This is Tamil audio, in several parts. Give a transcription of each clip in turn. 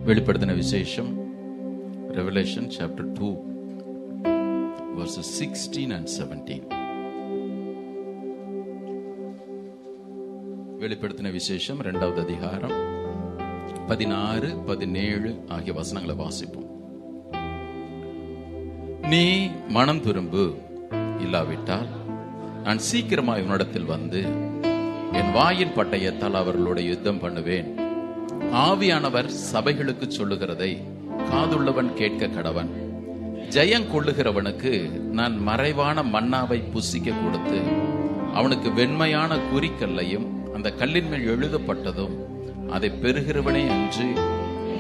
வெளிப்படுத்தின விசேஷம் Revelation chapter 2 verses 16 and 17. வெளிப்படுத்தின விசேஷம் 2வது அதிகாரம் 16, 17 ஆகிய வசனங்களை வாசிப்போம். நீ மனம் திரும்பு, இல்லாவிட்டால் நான் சீக்கிரமாய் உன்னிடத்தில் வந்து என் வாயின் பட்டயத்தால் அவர்களோட யுத்தம் பண்ணுவேன். ஆவியானவர் சபைகளுக்கு சொல்லுகிறதை காதுள்ளவன் கேட்க கடவன். ஜெயம் கொள்ளுகிறவனுக்கு நான் மறைவான மன்னாவை புசிக்க கொடுத்து அவனுக்கு வெண்மையான குறிக்கல்லையும் அந்த கல்லின் மேல் எழுதப்பட்டதும் அதை பெறுகிறவனே அன்று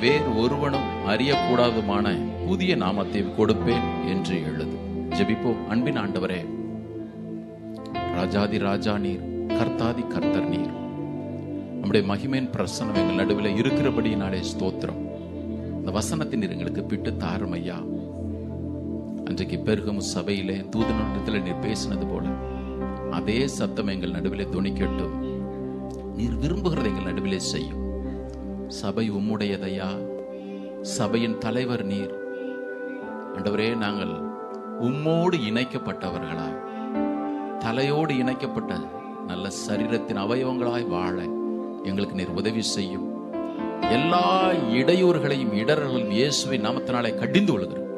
வேறு ஒருவனும் அறியக்கூடாதுமான புதிய நாமத்தையும் கொடுப்பேன் என்று எழுது. ஜெபிப்போம். அன்பின் ஆண்டவரே, ராஜாதி ராஜா நீர், கர்த்தாதி கர்த்தர் நீர். நம்முடைய மகிமையின் பிரசனம் எங்கள் நடுவில் இருக்கிறபடியினாலே ஸ்தோத்திரம். இந்த வசனத்தின் நீர் எங்களுக்கு பிட்டு தாரும் ஐயா. அன்றைக்கு பெருகமு சபையிலே தூதனிடத்தில் நீர் பேசினது போல அதே சத்தம் எங்கள் நடுவிலே துணிக்கட்டும். நீர் விரும்புகிறதை எங்கள் நடுவிலே செய்யும். சபை உம்முடையதையா, சபையின் தலைவர் நீர். ஆண்டவரே, நாங்கள் உம்மோடு இணைக்கப்பட்டவர்களாய், தலையோடு இணைக்கப்பட்ட நல்ல சரீரத்தின் அவயவங்களாய் வாழ எங்களுக்கு நீர் உதவி செய்யும். எல்லா இடையூறுகளையும் இடர்களையும் இயேசுவின் நாமத்தினாலே கடிந்து கொள்கிறோம்.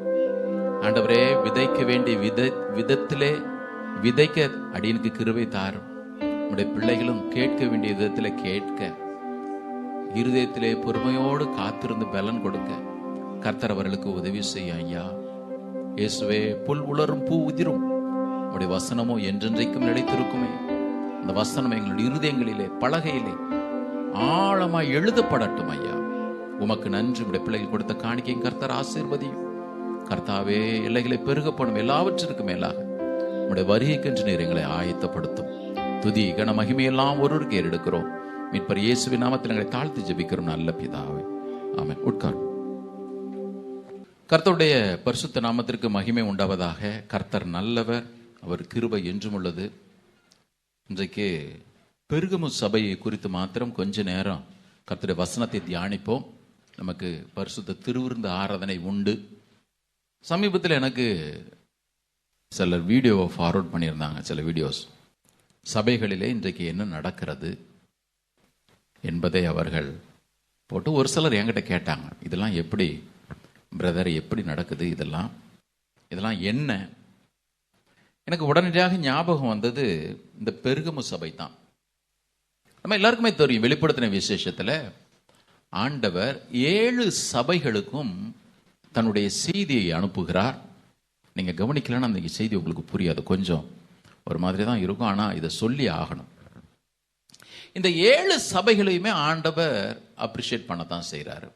ஆண்டவரே, விதைக்க வேண்டிய விதத்திலே விதைக்க அடியனுக்கு கிருபை தாரும். நம்முடைய பிள்ளைகளும் கேட்க வேண்டிய விதத்திலே கேட்க, இருதயத்திலே பொறுமையோடு காத்திருந்து பலன் கொடுக்க கர்த்தர் அவர்களுக்கு உதவி செய்ய ஐயா. இயேசுவே, புல் உலரும் பூ உதிரும், நம்முடைய வசனமோ என்றென்றைக்கும் நிலைத்திருக்குமே. அந்த வசனம் எங்களுடைய இருதயங்களிலே பலகையிலே ஆழமாய் எழுதப்படட்டும் ஐயா. உமக்கு நன்றி. உடைய பிள்ளைகள் கொடுத்த காணிக்கையும் கர்த்தர் ஆசீர்வதியும். கர்த்தாவே, எல்லைகளை பெருகப்படும் எல்லாவற்றிற்கும் மேலாக உடைய வருகைக்கென்று நீர் எங்களை ஆயத்தப்படுத்தும். துதி கன மகிமையெல்லாம் ஒருவருக்கு ஏறெடுக்கிறோம். மீட்பர் இயேசுவின் நாமத்தில் எங்களை தாழ்த்தி ஜெபிக்கிறோம் நல்ல பிதாவே, ஆமென். உட்காரும். கர்த்தருடைய பரிசுத்த நாமத்திற்கு மகிமை உண்டாவதாக. கர்த்தர் நல்லவர், அவர் கிருபை என்றும் உள்ளது. இன்றைக்கு பெருகமு சபையை குறித்து மாத்திரம் கொஞ்ச நேரம் கர்த்தருடைய வசனத்தை தியானிப்போம். நமக்கு பரிசுத்த திருவிருந்து ஆராதனை உண்டு. சமீபத்தில் எனக்கு சிலர் வீடியோவை ஃபார்வர்ட் பண்ணியிருந்தாங்க. சில வீடியோஸ் சபைகளிலே இன்றைக்கு என்ன நடக்கிறது என்பதை அவர்கள் போட்டு ஒரு சிலர் என்கிட்ட கேட்டாங்க, இதெல்லாம் எப்படி பிரதர், எப்படி நடக்குது, இதெல்லாம் என்ன? எனக்கு உடனடியாக ஞாபகம் வந்தது இந்த பெருகமு சபை தான். நம்ம எல்லாருக்குமே தெரியும், வெளிப்படுத்தின விசேஷத்தில் ஆண்டவர் 7 சபைகளுக்கும் தன்னுடைய செய்தியை அனுப்புகிறார். நீங்கள் கவனிக்கலன்னா அந்த செய்தி உங்களுக்கு புரியாது, கொஞ்சம் ஒரு மாதிரி தான் இருக்கும். ஆனால் இதை சொல்லி ஆகணும். இந்த 7 சபைகளையுமே ஆண்டவர் அப்ரிஷியேட் பண்ணத்தான் செய்கிறாரு.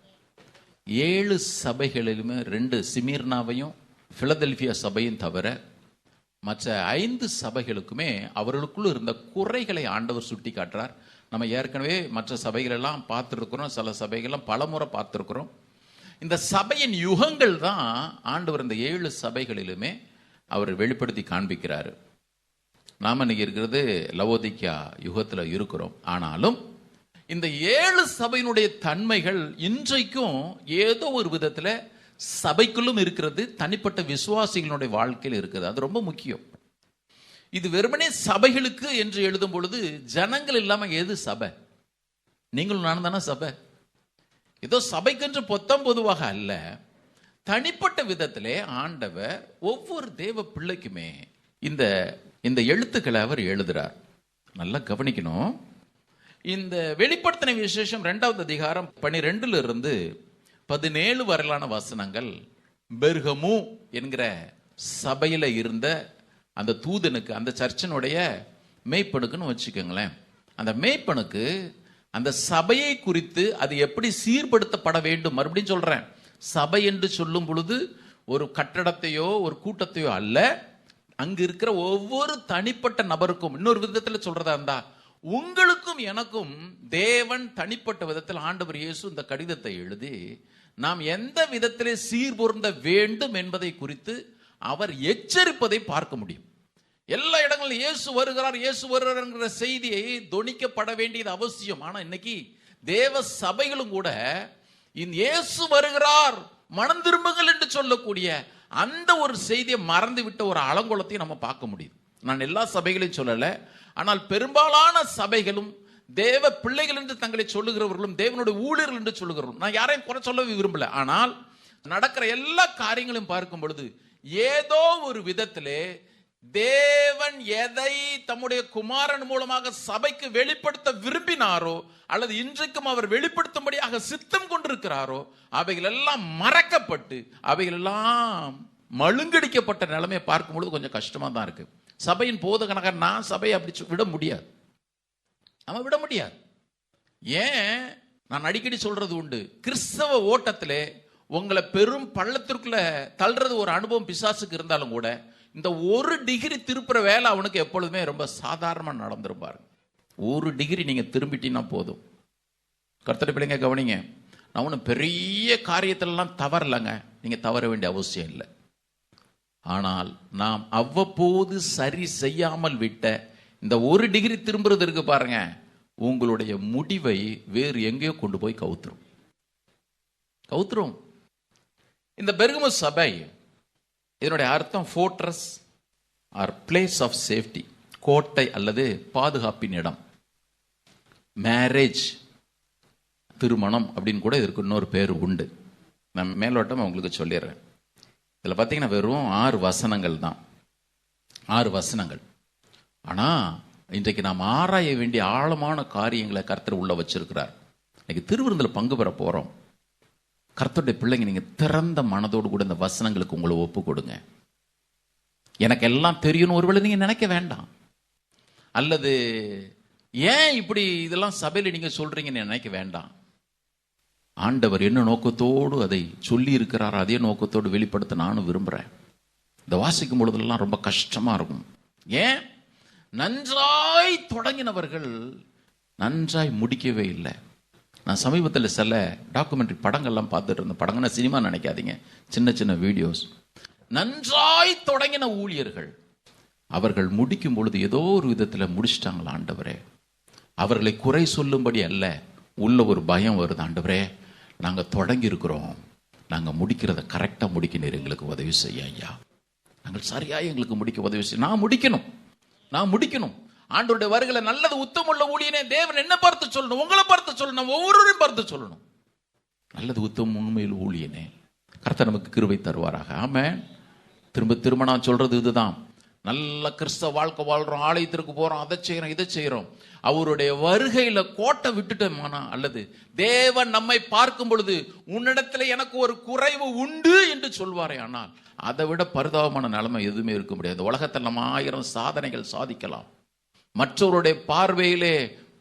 7 சபைகளிலுமே 2 சிமிர்னாவையும் பிலதெல்பியா சபையும் தவிர மற்ற 5 சபைகளுக்குமே அவர்களுக்குள்ள இருந்த குறைகளை ஆண்டவர் சுட்டி காட்டுறார். நம்ம ஏற்கனவே மற்ற சபைகளெல்லாம் பார்த்துருக்கிறோம், சில சபைகள்லாம் பலமுறை பார்த்துருக்கிறோம். இந்த சபையின் யுகங்கள் தான் ஆண்டவர் இந்த 7 சபைகளிலுமே அவர் வெளிப்படுத்தி காண்பிக்கிறாரு. நாம் இன்னைக்கு இருக்கிறது லவோதிக்கா யுகத்தில் இருக்கிறோம். ஆனாலும் இந்த 7 சபையினுடைய தன்மைகள் இன்றைக்கும் ஏதோ ஒரு விதத்தில் சபைக்குள்ளும் இருக்கிறது, தனிப்பட்ட விசுவாசிகளுடைய வாழ்க்கையில் இருக்கிறது. அது ரொம்ப முக்கியம். இது வெறுமனே சபைகளுக்கு என்று எழுதும் பொழுது ஜனங்கள் இல்லாம எது சபை? நீங்களும் நானும் தானே சபை. ஏதோ சபைக்கென்று பொத்தம் பொதுவாக அல்ல, தனிப்பட்ட விதத்திலே ஆண்டவர் ஒவ்வொரு தேவ பிள்ளைக்குமே இந்த இந்த எழுத்துக்களை அவர் எழுதுறார். நல்லா கவனிக்கணும். இந்த வெளிப்படுத்தின விசேஷம் 2வது அதிகாரம் 12 to 17 வரையிலான வசனங்கள் பெர்கமு என்கிற சபையில இருந்த அந்த தூதனுக்கு, அந்த சர்ச்சினுடைய மேய்ப்பனுக்குன்னு வச்சுக்கோங்களேன். அந்த மேய்ப்பனுக்கு அந்த சபையை குறித்து அது எப்படி சீர்படுத்தப்பட வேண்டும். மறுபடியும் சொல்றேன், சபை என்று சொல்லும் பொழுது ஒரு கட்டடத்தையோ ஒரு கூட்டத்தையோ அல்ல, அங்கு இருக்கிற ஒவ்வொரு தனிப்பட்ட நபருக்கும். இன்னொரு விதத்தில் சொல்றதா இருந்தா, உங்களுக்கும் எனக்கும் தேவன் தனிப்பட்ட விதத்தில் ஆண்டவர் இயேசு இந்த கடிதத்தை எழுதி நாம் எந்த விதத்திலே சீர்பொருந்த வேண்டும் என்பதை குறித்து அவர் எச்சரிப்பதை பார்க்க முடியும். எல்லா இடங்களிலும் இயேசு வருகிறார், இயேசு வருகிறார் செய்தியை தொனிக்கப்பட வேண்டியது அவசியம். ஆனா இன்னைக்கு தேவ சபைகளும் கூட இயேசு வருகிறார், மனம் திரும்புங்கள் என்று சொல்லக்கூடிய அந்த ஒரு செய்தியை மறந்து விட்ட ஒரு அலங்கோலத்தையும் நம்ம பார்க்க முடியுது. நான் எல்லா சபைகளையும் சொல்லல, ஆனால் பெரும்பாலான சபைகளும் தேவ பிள்ளைகள் என்று தங்களை சொல்லுகிறவர்களும் தேவனுடைய ஊழியர்கள் என்று சொல்லுகிறவர்களும், நான் யாரையும் குறை சொல்ல விரும்பல, ஆனால் நடக்கிற எல்லா காரியங்களையும் பார்க்கும் பொழுது ஏதோ ஒரு விதத்திலே தேவன் எதை தம்முடைய குமாரன் மூலமாக சபைக்கு வெளிப்படுத்த விரும்பினாரோ அல்லது இன்றைக்கும் அவர் வெளிப்படுத்தும்படியாக சித்தம் கொண்டிருக்கிறாரோ அவைகள் எல்லாம் மறக்கப்பட்டு அவைகள் எல்லாம் மழுங்கடிக்கப்பட்ட நிலைமையை பார்க்கும் பொழுது கொஞ்சம் கஷ்டமா தான் இருக்கு. சபையின் போதகனாக நான் சபையை அப்படி விட முடியாது, நம்ம விட முடியாது. ஏன் நான் அடிக்கடி சொல்றது உண்டு, கிறிஸ்தவ ஓட்டத்திலே உங்களை பெரும் பள்ளத்திற்குள்ள தள்ளுறது ஒரு அனுபவம் பிசாசுக்கு இருந்தாலும் கூட இந்த ஒரு டிகிரி திருப்புற வேலை அவனுக்கு எப்பொழுதுமே ரொம்ப சாதாரணமா நடந்துருப்பாரு. ஒரு டிகிரி நீங்க திரும்பிட்டீங்கன்னா போதும். கர்த்தருடைய பிள்ளைங்க கவனிங்க, நான் ஒன்றும் பெரிய காரியத்திலலாம் தவறலைங்க, நீங்க தவற வேண்டிய அவசியம் இல்லை. ஆனால் நாம் அவ்வப்போது சரி செய்யாமல் விட்ட இந்த ஒரு டிகிரி திரும்புறது இருக்கு பாருங்க, உங்களுடைய முடிவை வேறு எங்கேயோ கொண்டு போய் கவுத்துரும். இந்த பெர்கமு சபை, இதனுடைய அர்த்தம் fortress or place of safety, கோட்டை அல்லது பாதுகாப்பின் இடம். மேரேஜ், திருமணம் அப்படின்னு கூட இதற்கு இன்னொரு பேர் உண்டு. நான் மேலோட்டம் உங்களுக்கு சொல்லிடுறேன். இதில் பார்த்தீங்கன்னா வெறும் 6 வசனங்கள் தான், 6 வசனங்கள். ஆனால் இன்றைக்கு நாம் ஆராய வேண்டிய ஆழமான காரியங்களை கர்த்தர் உள்ள வச்சிருக்கிறார். இன்னைக்கு திருவிருந்தில் பங்கு பெற போகிறோம். கர்த்தருடைய பிள்ளைங்க, நீங்கள் திறந்த மனதோடு கூட இந்த வசனங்களுக்கு உங்களை ஒப்பு கொடுங்க. எனக்கு எல்லாம் தெரியும்னு ஒருவேளை நீங்கள் நினைக்க வேண்டாம், அல்லது ஏன் இப்படி இதெல்லாம் சபையில் நீங்கள் சொல்றீங்கன்னு நினைக்க வேண்டாம். ஆண்டவர் என்ன நோக்கத்தோடு அதை சொல்லி இருக்கிறாரோ அதே நோக்கத்தோடு வெளிப்படுத்த நானும் விரும்புகிறேன். இந்த வாசிக்கும் பொழுதெல்லாம் ரொம்ப கஷ்டமாக இருக்கும். ஏன்? நன்றாய் தொடங்கினவர்கள் நன்றாய் முடிக்கவே இல்லை. நான் சமீபத்தில் சில டாக்குமெண்ட்ரி படங்கள்லாம் பார்த்துட்டு இருந்தேன். படங்கள்னா சினிமா நினைக்காதீங்க, சின்ன சின்ன வீடியோஸ். நன்றாய் தொடங்கின ஊழியர்கள் அவர்கள் முடிக்கும் பொழுது ஏதோ ஒரு விதத்தில் முடிச்சிட்டாங்களா. ஆண்டவரே, அவர்களை குறை சொல்லும்படி அல்ல, உள்ள ஒரு பயம் வருது. ஆண்டவரே, நாங்கள் தொடங்கி இருக்கிறோம், நாங்கள் முடிக்கிறத கரெக்டாக முடிக்கணும், எங்களுக்கு உதவி செய்ய ஐயா, நாங்கள் சரியாக எங்களுக்கு முடிக்க உதவி செய்ய. நான் முடிக்கணும். ஆண்டவருடைய வருகையில நல்லது உத்தமுள்ள ஊழியனே, தேவன் என்ன பார்த்து சொல்லணும், உங்களை பார்த்து சொல்லணும், ஒவ்வொருவரையும் பார்த்து சொல்லணும். நல்லது உத்தமம் உண்மையில் ஊழியனே. கர்த்தர் நமக்கு கிருபை தருவாராக. ஆமென். திரும்ப நான் சொல்றது இதுதான். நல்ல கிறிஸ்தவ வாழ்க்கை வாழ்றோம், ஆலயத்திற்கு போறோம், அதை செய்யறோம், இதை செய்யறோம். அவருடைய வருகையில கோட்டை விட்டுட்டோமானா, அல்லது தேவன் நம்மை பார்க்கும் பொழுது உன்னிடத்துல எனக்கு ஒரு குறைவு உண்டு என்று சொல்வாரே, ஆனால் அதை விட பரிதாபமான நிலைமை எதுவுமே இருக்க முடியாது. உலகத்தில் நம்ம 1000 சாதனைகள் சாதிக்கலாம், மற்றவருடைய பார்வையிலே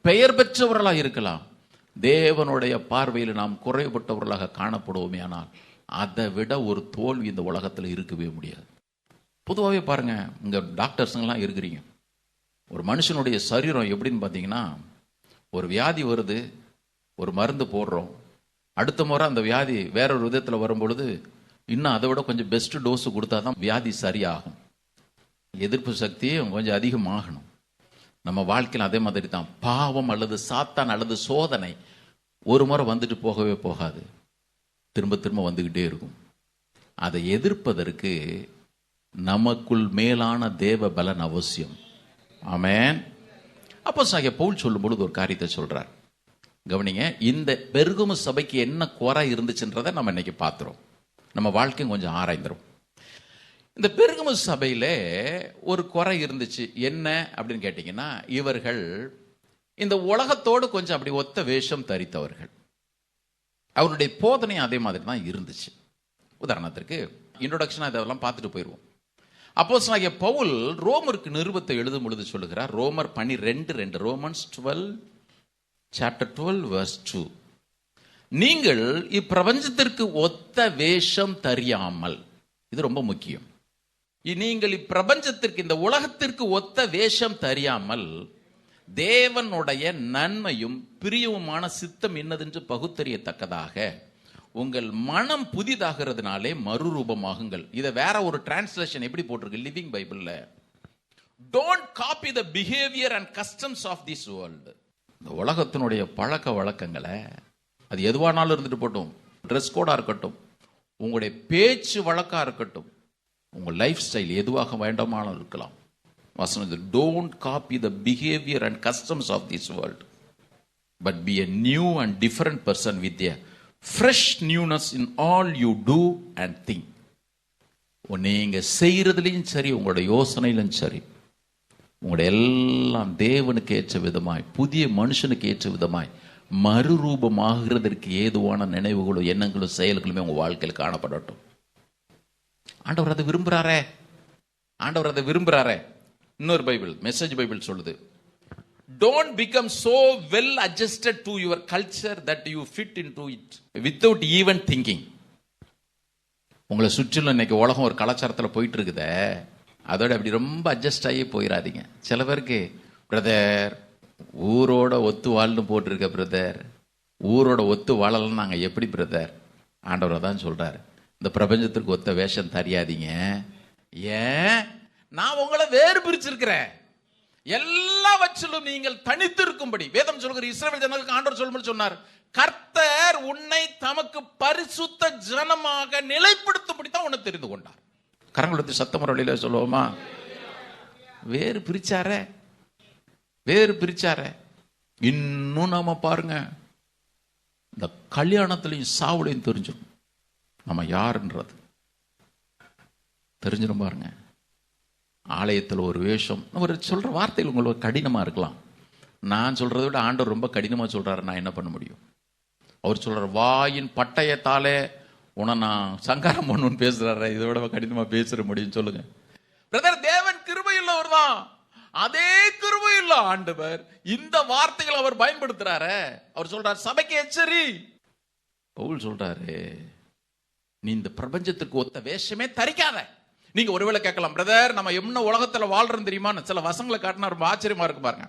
பெயர் பெற்றவர்களாக இருக்கலாம், தேவனுடைய பார்வையில் நாம் குறைபட்டவர்களாக காணப்படுவோமே, ஆனால் அதை விட ஒரு தோல்வி இந்த உலகத்தில் இருக்கவே முடியாது. பொதுவாகவே பாருங்க, இங்கே டாக்டர்ஸுங்கெல்லாம் இருக்கிறீங்க. ஒரு மனுஷனுடைய சரீரம் எப்படின்னு பார்த்தீங்கன்னா, ஒரு வியாதி வருது, ஒரு மருந்து போடுறோம், அடுத்த முறை அந்த வியாதி வேற ஒரு விதத்தில் வரும்பொழுது இன்னும் அதை விட கொஞ்சம் பெஸ்ட் டோஸு கொடுத்தா தான் வியாதி சரியாகும், எதிர்ப்பு சக்தியும் கொஞ்சம் அதிகமாகணும். நம்ம வாழ்க்கையில் அதே மாதிரி தான். பாவம் அல்லது சாத்தான் அல்லது சோதனை ஒரு முறை வந்துட்டு போகவே போகாது, திரும்ப வந்துக்கிட்டே இருக்கும். அதை எதிர்ப்பதற்கு நமக்குள் மேலான தேவ பலன் அவசியம். ஆமென். அப்போஸ்தலனாகிய பவுல் சொல்லும் பொழுது ஒரு காரியத்தை சொல்றார், கவனிங்க. இந்த பெர்கமு சபைக்கு என்ன குறை இருந்துச்சுன்றதை நம்ம இன்னைக்கு பார்த்துறோம், நம்ம வாழ்க்கையும் கொஞ்சம் ஆராய்ந்துரும். இந்த பெர்கமு சபையில ஒரு குறை இருந்துச்சு. என்ன அப்படின்னு கேட்டீங்கன்னா, இவர்கள் இந்த உலகத்தோடு கொஞ்சம் அப்படி ஒத்த வேஷம் தரித்தவர்கள். அவருடைய போதனை அதே மாதிரி தான் இருந்துச்சு. உதாரணத்திற்கு இன்ட்ரோடக்ஷன் இதெல்லாம் பார்த்துட்டு போயிடுவோம். அப்போஸ்தலனாகிய பவுல் ரோமருக்கு நிருபத்தை எழுதும் பொழுது சொல்லுகிறார், ரோமர் 12:2, ரோமன்ஸ் 12 chapter 12 verse 2, நீங்கள் இப்பிரபஞ்சத்திற்கு ஒத்த வேஷம் தெரியாமல், இது ரொம்ப முக்கியம். நீங்கள் இப்பிரபஞ்சத்திற்கு, இந்த உலகத்திற்கு ஒத்த வேஷம் தெரியாமல் தேவனுடைய நன்மையும் பிரியவுமான சித்தம் என்னதென்று பகுத்தறியத்தக்கதாக உங்கள் மனம் புதிதாகிறதுனாலே மறுரூபமாகுங்கள். இதை வேற ஒரு டிரான்ஸ்லேஷன் எப்படி போட்டிருக்கு லிவிங் பைபிள்ல, don't copy the behaviour and customs of this world. இந்த உலகத்தினுடைய பழக்க வழக்கங்களை, அது எதுவானாலும் இருந்துட்டு போட்டும், ட்ரெஸ் கோடா இருக்கட்டும், உங்களுடைய பேச்சு வழக்கா இருக்கட்டும், உங்க லைஃப் ஸ்டைல் எதுவாக வேண்டாமாலும் இருக்கலாம். வசனம், don't copy the behaviour and customs of this world, but be a new and different person with a fresh newness in all you do and think. நீங்க செய்யறதுலையும் சரி, உங்களோட யோசனையிலும் சரி, உங்களுடைய எல்லாம் தேவனுக்கு ஏற்ற விதமாய், புதிய மனுஷனுக்கு ஏற்ற விதமாய் மறுரூபமாகிறதற்கு ஏதுவான நினைவுகளும் எண்ணங்களும் செயல்களுமே உங்க வாழ்க்கையில் காணப்படட்டும். ஆண்டவர் அதை விரும்புறாரே, ஆண்டவர் அதை விரும்புறாரே. இன்னொரு பைபிள், மெசேஜ் பைபிள் சொல்லுது, don't become so well adjusted to your culture that you fit into it without even thinking. உங்களை சுற்றிலும் இன்னைக்கு உலகம் ஒரு கலாச்சாரத்தில் போயிட்டு இருக்குதே, அதோட அப்படி ரொம்ப அட்ஜஸ்ட் ஆகி போயிடாதீங்க. சில பேருக்கு, பிரதர் ஊரோட ஒத்து வாழ்னு போட்டிருக்க பிரதர், ஊரோட ஒத்து வாழலாம் நாங்கள் எப்படி பிரதர்? ஆண்டவரை தான் சொல்றாரு, இந்த பிரபஞ்சத்திற்கு ஒத்த வேஷம் தெரியாதீங்க. ஏன்? நான் உங்களை வேறு பிரிச்சிருக்கிறேன், எல்லாவற்றிலும் நீங்கள் தனித்து இருக்கும்படி. வேதம் சொல்கிற இஸ்ரவேல் ஜனங்களுக்கு ஆண்டவர் சொல்லும்போது சொன்னார், கர்த்தர் உன்னை தமக்கு பரிசுத்த ஜனமாக நிலைப்படுத்தும்படி தான் உன்னை தெரிந்து கொண்டார். கரங்களை சத்தம் முறையில சொல்லுவோமா? வேறு பிரிச்சாரே, வேறு பிரிச்சாரே. இன்னும் நாம பாருங்க, இந்த கல்யாணத்திலையும் சாவுலையும் தெரிஞ்சிடும் நம்ம யாருன்றது தெரிஞ்சிடும். பாருங்க, ஆலயத்தில் ஒரு வேஷம், அவர் சொல்ற வார்த்தைகள் உங்களுக்கு கடினமா இருக்கலாம். நான் சொல்றதை விட ஆண்டவர் ரொம்ப கடினமா சொல்றாரு, நான் என்ன பண்ண முடியும்? அவர் சொல்றாரு, வாயின் பட்டயத்தாலே உன நான் சங்காரம் பண்ணுன்னு பேசுறாரு, இதை விட கடினமா பேசுற முடியும் சொல்லுங்க? பிரதர், தேவன் கிருபையுள்ளவர் தான், அதே கிருபையுள்ள ஆண்டவர் இந்த வார்த்தைகளை அவர் பயன்படுத்துறாரு. அவர் சொல்றாரு, சபைக்கு எச்சரி. பவுல் சொல்றாரு, நீ இந்த பிரபஞ்சத்துக்கு ஒத்த வேஷமே தரிக்காத. நீங்க ஒருவேளை கேட்கலாம், பிரதர் நம்ம என்ன உலகத்துல வாழ்றோம் தெரியுமா? சில வசங்களை காட்டினா ரொம்ப ஆச்சரியமா இருக்கு பாருங்க.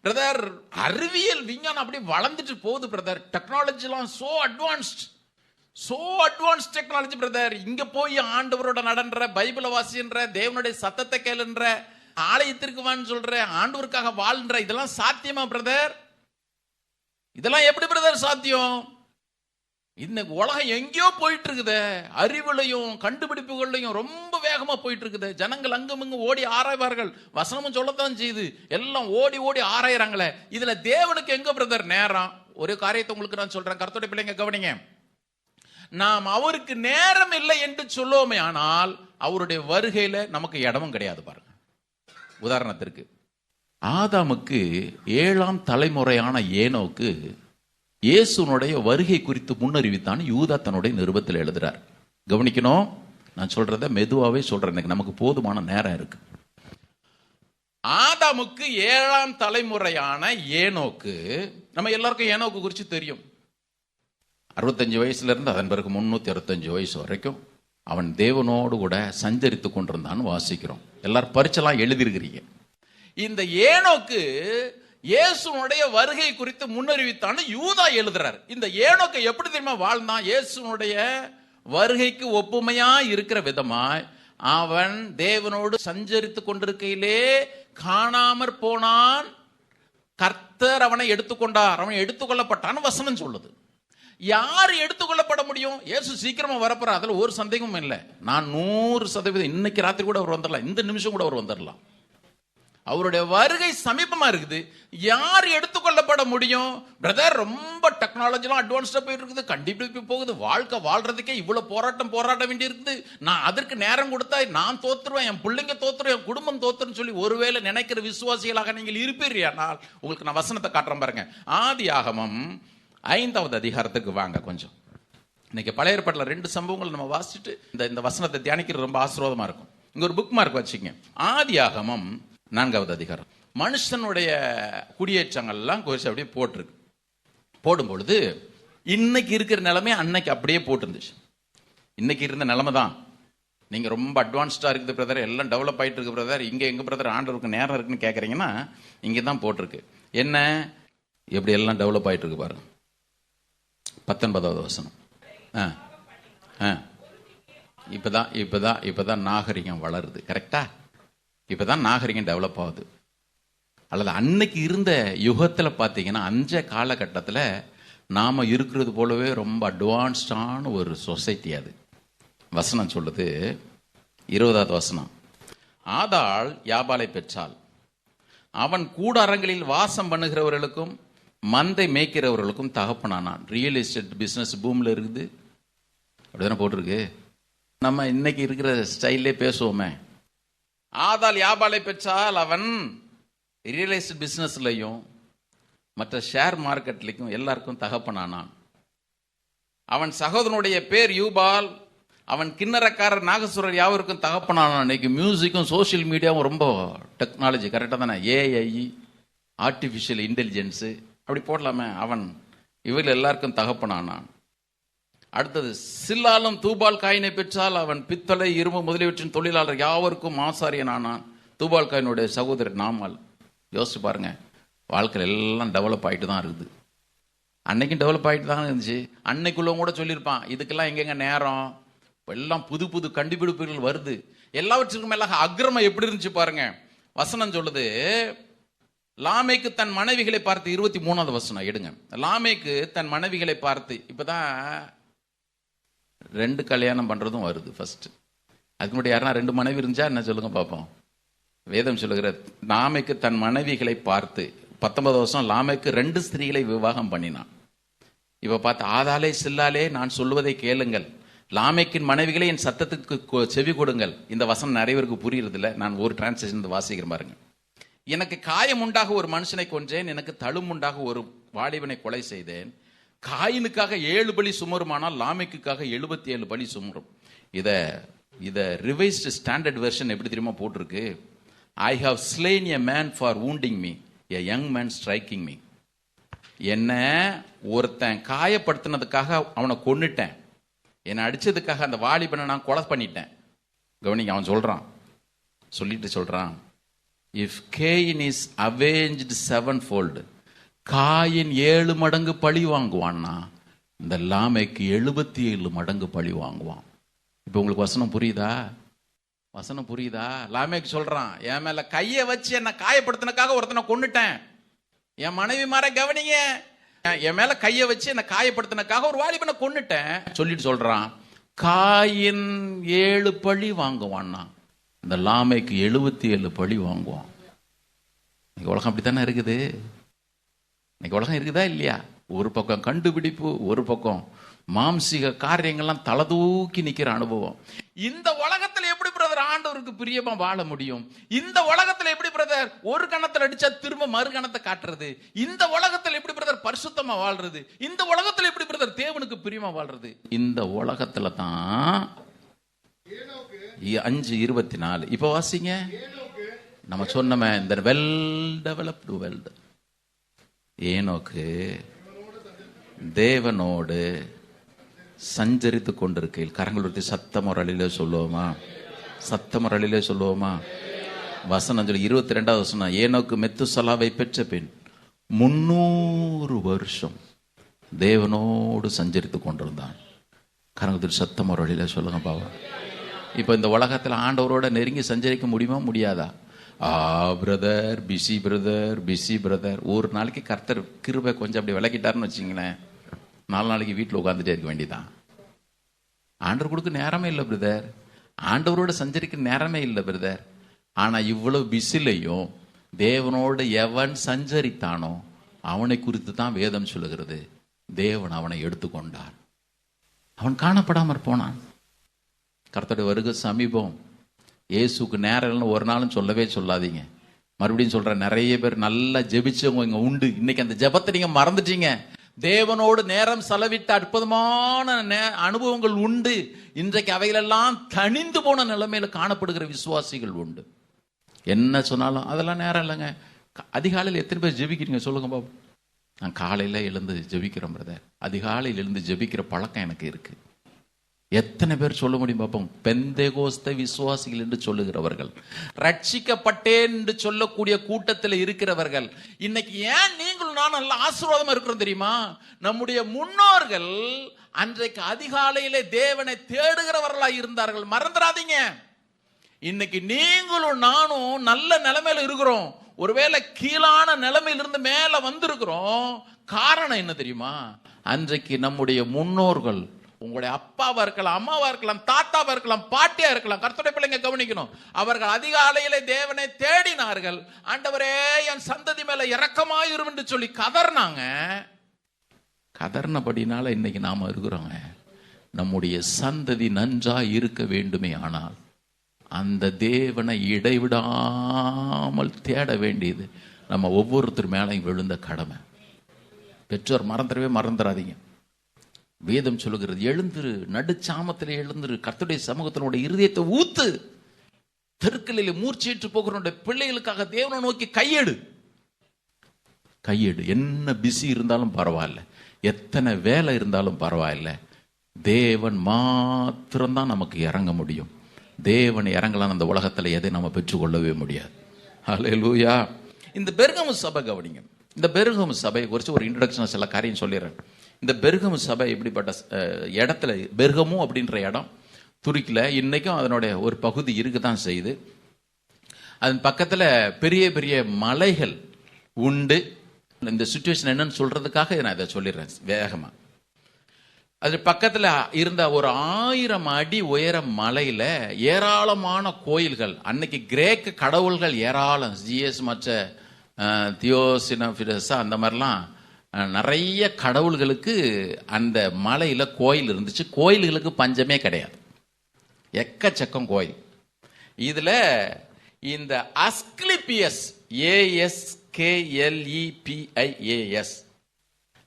பிரதர், அறிவியல் விஞ்ஞானம் அப்படி வளர்ந்துட்டு போகுது பிரதர், டெக்னாலஜி எல்லாம் சோ அட்வான்ஸ் டெக்னாலஜி பிரதர். இங்க போய் ஆண்டவரோட நடன்ற, பைபிள வாசின்ற, தேவனுடைய சத்தத்தை கேளுன்ற, ஆலயத்திற்கு வான்னு சொல்ற, ஆண்டவருக்காக வாழ்ன்ற, இதெல்லாம் சாத்தியமா பிரதர்? இதெல்லாம் எப்படி பிரதர் சாத்தியம்? இன்னைக்கு உலகம் எங்கேயோ போயிட்டு இருக்குது, அறிவுலையும் கண்டுபிடிப்புகளையும் ரொம்ப வேகமா போயிட்டு இருக்குது. ஜனங்கள் அங்கும் இங்கும் ஓடி ஆராய்வார்கள், வசனமும் சொல்லத்தான் செய்யுது, எல்லாம் ஓடி ஓடி ஆராயிறாங்களே. இதுல தேவனுக்கு எங்க பிரதர் நேரம்? ஒரு காரியத்தை உங்களுக்கு நான் சொல்றேன், கர்த்தருடைய பிள்ளைங்க கவனிங்க. நாம் அவருக்கு நேரம் இல்லை என்று சொல்லுவோமே, ஆனால் அவருடைய வருகையில நமக்கு இடமும் கிடையாது. பாருங்க, உதாரணத்திற்கு ஆதாமுக்கு 7ஆம் தலைமுறையான ஏனோக்கு இயேசுனுடைய வருகை குறித்து முன்னறிவித்தான் யூதா தன்னுடைய நிருபத்தில் எழுதுறார். கவனிக்கணும், நான் சொல்றத மெதுவாவே சொல்றேன், நமக்கு போதுமான நேரம் இருக்கு. ஆதாமுக்கு 7ஆம் தலைமுறையான ஏனோக்கு, நம்ம எல்லாருக்கும் ஏனோக்கு குறித்து தெரியும். 65 வயசுல இருந்து அதன் பிறகு 365 வயசு வரைக்கும் அவன் தேவனோடு கூட சஞ்சரித்து கொண்டிருந்தான்னு வாசிக்கிறோம். எல்லாரும் பரிச்செல்லாம் எழுதியிருக்கிறீங்க. இந்த ஏனோக்கு இயேசுனுடைய வருகை குறித்து முன்னறிவித்தான்னு யூதா எழுதுறாரு. இந்த ஏனோக்கு எப்படி தெரியுமா வாழ்ந்தான்? இயேசுனுடைய வருகைக்கு ஒப்புமையா இருக்கிற விதமாய் அவன் தேவனோடு சஞ்சரித்து கொண்டிருக்கையிலே காணாமற் போனான். கர்த்தர் அவனை எடுத்துக்கொண்டார், அவன் எடுத்துக்கொள்ளப்பட்டான்னு வசனம் சொல்லுது. யார் எடுத்துக்கொள்ளப்பட முடியும்? இயேசு சீக்கிரமா வரப்போற, அதுல ஒரு சந்தேகமும் இல்லை. நான் 100% இன்னைக்கு ராத்திரி கூட அவர் வந்துடலாம், இந்த நிமிஷம் கூட அவர் வந்துடலாம். அவருடைய வருகை சமீபமா இருக்குது. யார் எடுத்துக்கொள்ளப்பட முடியும்? பிரதர், ரொம்ப டெக்னாலஜிலாம் அட்வான்ஸ்டா போயிட்டு இருக்குது, கண்டிப்பா போகுது, வாழ்க்கை வாழ்றதுக்கே இவ்வளவு போராட்ட வேண்டி இருக்குது, நான் அதற்கு நேரம் கொடுத்தா நான் தோத்துருவேன், என் பிள்ளைங்க தோத்துருவேன், என் குடும்பம் தோத்துருன்னு சொல்லி ஒருவேளை நினைக்கிற விசுவாசிகளாக நீங்கள் இருப்பீர்கள். உங்களுக்கு நான் வசனத்தை காட்டுறேன் பாருங்க. ஆதியாகமம் 5வது அதிகாரத்துக்கு வாங்க கொஞ்சம். இன்னைக்கு பழைய ஏற்பாட்டில் 2 சம்பவங்கள் நம்ம வாசிச்சுட்டு இந்த வசனத்தை தியானிக்கிறது ரொம்ப ஆசீர்வாதமா இருக்கும். இங்க ஒரு புக் மார்க் வச்சுங்க. ஆதியாகமம் 4வது அதிகாரம். மனுஷனுடைய குடியேற்றங்கள்லாம் கொஞ்சம் அப்படியே போட்டிருக்கு. போடும் பொழுது இன்னைக்கு இருக்கிற நிலைமை அன்னைக்கு அப்படியே போட்டுருந்துச்சு. இன்னைக்கு இருந்த நிலைமை தான். நீங்க ரொம்ப அட்வான்ஸ்டா இருக்குது பிரதர், எல்லாம் டெவலப் ஆயிட்டு இருக்கு பிரதர், இங்க எங்க பிரதர் ஆண்டவருக்கு நேரம் இருக்குன்னு கேட்கறீங்கன்னா இங்க தான் போட்டிருக்கு. என்ன எப்படி எல்லாம் டெவலப் ஆயிட்டு இருக்கு பாருங்க. 19வது வசனம். இப்பதான் நாகரிகம் வளருது. கரெக்டா? இப்பதான் நாகரிகம் டெவலப் ஆகுது. அல்லது அன்னைக்கு இருந்த யுகத்துல பாத்தீங்கன்னா அந்த காலகட்டத்தில் நாம இருக்கிறது போலவே ரொம்ப அட்வான்ஸ்டான ஒரு சொசைட்டி அது. வசனம் சொல்லுது, 20வது வசனம், ஆதாள் யாபாலை பெற்றாள், அவன் கூடாரங்களில் வாசம் பண்ணுகிறவர்களுக்கும் மந்தை மேய்க்கிறவர்களுக்கும் தகப்பனானான். ரியல் எஸ்டேட் பிஸ்னஸ் பூமில் இருக்குது, அப்படிதானே போட்டிருக்கு. நம்ம இன்னைக்கு இருக்கிற ஸ்டைல்லே பேசுவோமே. ஆதாள் யாபாலை பெற்றால் அவன் ரியல் எஸ்டேட் பிஸ்னஸ்லையும் மற்ற ஷேர் மார்க்கெட்லையும் எல்லாருக்கும் தகப்பனானான். அவன் சகோதரனுடைய பேர் யூபால், அவன் கிண்ணறக்காரர் நாகசுரர் யாவருக்கும் தகப்பனானான். இன்னைக்கு மியூசிக்கும் சோசியல் மீடியாவும் ரொம்ப டெக்னாலஜி கரெக்டாக தானே, ஏஐ, ஆர்டிஃபிஷியல் இன்டெலிஜென்ஸு அப்படி போடலாமே. அவன் இவர்கள் எல்லாருக்கும் தகப்பனானான். அடுத்தது, சில்லாலும் தூபால் காயினை பெற்றால் அவன் பித்தளை, இரும்பு முதலியவற்றின் தொழிலாளர் யாவருக்கும் ஆசாரியன் ஆனான். தூபால் காயினுடைய சகோதரர் நாமால். யோசிச்சு பாருங்க, வாழ்க்கையில் எல்லாம் டெவலப் ஆகிட்டு தான் இருக்குது. அன்னைக்கும் டெவலப் ஆகிட்டு தான் இருந்துச்சு. அன்னைக்குள்ளவங்க கூட சொல்லியிருப்பான், இதுக்கெல்லாம் எங்கெங்க நேரம், எல்லாம் புது புது கண்டுபிடிப்புகள் வருது. எல்லாவற்றுக்கும் மேல அக்கிரமம் எப்படி இருந்துச்சு பாருங்க. வசனம் சொல்லுது, லாமேக்கு தன் மனைவிகளை பார்த்து, 23வது வசனம் எடுங்க. லாமேக்கு தன் மனைவிகளை பார்த்து, இப்பதான் 2 கல்யாணம் பண்றதும் வருது. ஃபர்ஸ்ட் அதுக்கு முன்னாடி யாருன்னா 2 மனைவி இருந்துச்சா என்ன சொல்லுங்க பார்ப்போம். வேதம் சொல்லுகிற, லாமேக்கு தன் மனைவிகளை பார்த்து, 19வது வருஷம் லாமேக்கு 2 ஸ்திரீகளை விவாகம் பண்ணினான். இப்ப பார்த்து, ஆதாளே சில்லாலே நான் சொல்லுவதை கேளுங்கள், லாமேக்கின் மனைவிகளை என் சத்தத்துக்கு செவி கொடுங்கள். இந்த வசனம் நிறைய பேருக்கு புரியுறது இல்லை. நான் ஒரு டிரான்ஸ்லேஷன் வாசிக்கிறேன் பாருங்க. எனக்கு காயம் உண்டாக ஒரு மனுஷனை கொன்றேன், எனக்கு தழும் உண்டாக ஒரு வாலிபனை கொலை செய்தேன். காயினுக்காக 7 பலி சுமருமானால் லாமேக்குக்காக 77 பலி சுமரும். இத ரிவைஸ்டு ஸ்டாண்டர்ட் வெர்ஷன் எப்படி தெரியுமா போட்டிருக்கு, I have slain a man for wounding me, a young man striking me. என்ன ஒருத்தன் காயப்படுத்தினதுக்காக அவனை கொன்னுட்டேன், என்னை அடிச்சதுக்காக அந்த வாலிபனை நான் கொலை பண்ணிட்டேன். கவனிங்க, அவன் சொல்லிட்டு சொல்றான், if Cain is avenged 7-fold, Cain 7 மடங்கு பழி வாங்குவான்னா இந்த லாமேக்கு 77 மடங்கு பழி வாங்குவான். இப்போ உங்களுக்கு வசனம் புரியுதா? வசனம் புரியுதா? லாமேக்கு சொல்றான், என் மேல கையை வச்சு என்ன காயப்படுத்தினக்காக ஒருத்தனை கொன்னுட்டேன். என் மனைவி மாற கவனிங்க, என் மேல கையை வச்சு என்ன காயப்படுத்தினக்காக ஒரு வாலிபனை கொன்னுட்டேன் சொல்லிட்டு சொல்றான், காயின் 7 பழி வாங்குவான்னா இந்த லாமேக்கு 77 பழி வாங்குவான். இன்னைக்கு உலகம் அப்படித்தானே இருக்குது. இன்னைக்கு உலகம் இருக்குதா இல்லையா? ஒரு பக்கம் கண்டுபிடிப்பு, ஒரு பக்கம் மாம்சீக காரியங்கள்லாம் தலை தூக்கி நிக்கிற அனுபவம். இந்த உலகத்துல எப்படி பிரதர் ஆண்டவருக்கு பிரியமா வாழ முடியும்? இந்த உலகத்துல எப்படி பிரதர் ஒரு கணத்துல அடிச்சா திரும்ப மறு கணத்தை காட்டுறது? இந்த உலகத்துல எப்படி பிரதர் பரிசுத்தமா வாழ்றது? இந்த உலகத்துல எப்படி பிரதர் தேவனுக்கு பிரியமா வாழ்றது? இந்த உலகத்துல தான் 5:24 இப்ப வாசிங்க. நம்ம சொன்னமே, இந்த வெல் டெவலப்டு வேர்ல்டு, ஏனோக்கு தேவனோடு சஞ்சரித்து கொண்டிருக்கையில், கரங்களுடைய சத்தமுறையிலே சொல்லுவோமா? சத்தமுறையிலே சொல்லுவோமா? வசனம் சொல்லி 22வது வசனம், ஏனோக்கு மெத்துசலாவை பெற்ற பின் 300 வருஷம் தேவனோடு சஞ்சரித்து கொண்டிருந்தான். கரங்களுடைய சத்தமுறையிலே சொல்லுங்க பாவா. இப்ப இந்த உலகத்துல ஆண்டவரோட நெருங்கி சஞ்சரிக்க முடியுமா முடியாதா? Brother busy, brother busy brother. ஒரு நாளைக்கு கர்த்தர் கிருபை கொஞ்சம் அப்படி விளக்கிட்டாருன்னு வச்சிங்களேன், 4 நாளைக்கு வீட்டில் உட்காந்துட்டே இருக்க வேண்டியதான். ஆண்டவர் கொடுக்க நேரமே இல்லை பிரதர், ஆண்டவரோட சஞ்சரிக்க நேரமே இல்லை பிரதர். ஆனா இவ்வளவு பிஸிலையும் தேவனோடு எவன் சஞ்சரித்தானோ அவனை குறித்து தான் வேதம் சொல்லுகிறது, தேவன் அவனை எடுத்துக்கொண்டார், அவன் காணப்படாமற் போனான். கர்த்தருடைய வருகை சமீபம். இயேசுக்கு நேரம் இல்லைன்னு ஒரு நாளும் சொல்லவே சொல்லாதீங்க. மறுபடியும் சொல்றேன், நிறைய பேர் நல்லா ஜெபிச்சவங்க இங்க உண்டு. இன்னைக்கு அந்த ஜெபத்தை நீங்க மறந்துட்டீங்க. தேவனோடு நேரம் செலவிட்ட அற்புதமான அனுபவங்கள் உண்டு. இன்றைக்கு அவைகளெல்லாம் தனிந்து போன நிலைமையில காணப்படுகிற விசுவாசிகள் உண்டு. என்ன சொன்னாலும் அதெல்லாம் நேரம் இல்லைங்க. அதிகாலையில் எத்தனை பேர் ஜெபிக்கிறீங்க சொல்லுங்க பாபு? நான் காலையில எழுந்து ஜெபிக்கிறேன் பிரதர். அதிகாலையில் எழுந்து ஜெபிக்கிற பழக்கம் எனக்கு இருக்கு. எத்தனை பேர் சொல்ல முடியும் பார்ப்போம்? பெந்தேகோஸ்தே விசுவாசிகள் என்று சொல்லுகிறவர்கள், ரட்சிக்கப்பட்டேன் என்று சொல்லக்கூடிய கூட்டத்தில் இருக்கிறவர்கள். இன்னைக்கு ஏன் நீங்களும் நான் நல்ல ஆசீர்வாதமா இருக்கிறோம் தெரியுமா? நம்முடைய முன்னோர்கள் அன்றைக்கு அதிகாலையிலே தேவனை தேடுகிறவர்களா இருந்தார்கள். மறந்துடாதீங்க. இன்னைக்கு நீங்களும் நானும் நல்ல நிலைமையில இருக்கிறோம். ஒருவேளை கீழான நிலைமையிலிருந்து மேல வந்திருக்கிறோம். காரணம் என்ன தெரியுமா? அன்றைக்கு நம்முடைய முன்னோர்கள், உங்களுடைய அப்பாவா இருக்கலாம், அம்மாவா இருக்கலாம், தாத்தாவா இருக்கலாம், பாட்டியா இருக்கலாம், கர்த்தருடைய பிள்ளைங்க கவனிக்கணும், அவர்கள் அதிகாலையிலே தேவனை தேடினார்கள். ஆண்டவரே என் சந்ததி மேல இரக்கமாயிரும் என்று சொல்லி கதர்னாங்க. கதர்னபடினால இன்னைக்கு நாம இருக்கிறோங்க. நம்முடைய சந்ததி நன்றா இருக்க வேண்டுமே ஆனால் அந்த தேவனை இடைவிடாமல் தேட வேண்டியது நம்ம ஒவ்வொருத்தர் மேலையும் விழுந்த கடமை. பெற்றோர் மறந்துடாதீங்க. வேதம் சொல்லுகிறது, எழுந்திரு, நடுச்சாமத்தில் எழுந்திரு, கர்த்தருடைய சமூகத்தினுடைய இருதயத்தை ஊத்து, தெருக்களில் மூர்ச்சிட்டு போகிற பிள்ளைகளுக்காக தேவனை நோக்கி கையெடு. என்ன பிஸி இருந்தாலும் பரவாயில்ல, எத்தனை வேலை இருந்தாலும் பரவாயில்ல, தேவன் மாத்திரம்தான் நமக்கு இறங்க முடியும். தேவன் இறங்கலாம் அந்த உலகத்தில் எதை நம்ம பெற்றுக்கொள்ளவே முடியாது. ஹல்லேலூயா. இந்த பெர்கமு சபை கவனிங்க. இந்த பெர்கமு சபையை குறித்து ஒரு இன்ட்ரடக்ஷன் சில காரியம் சொல்லிடுறேன். இந்த பெர்கமு சபை இப்படிப்பட்ட இடத்துல, பெர்கமு அப்படின்ற இடம் துருக்கியில் இன்னைக்கும் அதனுடைய ஒரு பகுதி இருக்க தான் செய்யுது. அதன் பக்கத்தில் பெரிய பெரிய மலைகள் உண்டு. இந்த சுச்சுவேஷன் என்னன்னு சொல்றதுக்காக நான் இதை சொல்லிடுறேன் வேகமா. அது பக்கத்தில் இருந்த ஒரு 1000 அடி உயர மலையில ஏராளமான கோயில்கள், அன்னைக்கு கிரேக்க கடவுள்கள் ஏராளம், ஜிஎஸ் மற்ற தியோசினபிரஸா அந்த மாதிரிலாம் நிறைய கடவுள்களுக்கு அந்த மலையில கோயில் இருந்துச்சு. கோயில்களுக்கு பஞ்சமே கிடையாது, எக்கச்சக்கம் கோயில். இதுல இந்த அஸ்கிலிபியஸ், ASKLEPIAS,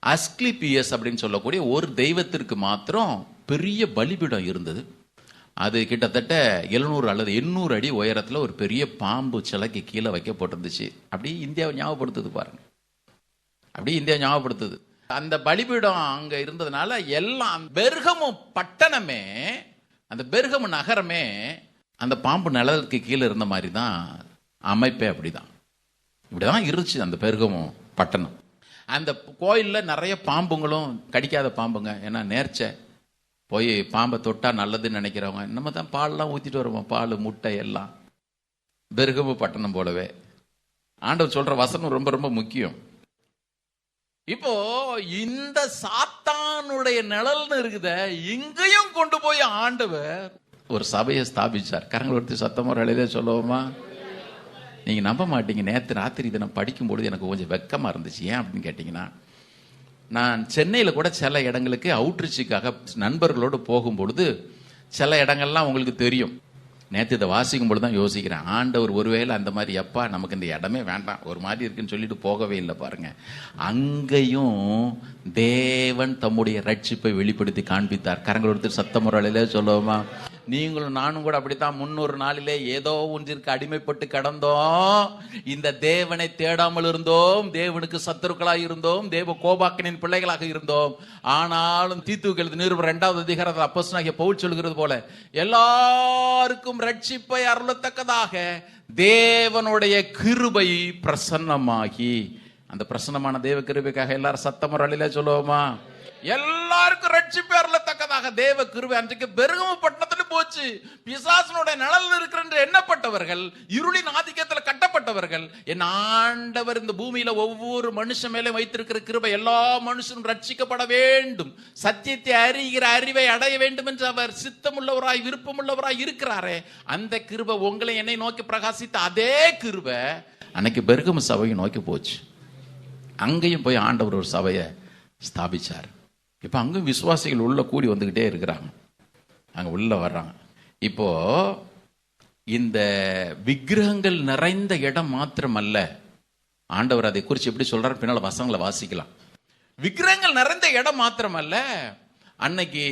அஸ்கிலிபியஸ் அப்படின்னு சொல்லக்கூடிய ஒரு தெய்வத்திற்கு மாத்திரம் பெரிய பலிபீடம் இருந்தது. அது கிட்டத்தட்ட 700 அல்லது 800 அடி உயரத்தில் ஒரு பெரிய பாம்பு சிலைக்கு கீழே வைக்கப்பட்டிருந்துச்சு. அப்படி இந்தியாவை ஞாபகப்படுத்துது பாருங்க, அப்படி இந்தியாவை ஞாபகப்படுத்துது. அந்த பலிபீடம் அங்க இருந்ததுனால எல்லாம் பெர்கமு பட்டணமே, அந்த பெர்கமு நகரமே அந்த பாம்பு நிழலுக்கு கீழே இருந்த மாதிரி தான் அமைப்பே. அப்படிதான், இப்படிதான் இருந்துச்சு அந்த பெர்கமு பட்டணம். அந்த கோயிலில் நிறைய பாம்புங்களும், கடிக்காத பாம்புங்க, ஏன்னா நேர்ச்சை போய் பாம்பை தொட்டா நல்லதுன்னு நினைக்கிறவங்க. நம்ம தான் பால்லாம் ஊற்றிட்டு வருவோம், பால் முட்டை எல்லாம். பெர்கமு பட்டணம் போலவே ஆண்டவர் சொல்ற வசனம் ரொம்ப ரொம்ப முக்கியம். இப்போ இந்த சாத்தானுடைய நிழல்னு இருக்குத, இங்கேயும் கொண்டு போய் ஆண்டவர் ஒரு சபையை ஸ்தாபிச்சார். கரங்கள் ஒருத்தி சத்தமா அழைதே சொல்லுவோமா? நீங்க நம்ப மாட்டீங்க, நேற்று ராத்திரி இதை நான் படிக்கும்பொழுது எனக்கு கொஞ்சம் வெக்கமா இருந்துச்சு. ஏன் அப்படின்னு கேட்டீங்கன்னா, நான் சென்னையில் கூட சில இடங்களுக்கு அவுட்ரீச்சுக்காக நண்பர்களோடு போகும்பொழுது சில இடங்கள்லாம் உங்களுக்கு தெரியும். நேற்று இதை வாசிக்கும் பொழுது தான் யோசிக்கிறேன், ஆண்டவர் ஒருவேளை அந்த மாதிரி, எப்பா நமக்கு இந்த இடமே வேண்டாம், ஒரு மாதிரி இருக்குன்னு சொல்லிட்டு போகவே இல்லை பாருங்க. அங்கேயும் தேவன் தம்முடைய ரட்சிப்பை வெளிப்படுத்தி காண்பித்தார். கரங்கள் ஒருத்தர் சத்தமுறையிலே சொல்லுவோமா? நீங்களும் நானும் கூட அப்படித்தான் 300 நாளிலே ஏதோ ஒன்றிற்கு அடிமைப்பட்டு கடந்தோம். இந்த தேவனை தேடாமல் இருந்தோம், தேவனுக்கு சத்துருக்களாக இருந்தோம், தேவ கோபாக்கனின் பிள்ளைகளாக இருந்தோம். ஆனாலும் தீத்துவுக்கு எழுதின நிருபம் 2வது அதிகாரத்தில் அப்போஸ்தலனாகிய பவுல் சொல்கிறது போல, எல்லாருக்கும் ரட்சிப்பை அருளத்தக்கதாக தேவனுடைய கிருபை பிரசன்னமாகி, அந்த பிரசன்னமான தேவ கிருபைக்காக எல்லாரும் சத்தமுறையிலே சொல்லுவோமா? எல்லாருக்கும் ரட்சிப்பு அருளத்தக்கதாக தேவ கிருபை அன்றைக்கு பெர்கமு பட்டணத்துல போச்சு. பிசாசனுடைய நிழல் இருக்கிற எண்ணப்பட்டவர்கள், இருளின் ஆதிக்கத்தில் கட்டப்பட்டவர்கள், என் ஆண்டவர் இந்த பூமியில ஒவ்வொரு மனுஷன் மேலே வைத்திருக்கிற கிருபை எல்லா மனுஷனும் ரட்சிக்கப்பட வேண்டும், சத்தியத்தை அறிகிற அறிவை அடைய வேண்டும் என்று அவர் சித்தமுள்ளவராய் விருப்பமுள்ளவராய் இருக்கிறாரே, அந்த கிருபை உங்களை என்னை நோக்கி பிரகாசித்த அதே கிருபை அன்னைக்கு பெர்கமு சபையை நோக்கி போச்சு. அங்கேயும் போய் ஆண்டவர் ஒரு சபையை ஸ்தாபிச்சார். இப்போ அங்கும் விசுவாசிகள் உள்ள கூடி வந்துக்கிட்டே இருக்கிறாங்க, அங்கே உள்ள வர்றாங்க. இப்போ இந்த விக்கிரகங்கள் நிறைந்த இடம் மாத்திரமல்ல, ஆண்டவர் அதை குறித்து எப்படி சொல்றாரு பின்னால் வசனங்களை வாசிக்கலாம். விக்கிரகங்கள் நிறைந்த இடம் மாத்திரமல்ல, அன்னைக்கு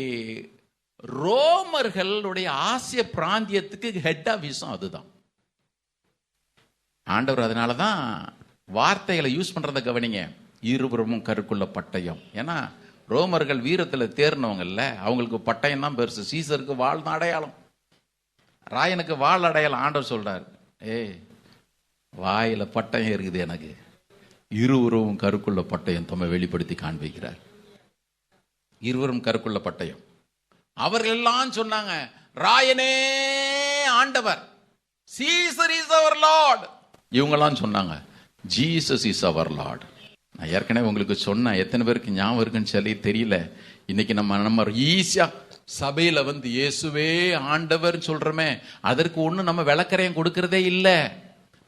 ரோமர்களுடைய ஆசிய பிராந்தியத்துக்கு ஹெட் ஆஃபீஸும் அதுதான். ஆண்டவர் அதனாலதான் வார்த்தைகளை யூஸ் பண்றதை கவனிங்க, இருபுறமும் கருக்குள்ள பட்டயம். ஏன்னா ரோமர்கள் வீரத்தில் தேர்னவங்கல்ல, அவங்களுக்கு பட்டயம் தான் பெருசு. சீசருக்கு வாள் தான் அடையாளம், ராயனுக்கு வாள் அடையாளம். ஆண்டவர் சொல்றார், வாயில பட்டயம் இருக்குது எனக்கு, இருவரும் கருக்குள்ள பட்டயம் தம்மை வெளிப்படுத்தி காண்பிக்கிறார். இருவரும் கருக்குள்ள பட்டயம். அவர்கள் எல்லாம் சொன்னாங்க, ராயனே ஆண்டவர், சீசர் இஸ் அவர் லார்ட். இவங்கெல்லாம் சொன்னாங்க, ஜீசஸ் இஸ் அவர் லார்ட். நான் ஏற்கனவே உங்களுக்கு சொன்னேன், எத்தனை பேருக்கு ஞாபகம் இருக்குன்னு சொல்லி தெரியல. இன்னைக்கு நம்ம ஈஸியா சபையில வந்து இயேசுவே ஆண்டவர் சொல்றோமே, அதற்கு ஒண்ணு நம்ம விளக்கறையும் கொடுக்கறதே இல்ல.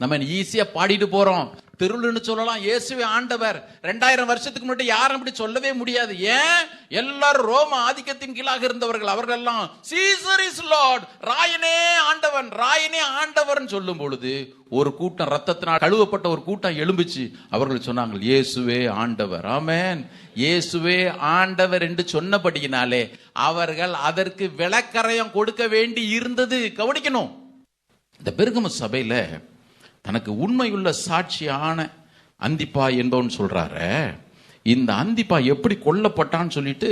நம்ம ஈஸியா பாடிட்டு போறோம். திருளுன்னு சொல்லலாம், இயேசுவே ஆண்டவர். 2000 வருஷத்துக்கு முன்னாடி யாரும் அப்படி சொல்லவே முடியாது. ஏன்? எல்லாரும் ரோம ஆதிக்கத்தின் கீழாக இருந்தவர்கள். அவர்கள் எல்லாம் சீசர் இஸ் லார்ட், ராயனே ஆண்டவன், ராயனே ஆண்டவர்னு சொல்லும் பொழுது ஒரு கூட்டம், ரத்தத்தினால் கழுவப்பட்ட ஒரு கூட்டம் எழும்பிச்சு. அவர்கள் சொன்னாங்க இயேசுவே ஆண்டவர். ஆமென். இயேசுவே ஆண்டவர் என்று சொன்னபடியினாலே அவர்கள் அதற்கு விளக்கறையம் கொடுக்க வேண்டி இருந்தது. கவனிக்கணும், இந்த பெருகமு சபையில தனக்கு உண்மையுள்ள சாட்சியான அந்திப்பா என்பவன் சொல்றாரு. இந்த அந்திப்பா எப்படி கொல்லப்பட்டான்னு சொல்லிட்டு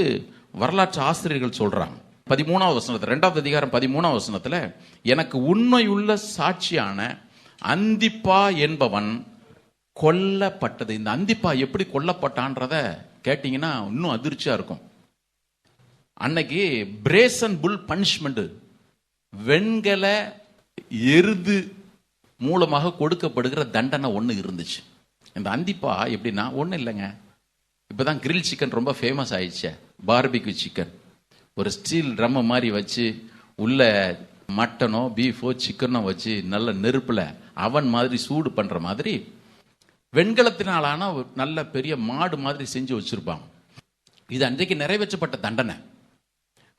வரலாற்று ஆசிரியர்கள் சொல்றாங்க. 13வது வசனத்துல, 2வது அதிகாரம் 13வது வசனத்துல, எனக்கு உண்மையுள்ள சாட்சியான அந்திப்பா என்பவன் கொல்லப்பட்டது. இந்த அந்திப்பா எப்படி கொல்லப்பட்டான்றத கேட்டீங்கன்னா இன்னும் அதிர்ச்சியா இருக்கும். அன்னைக்கு பிரேசன் புல் பனிஷ்மெண்ட், வெண்கல எருது மூலமாக கொடுக்கப்படுகிற தண்டனை ஒன்று இருந்துச்சு. இந்த அந்திப்பா எப்படின்னா ஒன்றும் இல்லைங்க, இப்போதான் கிரில் சிக்கன் ரொம்ப ஃபேமஸ் ஆயிடுச்சு. பார்பிக்யூ சிக்கன் ஒரு ஸ்டீல் ட்ரம் மாதிரி வச்சு உள்ள மட்டனோ பீஃபோ சிக்கனோ வச்சு நல்ல நெருப்பில் அவன் மாதிரி சூடு பண்ணுற மாதிரி வெண்கலத்தினாலான ஒரு நல்ல பெரிய மாடு மாதிரி செஞ்சு வச்சிருப்பாங்க. இது அன்றைக்கு நிறைவேற்றப்பட்ட தண்டனை.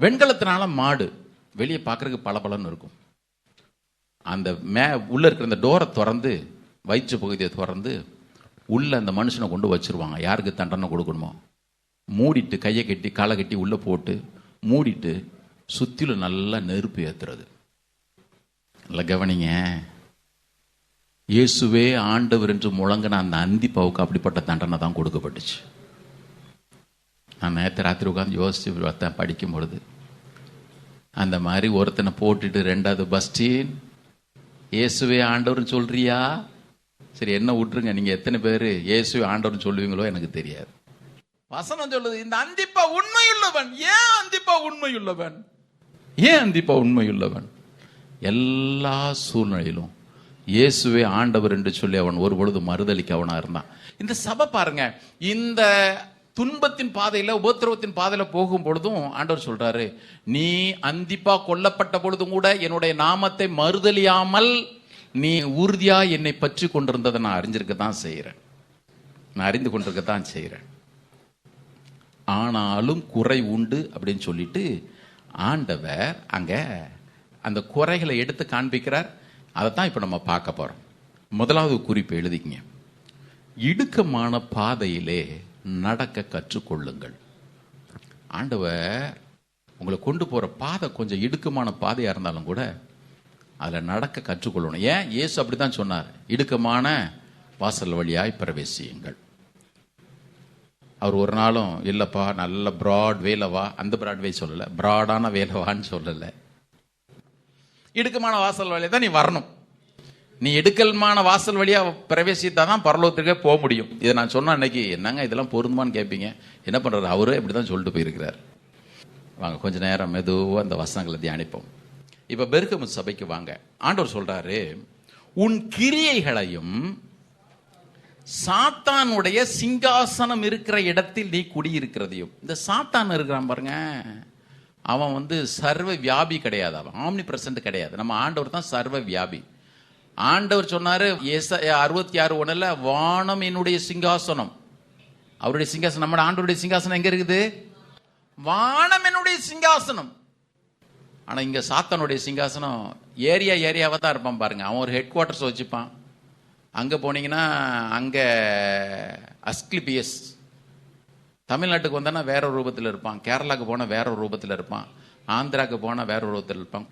வெண்கலத்தினால மாடு வெளியே பார்க்கறதுக்கு பளபளன்னு இருக்கும். அந்த உள்ள இருக்கிற அந்த டோரை திறந்து, வயிற்று பகுதியை திறந்து உள்ள அந்த மனுஷனை கொண்டு வச்சிருவாங்க. யாருக்கு தண்டனை கொடுக்கணுமோ மூடிட்டு, கையை கட்டி காலை கட்டி உள்ள போட்டு மூடிட்டு சுத்திலும் நல்லா நெருப்பு ஏத்துறது. நல்லா கவனிங்க, இயேசுவே ஆண்டவர் என்று முழங்கின அந்த அந்திப்பாவுக்கு அப்படிப்பட்ட தண்டனை தான் கொடுக்கப்பட்டுச்சு. நான் நேற்று ராத்திரி உட்காந்து யோசிச்சு படிக்கும் பொழுது அந்த மாதிரி ஒருத்தனை போட்டுட்டு 2வது பஸ்டீன் இயேசுவே ஆண்டவர்னு சொல்றியா? சரி, என்ன விட்டுருங்க, நீங்க எத்தனை பேர் இயேசுவே ஆண்டவர்னு சொல்லுவீங்களோ எனக்கு தெரியாது. வசனம் சொல்லுது இந்த அந்திப்பா உண்மையுள்ளவன். ஏன் அந்திப்பா உண்மையுள்ளவன்? ஏன் அந்திப்பா உண்மையுள்ளவன்? எல்லா சூழ்நிலையிலும் இயேசுவே ஆண்டவர் என்று சொல்லி அவன் ஒரு பொழுது மறுதலிக்க அவனா இருந்தான். இந்த சபை பாருங்க, இந்த துன்பத்தின் பாதையில, உபத்திரவத்தின் பாதையில போகும் பொழுதும் ஆண்டவர் சொல்றாரு, நீ அந்திப்பா கொல்லப்பட்ட பொழுதும் கூட என்னுடைய நாமத்தை மறுதலியாமல் நீ உறுதியா என்னை பற்றி கொண்டிருந்ததை நான் அறிஞ்சிருக்கத்தான் செய்யறேன், நான் அறிந்து கொண்டிருக்கத்தான் செய்யறேன். ஆனாலும் குறை உண்டு அப்படின்னு சொல்லிட்டு ஆண்டவர் அங்க அந்த குறைகளை எடுத்து காண்பிக்கிறார். அதைத்தான் இப்ப நம்ம பார்க்க போறோம். முதலாவது குறிப்பு எழுதிக்கங்க, இடுக்கமான பாதையிலே நடக்க கற்றுக்கொள்ளுங்கள். ஆண்டவர் உங்களை கொண்டு போற பாதை கொஞ்சம் இடுக்கமான பாதையா இருந்தாலும் கூட அதுல நடக்க கற்றுக்கொள்ளணும். ஏன்? இயேசு அப்படித்தான் சொன்னார், இடுக்கமான வாசல் வழியாய் பிரவேசியுங்கள். அவர் ஒரு நாளும் இல்லப்பா நல்ல பிராட் வேலவா, அந்த பிராட்வே சொல்லல, பிராடான வேலவான்னு சொல்லல, இடுக்கமான வாசல் வழியா தான் நீ வரணும். நீ இடுக்கமான வாசல் வழியா பிரவேசித்தாதான் பரலோகத்துக்கே போக முடியும். இதை நான் சொன்ன அன்னைக்கு என்னங்க இதெல்லாம் பொருந்துமான்னு கேட்பீங்க. என்ன பண்றாரு, அவரே இப்படிதான் சொல்லிட்டு போயிருக்கிறார். வாங்க கொஞ்ச நேரம் மெதுவா அந்த வசனங்களை தியானிப்போம். இப்ப பெருகமு சபைக்கு வாங்க. ஆண்டவர் சொல்றாரு, உன் கிரியைகளையும் சாத்தானுடைய சிங்காசனம் இருக்கிற இடத்தில் நீ குடியிருக்கிறதையும். இந்த சாத்தான் இருக்கிறான் பாருங்க, அவன் சர்வ வியாபி கிடையாது, அவன் ஆம்னி பிரசன்ட் கிடையாது. நம்ம ஆண்டவர் தான் சர்வ வியாபி. ஆண்டவர் சொன்னாரு 66:1, வானம் என்னுடைய சிங்காசனம். அவருடைய சிங்காசனம், நம்ம ஆண்டவருடைய சிங்காசனம் எங்க இருக்குது? வானம் என்னுடைய சிங்காசனம். ஆனா இங்க சாத்தானுடைய சிங்காசனம் ஏரியாவா தான் இருப்பான் பாருங்க. அவன் ஒரு ஹெட் குவார்டர்ஸ் வச்சுப்பான். அங்க போனீங்கன்னா அங்க அஸ்கிலிபியஸ், தமிழ்நாட்டுக்கு வந்தானா வேற ஒரு ரூபத்தில் இருப்பான், கேரளாக்கு போனா வேற ஒரு ரூபத்தில் இருப்பான், ஆந்திராக்கு போனா வேற ஒரு ரூபத்தில் இருப்பான்.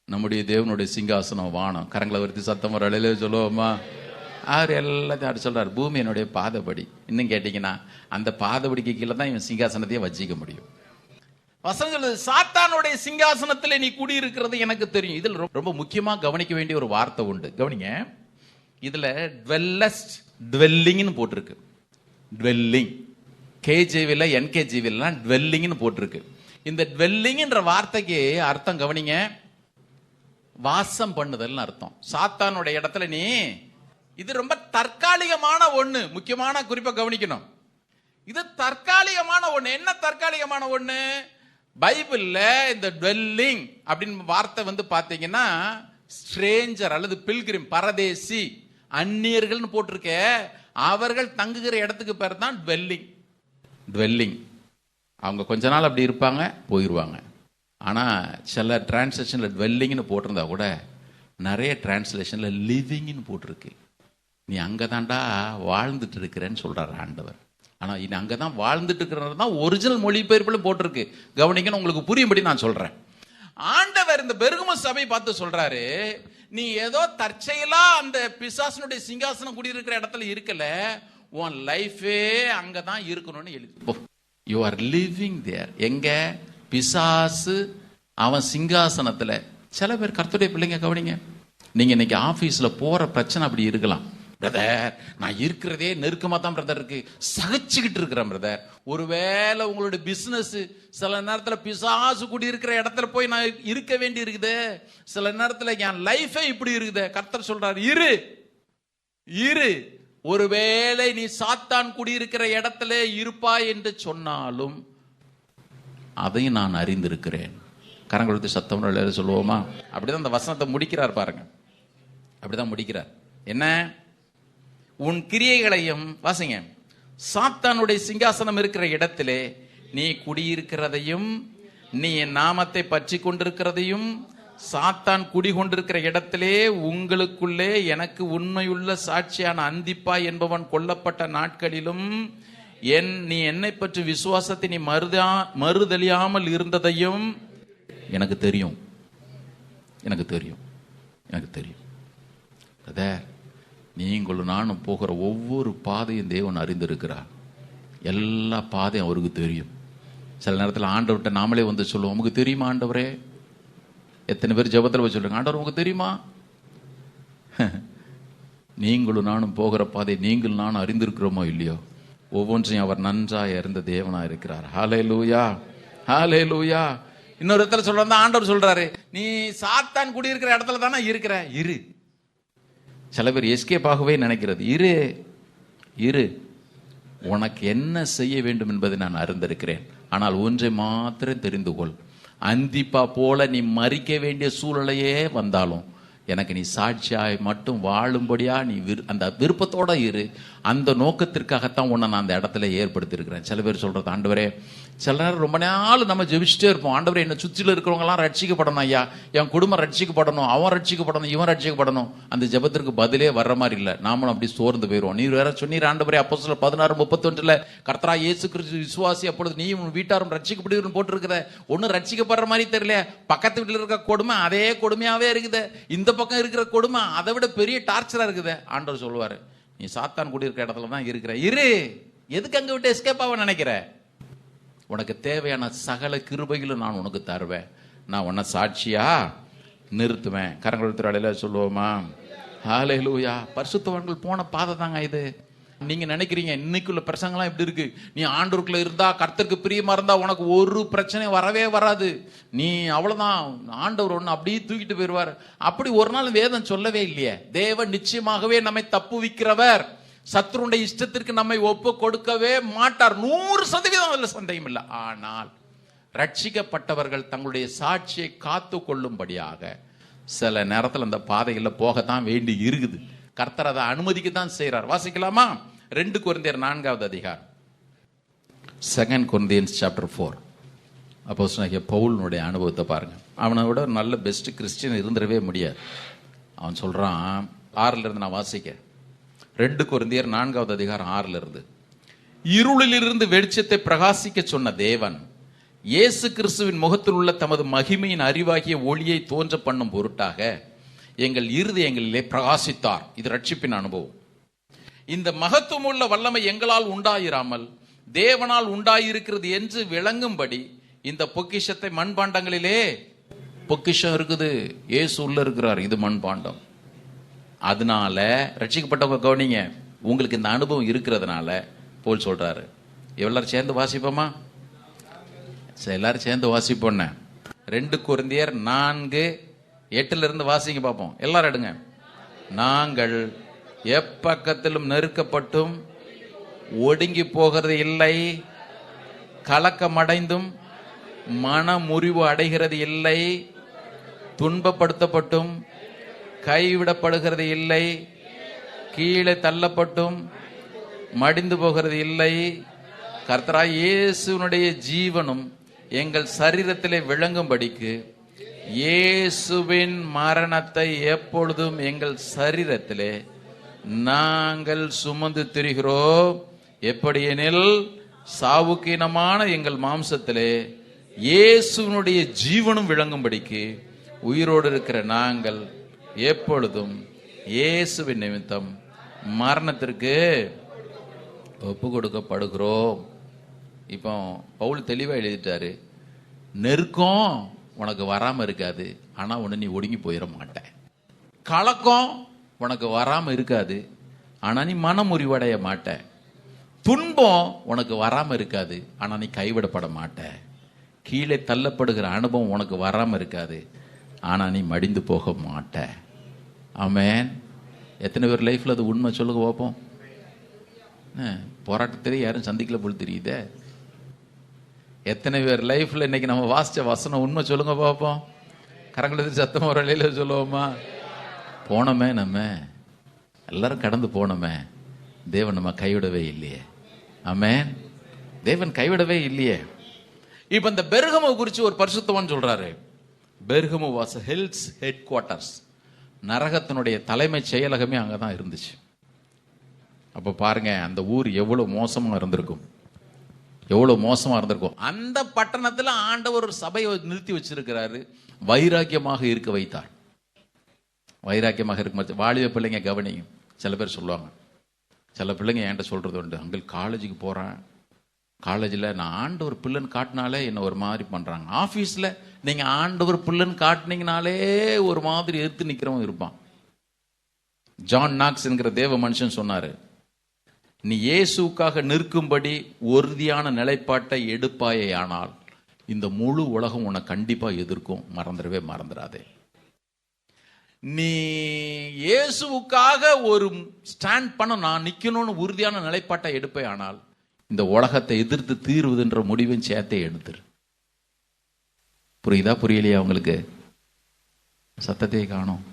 நம்முடைய தேவனுடைய சிங்காசனம் வானம். கரங்களை வருத்தி சத்தம் ஒரு அழையில சொல்லுவோமா? அவர் எல்லாத்தையும் அப்படி சொல்றாரு, பூமி என்னுடைய பாதப்படி. இன்னும் கேட்டீங்கன்னா அந்த பாதப்படிக்கு கீழே தான் இவன் சிங்காசனத்தையே வச்சிக்க முடியும். வசனம் சொல்லுது, சாத்தானுடைய சிங்காசனத்தில் நீ குடியிருக்கிறது எனக்கு தெரியும். இதில் ரொம்ப முக்கியமா கவனிக்க வேண்டிய ஒரு வார்த்தை உண்டு. கவனிங்க, இதுல dwellest, dwellingன்னு போட்டிருக்கு. dwelling கேஜேவில என்கேஜிவில dwellingன்னு போட்டிருக்கு. இந்த dwellingன்ற வார்த்தைக்கு அர்த்தம் கவனிங்க, வாசம் பண்ணுதல்னு அர்த்தம். சாத்தானுடைய இடத்துல நீ இது ரொம்ப தற்காலிகமான ஒண்ணு. முக்கியமான குறிப்பை கவனிக்கணும். இது தற்காலிகமான ஒண்ணு. என்ன தற்காலிகமான ஒண்ணு? பைபிள்ல இந்த டுவெல்லிங் அப்படின்னு வார்த்தை பாத்தீங்கன்னா ஸ்ட்ரேஞ்சர் அல்லது பில்கிரிம், பரதேசி, அந்நியர்கள்னு போட்டிருக்க. அவர்கள் தங்குகிற இடத்துக்கு பேர் தான் டுவெல்லிங். டுவெல்லிங். அவங்க கொஞ்ச நாள் அப்படி இருப்பாங்க, போயிடுவாங்க. ஆனால் சில டிரான்ஸ்லேஷனில் டுவெல்லிங்னு போட்டிருந்தா கூட நிறைய டிரான்ஸ்லேஷனில் லிவிங்னு போட்டிருக்கு. நீ அங்கே தாண்டா வாழ்ந்துட்டு இருக்கிறேன்னு சொல்கிறார் ஆண்டவர். ஆனால் இனி அங்கே தான் வாழ்ந்துட்டு இருக்கிறது தான் ஒரிஜினல் மொழிபெயர்ப்பிலும் போட்டிருக்கு. கவனிக்கணும், உங்களுக்கு புரியும்படி நான் சொல்கிறேன். ஆண்டவர் இந்த பெருகமு சபை பார்த்து சொல்றாரு, நீ ஏதோ தற்செயலா அந்த பிசாசனுடைய சிங்காசனம் குடியிருக்கிற இடத்துல இருக்கல, உன் லைஃபே அங்கதான் இருக்கணும்னு எழுதி. யூ ஆர் லிவிங் தேர். எங்க? பிசாசு அவன் சிங்காசனத்துல. சில பேர் கர்த்தருடைய பிள்ளைங்க கவனிங்க, நீங்க இன்னைக்கு ஆபீஸ்ல போற பிரச்சனை அப்படி இருக்கலாம். பிரதர், நான் இருக்கிறதே நெருக்கமா தான் பிரதர் இருக்கு, சகிச்சுக்கிட்டு இருக்கிறேன் பிரதர். ஒருவேளை உங்களுடைய பிசினஸ் சில நேரத்துல பிசாசு கூடி இருக்கிற இடத்துல போய் நான் இருக்க வேண்டி இருக்குது. சில நேரத்துல என் லைஃபே இப்படி இருக்குது. கர்த்தர் சொல்றாரு, இரு இரு. ஒருவேளை நீ சாத்தான் குடியிருக்கிற இடத்துல இருப்பாய் என்று சொன்னாலும் அதையும் நான் அறிந்திருக்கிறேன். கரங்களுக்கு சத்தம் சொல்லுவோமா? அப்படிதான் அந்த வசனத்தை முடிக்கிறார் பாருங்க. அப்படிதான் முடிக்கிறார். என்ன? உன் கிரியைகளையும் வாசிங்க. சாத்தானுடைய சிங்காசனம் இருக்கிற இடத்திலே நீ குடியிருக்கிறதையும், நீ என் நாமத்தை பற்றி கொண்டிருக்கிறதையும், சாத்தான் குடிகொண்டிருக்கிற இடத்திலே உங்களுக்குள்ளே எனக்கு உண்மையுள்ள சாட்சியான அந்திப்பாய் என்பவன் கொல்லப்பட்ட நாட்களிலும் நீ என்னை பற்றி விசுவாசத்தை நீ மறுதலியாமல் இருந்ததையும் எனக்கு தெரியும். எனக்கு தெரியும். எனக்கு தெரியும். நீங்களும் நானும் போகிற ஒவ்வொரு பாதையும் தேவன் அறிந்திருக்கிறார். எல்லா பாதையும் அவருக்கு தெரியும். சில நேரத்தில் ஆண்டவர்கிட்ட நாமளே சொல்லுவோம், உங்களுக்கு தெரியுமா ஆண்டவரே? எத்தனை பேர் ஜெபத்தில் போய் சொல்லுங்க, ஆண்டவர் உங்களுக்கு தெரியுமா? நீங்களும் நானும் போகிற பாதை நீங்கள் நானும் அறிந்திருக்கிறோமோ இல்லையோ, ஒவ்வொன்றையும் அவர் நன்றாக அறிந்த தேவனா இருக்கிறார். ஹல்லேலூயா, ஹல்லேலூயா. இன்னொரு இடத்துல சொல்ற ஆண்டவர் சொல்றாரு, நீ சாத்தான் குடியிருக்கிற இடத்துல தானே இருக்கிற, இரு. சில பேர் எஸ்கேப் ஆகவே நினைக்கிறது. இரு இரு, உனக்கு என்ன செய்ய வேண்டும் என்பதை நான் அறிந்திருக்கிறேன். ஆனால் ஒன்றை மாத்திரம் தெரிந்து கொள், அந்திப்பா போல நீ மறிக்க வேண்டிய சூழ்நிலையே வந்தாலும் எனக்கு நீ சாட்சியாய் மட்டும் வாழும்படியா நீ அந்த விருப்பத்தோட இரு. அந்த நோக்கத்திற்காகத்தான் உன்னை நான் அந்த இடத்துல ஏற்படுத்தியிருக்கிறேன். சில பேர் சொல்றது, ஆண்டவரே, சில நேரம் ரொம்ப நாள் நம்ம ஜெபிச்சுட்டே இருப்போம், ஆண்டவரே என்னை சுற்றில இருக்கிறவங்கலாம் ரட்சிக்கப்படணும் ஐயா, என் குடும்பம் ரட்சிக்கப்படணும், அவன் ரட்சிக்கப்படணும், இவன் ரட்சிக்கப்படணும். அந்த ஜெபத்திற்கு பதிலே வர்ற மாதிரி இல்லை. நாமளும் அப்படி சோர்ந்து போயிடுவோம். நீர் வேற சொன்னீர் ஆண்டவரே, அப்போஸ்தலர் 16:31 கர்த்தரா இயேசு கிறிஸ்து விசுவாசி, அப்பொழுது நீயும் உன் வீட்டாரும் ரட்சிக்கப்படுவீர்கள் போட்டிருக்கிற. ஒன்னும் ரட்சிக்கப்படுற மாதிரி தெரியல. பக்கத்து வீட்டில் இருக்க கொடுமை அதே கொடுமையாவே இருக்குது, இந்த பக்கம் இருக்கிற கொடுமை அதை விட பெரிய டார்ச்சரா இருக்குது. ஆண்டவர் சொல்லுவாரு, நீ சாத்தான் கூடி இருக்கிற இடத்துல தான் இருக்கிற, இரு. எதுக்கு அங்க விட்டு எஸ்கேப் ஆக நினைக்கிற? உனக்கு தேவையான சகல கிருபைகளும் நான் உனக்கு தருவேன். நான் உன்னை சாட்சியா நிறுத்துவேன். கரங்கள் சொல்லுவோமா? ஹல்லேலூயா. பரிசுத்தவான்கள் போன பாதை தாங்க இது. நீங்க நினைக்கிறீங்க இன்னைக்குள்ள பிரசங்கெல்லாம் எப்படி இருக்கு, நீ ஆண்டவருக்குள்ள இருந்தா, கர்த்தருக்கு பிரியமா இருந்தா உனக்கு ஒரு பிரச்சனையும் வரவே வராது, நீ அவ்வளவுதான், ஆண்டவர் ஒண்ணு அப்படியே தூக்கிட்டு போயிடுவார். அப்படி ஒரு நாள் வேதம் சொல்லவே இல்லையே. தேவன் நிச்சயமாகவே நம்மை தப்புவிக்கிறவர். சத்ருடைய இஷ்டத்திற்கு நம்மை ஒப்பு கொடுக்கவே மாட்டார். 100% அதுல சந்தேகம் இல்லை. ஆனால் ரட்சிக்கப்பட்டவர்கள் தங்களுடைய சாட்சியை காத்து கொள்ளும்படியாக சில நேரத்தில் அந்த பாதையில் போகத்தான் வேண்டி இருக்குது. கர்த்தர் அதை அனுமதிக்கத்தான் செய்கிறார். வாசிக்கலாமா? 2 கொரிந்தியர் 4வது அதிகாரம், 2 Corinthians chapter 4. அப்போஸ்தலனாகிய பவுலினுடைய அனுபவத்தை பாருங்க. அவனை விட நல்ல பெஸ்ட் கிறிஸ்டியன் இருந்துடவே முடியாது. அவன் சொல்றான், 6ல இருந்து நான் வாசிக்கிறேன். 2 கொரிந்தியர் 4வது அதிகாரம் 6ல இருந்து. இருளிலிருந்து வெளிச்சத்தை பிரகாசிக்க சொன்ன தேவன் இயேசு கிறிஸ்துவின் முகத்தில் உள்ள தமது மகிமையின் அறிவாகிய ஒளியை தோன்ற பண்ணும் பொருட்டாக எங்கள் இருதயங்களிலே பிரகாசித்தார். இது ரட்சிப்பின் அனுபவம். இந்த மகத்துவமுள்ள வல்லமை எங்களால் உண்டாயிராமல் தேவனால் உண்டாயிருக்கிறது என்று விளங்கும்படி இந்த பொக்கிஷத்தை மண்பாண்டங்களிலே, பொக்கிஷம் இருக்குது, இயேசு உள்ள இருக்கிறார், இது மண்பாண்டம். அதனால ரட்சிக்கப்பட்டவங்க கவனிங்க, உங்களுக்கு இந்த அனுபவம் இருக்கிறதுனால போல் சொல்றாரு. எல்லாரும் சேர்ந்து வாசிப்போமா? எல்லாரும் சேர்ந்து வாசிப்போம். 2 கொரிந்தியர் 4:8 இருந்து வாசிங்க பார்ப்போம். எல்லாரும் எடுங்க. நாங்கள் எப்பக்கத்திலும் நெருக்கப்பட்டும் ஒடுங்கி போகிறது இல்லை, கலக்கமடைந்தும் மன முறிவு அடைகிறது இல்லை, துன்பப்படுத்தப்பட்டும் கைவிடப்படுகிறது இல்லை, கீழே தள்ளப்பட்டும் மடிந்து போகிறது இல்லை. கர்த்தராய் இயேசுனுடைய ஜீவனும் எங்கள் சரீரத்திலே விளங்கும்படிக்கு இயேசுவின் மரணத்தை எப்பொழுதும் எங்கள் சரீரத்திலே நாங்கள் சுமந்து திரிகிறோம். எப்படியெனில் சாவுக்கீனமான எங்கள் மாம்சத்திலே இயேசுனுடைய ஜீவனும் விளங்கும்படிக்கு உயிரோடு இருக்கிற நாங்கள் எப்பொழுதும் இயேசுவின் நிமித்தம் மரணத்திற்கு ஒப்பு கொடுக்கப்படுகிறோம். இப்போ பவுல் தெளிவா எழுதிட்டாரு, நெருக்கம் உனக்கு வராம இருக்காது, ஆனா உன்னை நீ ஒடுங்கி போயிட மாட்ட. கலக்கம் உனக்கு வராம இருக்காது, ஆனா நீ மனமுறிவடைய மாட்ட. துன்பம் உனக்கு வராம இருக்காது, ஆனா நீ கைவிடப்பட மாட்ட. கீழே தள்ளப்படுகிற அனுபவம் உனக்கு வராம இருக்காது, ஆனா நீ மடிந்து போக மாட்ட. ஆமென். எத்தனை பேர் லைஃப்ல அது உண்மை சொல்லுங்க பார்ப்போம். போராட்டத்திலே யாரும் சந்திக்கல போல் தெரியுதே. எத்தனை பேர் லைஃப்ல இன்னைக்கு நம்ம வாசிச்ச வசனம் உண்மை சொல்லுங்க பார்ப்போம். கரங்களை சத்தமா ஒரு நிலையில சொல்லுவோமா? போனோமே, நம்ம எல்லாரும் கடந்து போனோமே, தேவன் நம்ம கைவிடவே இல்லையே. ஆமென். தேவன் கைவிடவே இல்லையே. இப்ப இந்த பெர்கமு குறித்து ஒரு பரிசுத்தவான் சொல்றாரு, பெர்கமு வாஸ் ஹெல்ஸ் ஹெட் குவார்ட்டர்ஸ். நரகத்தினுடைய தலைமை செயலகமே அங்கதான் இருந்துச்சு. அப்ப பாருங்க அந்த ஊர் எவ்வளவு மோசமா இருந்திருக்கும், எவ்வளவு மோசமா இருந்திருக்கும். அந்த பட்டணத்துல ஆண்டவர் ஒரு சபையை நிறுத்தி வச்சிருக்கிறாரு, வைராக்கியமாக இருக்க வைத்தார். வைராக்கியமாக இருக்க வாலிப பிள்ளைங்க கவனிங்க. சில பேர் சொல்லுவாங்க, சில பிள்ளைங்க என்கிட்ட சொல்றது உண்டு, அங்கிள் காலேஜுக்கு போறேன், காலேஜில் நான் ஆண்டவர் பிள்ளைன்னு காட்டினாலே என்ன ஒரு மாதிரி பண்றாங்க. ஆஃபீஸில் நீங்க ஆண்டவர் பிள்ளைன்னு காட்டினீங்கனாலே ஒரு மாதிரி எதிர்த்து நிற்கிறவங்க இருப்பான். ஜான் நாக்ஸ் என்கிற தேவ மனுஷன் சொன்னாரு, நீ இயேசுக்காக நிற்கும்படி உறுதியான நிலைப்பாட்டை எடுப்பாயே ஆனால் இந்த முழு உலகம் உன்னை கண்டிப்பா எதிர்க்கும், மறந்துடவே மறந்துடாதே. நீ இயேசுவுக்காக ஒரு ஸ்டாண்ட் பண்ண, நான் நிக்கணும்னு உறுதியான நிலைப்பாட்டை எடுப்பே ஆனால் இந்த உலகத்தை எதிர்த்து தீர்வுதுன்ற முடிவின் சேர்த்தே எடுத்துரு. புரியுதா புரியலையா உங்களுக்கு? சத்தத்தை காணும்.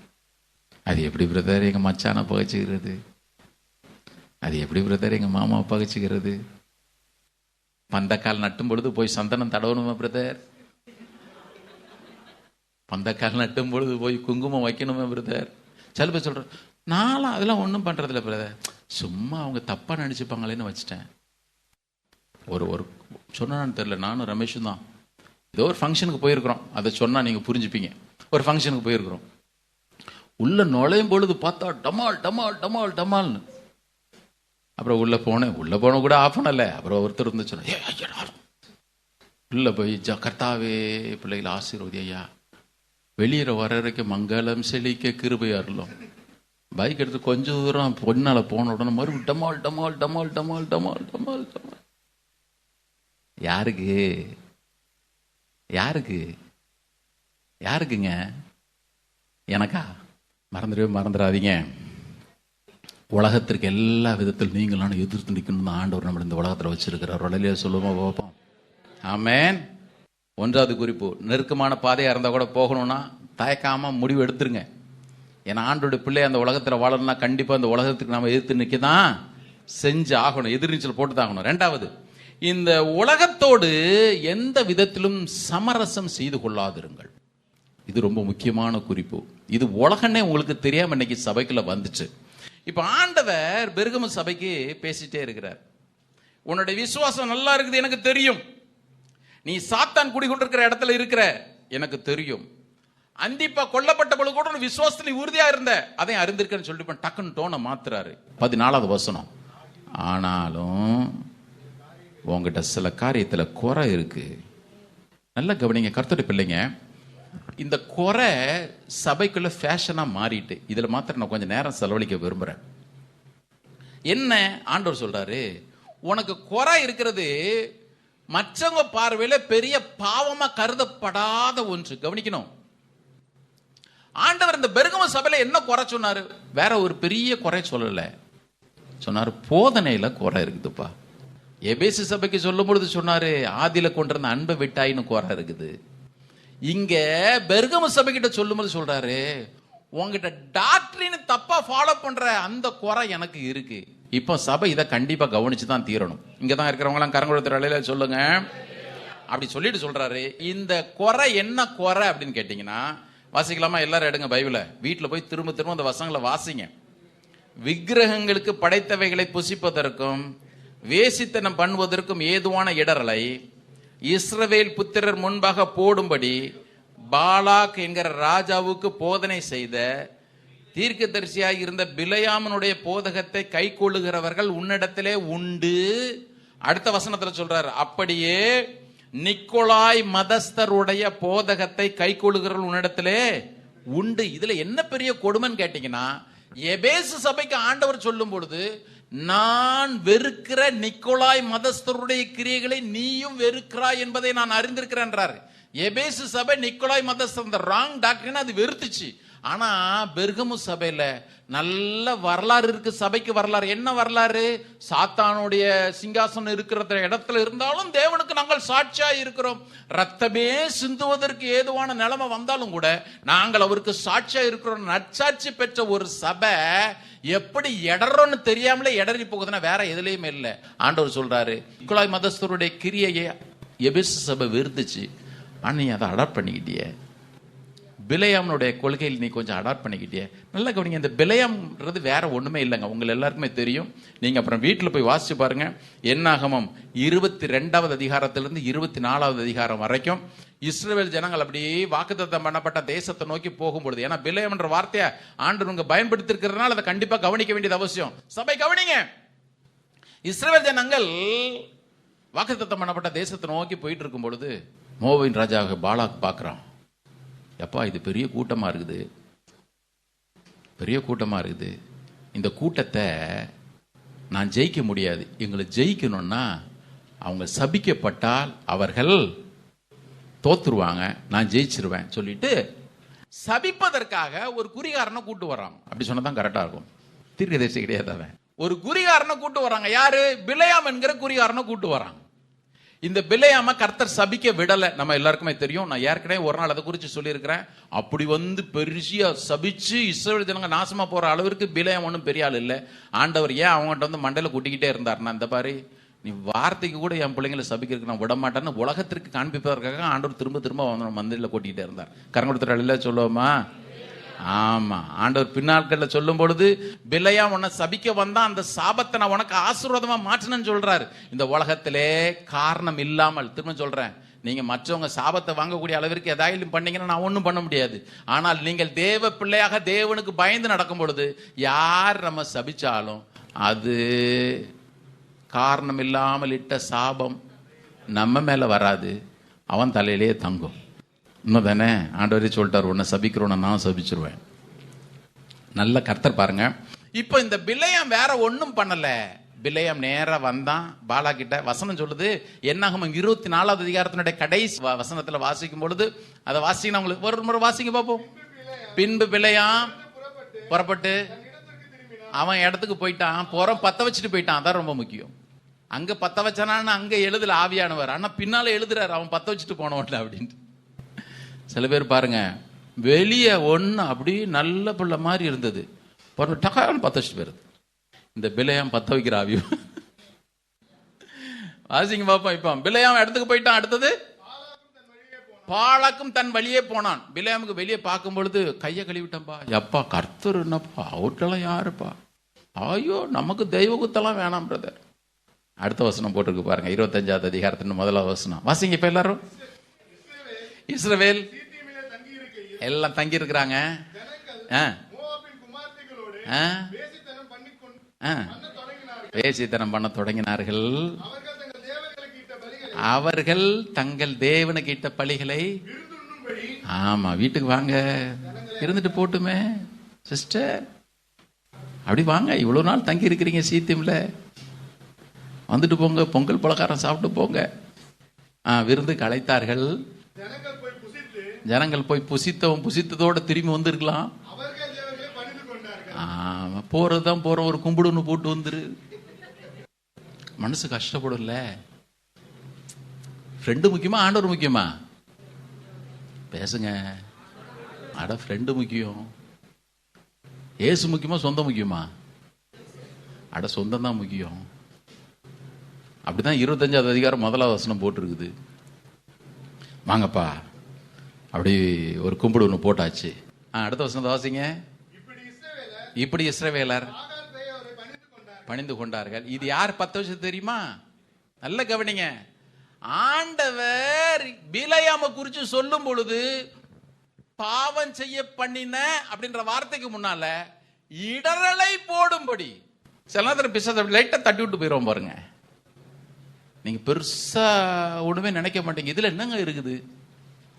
அது எப்படி பிரதர் எங்க மச்சான பகைச்சுக்கிறது, அது எப்படி பிரதர் எங்க மாமா பகைச்சுக்கிறது? பந்தக்கால் நட்டும் பொழுது போய் சந்தனம் தடவணுமா பிரதர்? பந்தக்கால் நட்டும் பொழுது போய் குங்குமம் வைக்கணுமா பிரதர்? சில பேர் சொல்ற, நானும் அதெல்லாம் ஒன்றும் பண்றதில்ல பிரதர், சும்மா அவங்க தப்பா நினைச்சுப்பாங்களேன்னு வச்சுட்டேன். ஒரு சொன்னான்னு தெரியல, நானும் ரமேஷும் தான் ஏதோ ஒரு ஃபங்க்ஷனுக்கு போயிருக்கிறோம், அதை சொன்னா நீங்க புரிஞ்சுப்பீங்க. ஒரு ஃபங்க்ஷனுக்கு போயிருக்கிறோம், உள்ள நுழையும் பொழுது பார்த்தா டமால் டமால் டமால் டமால்னு. அப்புறம் உள்ள போன கூட ஆஃப் பண்ணல. அப்புறம் ஒருத்தர் இருந்து சொன்ன, உள்ள போய் கர்த்தாவே பிள்ளைகளை ஆசீர்வதி ஐயா, வெளியேற வர வரைக்கும் மங்களம் செழிக்க கிருபை அருளும். பைக் எடுத்து கொஞ்சம் தூரம் பொன்னால போன உடனே மறுபடியும் டமால் டமால் டமால் டமால் டமால் டமால் டமால். யாருக்கு யாருக்கு யாருக்குங்க? எனக்கா? மறந்துடாதீங்க, உலகத்திற்கு எல்லா விதத்தில் நீங்களான எதிர்த்து நிற்கணும் ஆண்டவர் நம்ம இந்த உலகத்தில் வச்சிருக்கிறார். உடனே சொல்லுவோமா பார்ப்போம். ஆமென். 1வது குறிப்பு, நெருக்கமான பாதையா இருந்தா கூட போகணும்னா தயக்காம முடிவு எடுத்துருங்க. ஏன்னா ஆண்டோட பிள்ளை அந்த உலகத்தில் வாழணும்னா கண்டிப்பா இந்த உலகத்துக்கு நாம எதிர்த்து நிற்கதான் செஞ்சு ஆகணும், எதிர்நீச்சல் போட்டு தான் ஆகணும். 2வது, இந்த உலகத்தோடு எந்த விதத்திலும் சமரசம் செய்து கொள்ளாதிருங்கள். இது ரொம்ப முக்கியமான குறிப்பு. இது உலகன்னே உங்களுக்கு தெரியாம இன்னைக்கு சபைக்குள்ள வந்துச்சு. இப்ப ஆண்டவர் பெர்கமு சபைக்கு பேசிட்டே இருக்கிறார். உன்னுடைய விசுவாசம் நல்லா இருக்குது எனக்கு தெரியும், நீ சாத்தான் குடிகொண்டிருக்கிற இடத்துல இருக்கிற எனக்கு தெரியும், அந்திப்பா கொல்லப்பட்ட பொழுது கூட விசுவாசத்துல உறுதியா இருந்த அதை அறிந்திருக்கேன்னு சொல்லிட்டு டக்குன்னு டோனை மாத்துறாரு. 14வது வசனம், ஆனாலும் உங்ககிட்ட சில காரியத்துல குறை இருக்கு. நல்ல கவனிங்க கர்த்தருடைய பிள்ளைங்க, இந்த குறை சபைக்குள்ள ஃபேஷனா மாறிட்டு, இதுல மாத்திரம் நான் கொஞ்சம் நேரம் செலவழிக்க விரும்புறேன். என்ன ஆண்டவர் சொல்றாரு, உனக்கு குறை இருக்கிறது மற்றவங்க பார்வையில பெரிய பாவமா கருதப்படாத ஒன்று. கவனிக்கணும், ஆண்டவர் இந்த பெருகம சபையில என்ன குறை சொன்னாரு? வேற ஒரு பெரிய குறை சொல்லல. சொன்னாரு போதனையில குறை இருக்குதுப்பா. எபேசு சபைக்கு சொல்லும் பொழுது சொன்னாரு ஆதியில கொண்டிருந்த அன்பை விட்டாயின்னு குறை இருக்குது. இங்க பெருகம சபைக்கிட்ட சொல்லும் போது சொல்றாரு உங்ககிட்ட டாக்டரின் தப்பா ஃபாலோ பண்ற அந்த குறை எனக்கு இருக்கு. இப்போ சபை இதை கண்டிப்பா கவனிச்சு தான் தீரணும். இங்கதான் இருக்கிறவங்க எல்லாம் கரங்குளத்துற அலையில சொல்லுங்க. அப்படி சொல்லிட்டு சொல்றாரு இந்த குறை என்ன குறை அப்படின்னு கேட்டீங்கன்னா, வாசிக்கலாமா? எல்லாரும் எடுங்க பைபிளை, வீட்டில் போய் திரும்ப திரும்ப அந்த வசனங்களை வாசிங்க. விக்கிரகங்களுக்கு படைத்தவைகளை புசிப்பதற்கும் வேசித்தனம் பண்ணுவதற்கும் ஏதுவான இடரலை இஸ்ரவேல் புத்திரர் முன்பாக போடும்படி பாலாக் என்கிற ராஜாவுக்கு போதனை செய்த தீர்க்கதரிசியாய் இருந்த பிலேயாமனுடைய போதகத்தை கை கொள்ளுகிறவர்கள் உன்னிடத்திலே உண்டு. அடுத்த வசனத்துல சொல்றாரு அப்படியே நிக்கோலாய் மதஸ்தருடைய போதகத்தை கை கொள்ளுகிறவர்கள் உன்னிடத்திலே உண்டு. இதுல என்ன பெரிய கொடுமைன்னு கேட்டீங்கன்னா, எபேசு சபைக்கு ஆண்டவர் சொல்லும் பொழுது நான் வெறுக்கிற நிக்கோலாய் மதஸ்தருடைய கிரியைகளை நீயும் வெறுக்கிறாய் என்பதை நான் அறிந்திருக்கிறேன்றார். எபேசு சபை நிக்கோலாய் மதஸ்தர் ராங் டாக்டரின் அது வெறுத்துச்சு. ஆனா பெர்கமு சபையில நல்ல வரலாறு இருக்கு. சபைக்கு வரலாறு என்ன வரலாறு? சாத்தானுடைய சிங்காசனம் இருக்கிற இடத்துல இருந்தாலும் தேவனுக்கு நாங்கள் சாட்சியா இருக்கிறோம். ரத்தமே சிந்துவதற்கு ஏதுவான நிலைமை வந்தாலும் கூட நாங்கள் அவருக்கு சாட்சியா இருக்கிறோம். நற்சாட்சி பெற்ற ஒரு சபை எப்படி எடறோன்னு தெரியாமலே எடறி போகுதுன்னா வேற எதுலயுமே இல்லை. ஆண்டவர் சொல்றாரு நிக்கோலாய் மதஸ்தருடைய கிரியையை எபேசு சபை வெறுத்துச்சு. ஆனா நீ அதை அடாப்ட் பண்ணிக்கிட்டியே. பிலேயாமனுடைய கொள்கையில் நீ கொஞ்சம் அடாப்ட் பண்ணிக்கிட்டியே. நல்லா கவனிங்க, இந்த பிலேயாம்ன்றது வேற ஒண்ணுமே இல்லைங்க. உங்க எல்லாருக்குமே தெரியும். நீங்க அப்புறம் வீட்டில் போய் வாசிச்சு பாருங்க. என்னாகமம் 22வது அதிகாரத்திலிருந்து 24வது அதிகாரம் வரைக்கும் இஸ்ரவேல் ஜனங்கள் அப்படியே வாக்குத்தத்தம் பண்ணப்பட்ட தேசத்தை நோக்கி போகும்பொழுது, ஏன்னா பிலேயாம்ன்ற வார்த்தையை ஆண்டவங்க பயன்படுத்தி இருக்கிறதுனால அதை கண்டிப்பா கவனிக்க வேண்டியது அவசியம். சபை கவனிங்க. இஸ்ரவேல் ஜனங்கள் வாக்குத்தத்தம் பண்ணப்பட்ட தேசத்தை நோக்கி போயிட்டு இருக்கும் பொழுது மோவாபின் ராஜாவை பாலாக் பார்க்கிறான். எப்பா இது பெரிய கூட்டமா இருக்குது, பெரிய கூட்டமா இருக்குது. இந்த கூட்டத்தை நான் ஜெயிக்க முடியாது. எங்களை ஜெயிக்கணும்னா அவங்க சபிக்கப்பட்டால் அவர்கள் தோத்துருவாங்க, நான் ஜெயிச்சிருவேன் சொல்லிட்டு சபிப்பதற்காக ஒரு குறிகாரனை கூட்டு வர்றாங்க. அப்படி சொன்னதான் கரெக்டா இருக்கும். தீர்க்கதரிசி கிடையாது அவன். ஒரு குறிகாரனை கூட்டு வர்றாங்க. யாரு? பிலேயாம் என்கிற குறிகாரனை கூட்டு வர்றாங்க. இந்த பிலேயாம கர்த்தர் சபிக்க விடல. நம்ம எல்லாருக்குமே தெரியும். நான் ஏற்கனவே ஒரு நாள் அதை குறித்து சொல்லியிருக்கிறேன். அப்படி பெருசியா சபிச்சு இஸ்ரவேல் ஜனங்க நாசமா போற அளவிற்கு பிலேயாம் ஒன்றும் பெரிய ஆள் இல்லை. ஆண்டவர் ஏன் அவங்ககிட்ட மண்டையில கூட்டிக்கிட்டே இருந்தாருன்னா, இந்த பாரு நீ வார்த்தைக்கு கூட என் பிள்ளைங்களை சபிக்கிறதுக்கு நான் விட மாட்டேன்னு உலகத்திற்கு காண்பிப்பதற்காக ஆண்டவர் திரும்ப திரும்ப மண்டையில கூட்டிக்கிட்டே இருந்தார். கரங்கொடுத்துற சொல்லுவோமா? ஆமா. ஆண்டவர் பின்னாட்கள்ல சொல்லும் பொழுது பிலேயாம் உன்னை சபிக்க வந்தா அந்த சாபத்தை நான் உனக்கு ஆசீர்வாதமா மாற்றினேன்னு சொல்றாரு. இந்த உலகத்திலே காரணம் இல்லாமல், திரும்ப சொல்றேன், நீங்க மற்றவங்க சாபத்தை வாங்கக்கூடிய அளவிற்கு எதாயிலும் பண்ணீங்கன்னா நான் ஒன்றும் பண்ண முடியாது. ஆனால் நீங்கள் தேவ பிள்ளையாக தேவனுக்கு பயந்து நடக்கும் பொழுது யார் நம்ம சபிச்சாலும் அது காரணம் இல்லாமல் இட்ட சாபம் நம்ம மேல வராது, அவன் தலையிலேயே தங்கும். உண்மைதானே? ஆண்டவரே சொல்லிட்டார், உன்னை சபிக்கிறோன்னு நான் சபிச்சிருவேன். நல்ல கர்த்தர் பாருங்க. இப்போ இந்த பிலேயாம் வேற ஒன்றும் பண்ணல. பிலேயாம் நேரா வந்தான் பாலா கிட்ட. வசனம் சொல்லுது, என்னாகும் 24வது அதிகாரத்தினுடைய கடைசி வசனத்துல வாசிக்கும் பொழுது, அதை வாசிக்கணும் உங்களுக்கு ஒரு முறை வாசிக்க பார்ப்போம். பின்பு பிலேயாம் புறப்பட்டு அவன் இடத்துக்கு போயிட்டான். புறம் பத்த வச்சுட்டு போயிட்டான். அதான் ரொம்ப முக்கியம். அங்க பத்த வச்சானான்னு அங்க எழுதல ஆவியானவர், ஆனா பின்னால எழுதுறாரு அவன் பத்த வச்சுட்டு போனவன்ல அப்படின்ட்டு. சில பேர் பாருங்க, வெளியே ஒன்று அப்படி நல்ல பிள்ளை மாதிரி இருந்தது, டக்கான்னு பத்த வச்சுட்டு போயிருது. இந்த பிலேயாம் பத்த வைக்கிற ஆவியம். வாசிங்க பாப்போம். இப்போ பிலேயாம் இடத்துக்கு போயிட்டான். அடுத்தது பாலாக்கும் தன் வழியே போனான். பிலேயாமுக்கு வெளியே பார்க்கும் பொழுது கையை கழுவிட்டப்பா. எப்பா கர்த்தர் என்னப்பா, அவர்கிட்டலாம் யாருப்பா, ஐயோ நமக்கு தெய்வ குத்தெல்லாம் வேணாம் பிரதர். அடுத்த வசனம் போட்டிருக்கு பாருங்க, 25வது அதிகாரத்தின் 1வது வசனம் வாசிங்க. இப்ப எல்லாரும் இஸ்ரவேல் எல்லாம் தங்கி இருக்கிறாங்க. வேசித்தனம் பண்ண தொடங்கினார்கள். அவர்கள் தங்கள் தேவனுக்கு இட்ட பலிகளை, ஆமா வீட்டுக்கு வாங்க இருந்துட்டு போட்டுமே சிஸ்டர், அப்படி வாங்க, இவ்வளவு நாள் தங்கி இருக்கிறீங்க சீத்தியம்ல, வந்துட்டு போங்க, பொங்கல் பலகாரம் சாப்பிட்டு போங்க. விருந்துக்கு அழைத்தார்கள். ஜனங்கள் போய் புசித்ததோட திரும்பி வந்திருக்கலாம். ஆமா, போறதுதான் போறோம், ஒரு கும்பிடுன்னு போட்டு வந்துரு. மனசு கஷ்டப்படும்ல. ஃப்ரெண்டு முக்கியமா ஆண்டவர் முக்கியமா? பேசுங்க. அட, ஃப்ரெண்டு முக்கியம். ஏசு முக்கியமா சொந்தம் முக்கியமா? அட, சொந்தம் தான் முக்கியம். அப்படிதான் 25வது அதிகாரம் 1வது வசனம் போட்டிருக்குது. வாங்கப்பா, அப்படி ஒரு கும்பிடு ஒன்று போட்டாச்சு. அடுத்த வசனத்தை வாசிங்க. இப்படி இஸ்ரவேலர் பணிந்து கொண்டார்கள். இது யார் 10 வருஷம் தெரியுமா? நல்ல கவனிங்க. ஆண்டவர் பிலேயாமை குறித்து சொல்லும் பொழுது பாவம் செய்ய பண்ணின அப்படின்ற வார்த்தைக்கு முன்னால இடரலை போடும்படி சில நேரத்தில் பிசாசு அப்படி லைட்டா தட்டி விட்டு போயிடுவோம் பாருங்க. நீங்க பெருசா ஒண்ணுமே நினைக்க மாட்டீங்க. இதுல என்னங்க இருக்குது,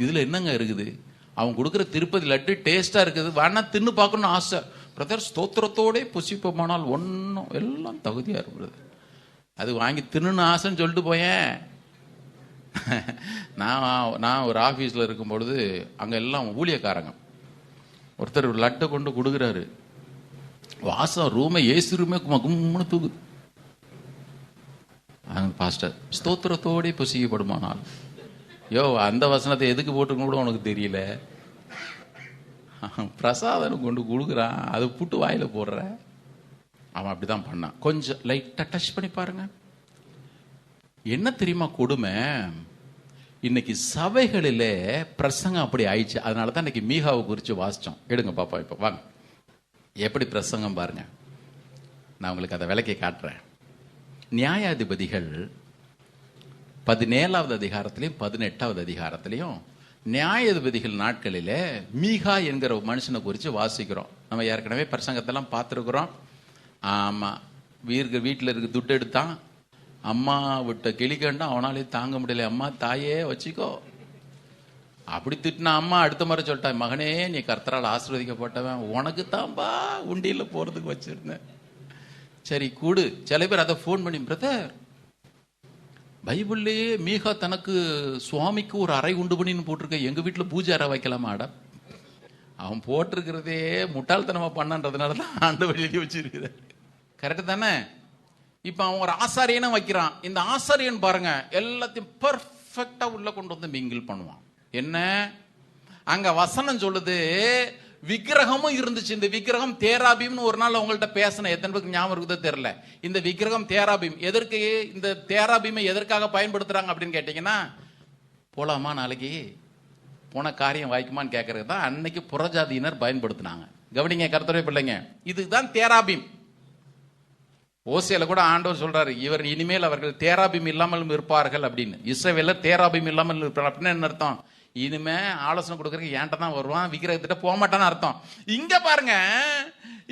இதுல என்னங்க இருக்குது? அவன் கொடுக்குற திருப்பதி லட்டு டேஸ்டா இருக்குது, வேணா தின்னு பார்க்கணும்னு ஆசை. பிரதர், ஸ்தோத்திரத்தோட புசிப்போமானால் ஒன்றும் எல்லாம் தகுதியா இருக்கிறது. அது வாங்கி தின்னு ஆசைன்னு சொல்லிட்டு போயேன். நான் ஒரு ஆஃபீஸில் இருக்கும் பொழுது அங்கே எல்லாம் ஊழியக்காரங்க. ஒருத்தர் லட்டை கொண்டு கொடுக்குறாரு. வாசம் ரூமை ஏசி ரூமே கும்முன்னு தூக்குது. பாஸ்டர், ஸ்தோத்திரத்தோட புசிக்கப்படுமானால். யோ, அந்த வசனத்தை எதுக்கு போட்டுக்கணும் கூட உனக்கு தெரியல. பிரசாதம் கொண்டு கொடுக்குறான், அது புட்டு வாயில போடுற. அவன் அப்படிதான் பண்ணான். கொஞ்சம் லைட்டா டச் பண்ணி பாருங்க. என்ன தெரியுமா கொடுமை? இன்னைக்கு சபைகளிலே பிரசங்கம் அப்படி ஆயிடுச்சு. அதனால தான் இன்னைக்கு மீகாவை குறித்து வாசிச்சோம். எடுங்க பாப்பா, இப்போ வாங்க. எப்படி பிரசங்கம் பாருங்க. நான் உங்களுக்கு அதை விளக்கி காட்டுறேன். நியாயாதிபதிகள் 17வது அதிகாரத்திலையும் 18வது அதிகாரத்திலையும் நியாயாதிபதிகள் நாட்களிலே மீகா என்கிற மனுஷனை குறித்து வாசிக்கிறோம். நம்ம ஏற்கனவே பிரசங்கத்தெல்லாம் பார்த்துருக்குறோம். ஆமாம், வீட்டில் இருக்க துட்டு எடுத்தான், அம்மா விட்ட கிளிக்கண்டா அவனாலே தாங்க முடியல. அம்மா தாயே வச்சுக்கோ அப்படி திட்டினா அம்மா அடுத்த முறை சொல்லிட்டான், மகனே நீ கர்த்தரால் ஆசீர்வதிக்கப்பட்டவன், உனக்கு தான்பா உண்டியில் போகிறதுக்கு வச்சிருந்தேன். சரி கூடு. சில பேர் அதை ஃபோன் பண்ணி, பிரதர் பைபிள்லேயே மீகா தனக்கு சுவாமிக்கு ஒரு அறை உண்டு பண்ணின்னு போட்டிருக்க, எங்கள் வீட்டில் பூஜை அறை வைக்கலாமா? ஆடா, அவன் போட்டிருக்கிறதே முட்டாள்தனமா பண்ணன்றதுனால தான் ஆண்டவர் எழுதி வச்சிருக்குது. கரெக்டு தானே? இப்போ அவன் ஒரு ஆசாரியனை வைக்கிறான். இந்த ஆசாரியன் பாருங்க எல்லாத்தையும் பர்ஃபெக்டா உள்ள கொண்டு வந்து மிங்கிள் பண்ணுவான். என்ன அங்க வசனம் சொல்லுது, விக்கிரகமும் இருந்துச்சு. இந்த விக்கிரகம் தேராபீம்னு ஒரு நாள் உங்கள்கிட்ட பேசின, எத்தனை பேருக்கு ஞாபகம் இருக்குதோ தெரியல. இந்த விக்கிரகம் தேராபீம். எதற்கு இந்த தேராபீமை எதற்காக பயன்படுத்துறாங்க அப்படின்னு கேட்டீங்கன்னா, போலாமா நாளைக்கு, போன காரியம் வாய்க்குமான்னு கேட்கறது தான் அன்னைக்கு புறஜாதியினர் பயன்படுத்தினாங்க. கவனிங்க கர்த்தருடைய பிள்ளைங்க, இதுதான் தேராபீம். ஓசியால கூட ஆண்டவர் சொல்றாரு, இவர் இனிமேல் அவர்கள் தேராபீம் இல்லாமல் இருப்பார்கள் அப்படின்னு. இஸ்ரவேலர் தேராபீம் இல்லாமல் இருப்பார்கள் அப்படின்னு என்ன அர்த்தம்? இனிமே ஆலோசனை கொடுக்கறதுக்கு ஏன்ட்ட தான் வருவான், விக்கிரகத்திட்ட போக மாட்டான்னு அர்த்தம். இங்க பாருங்க,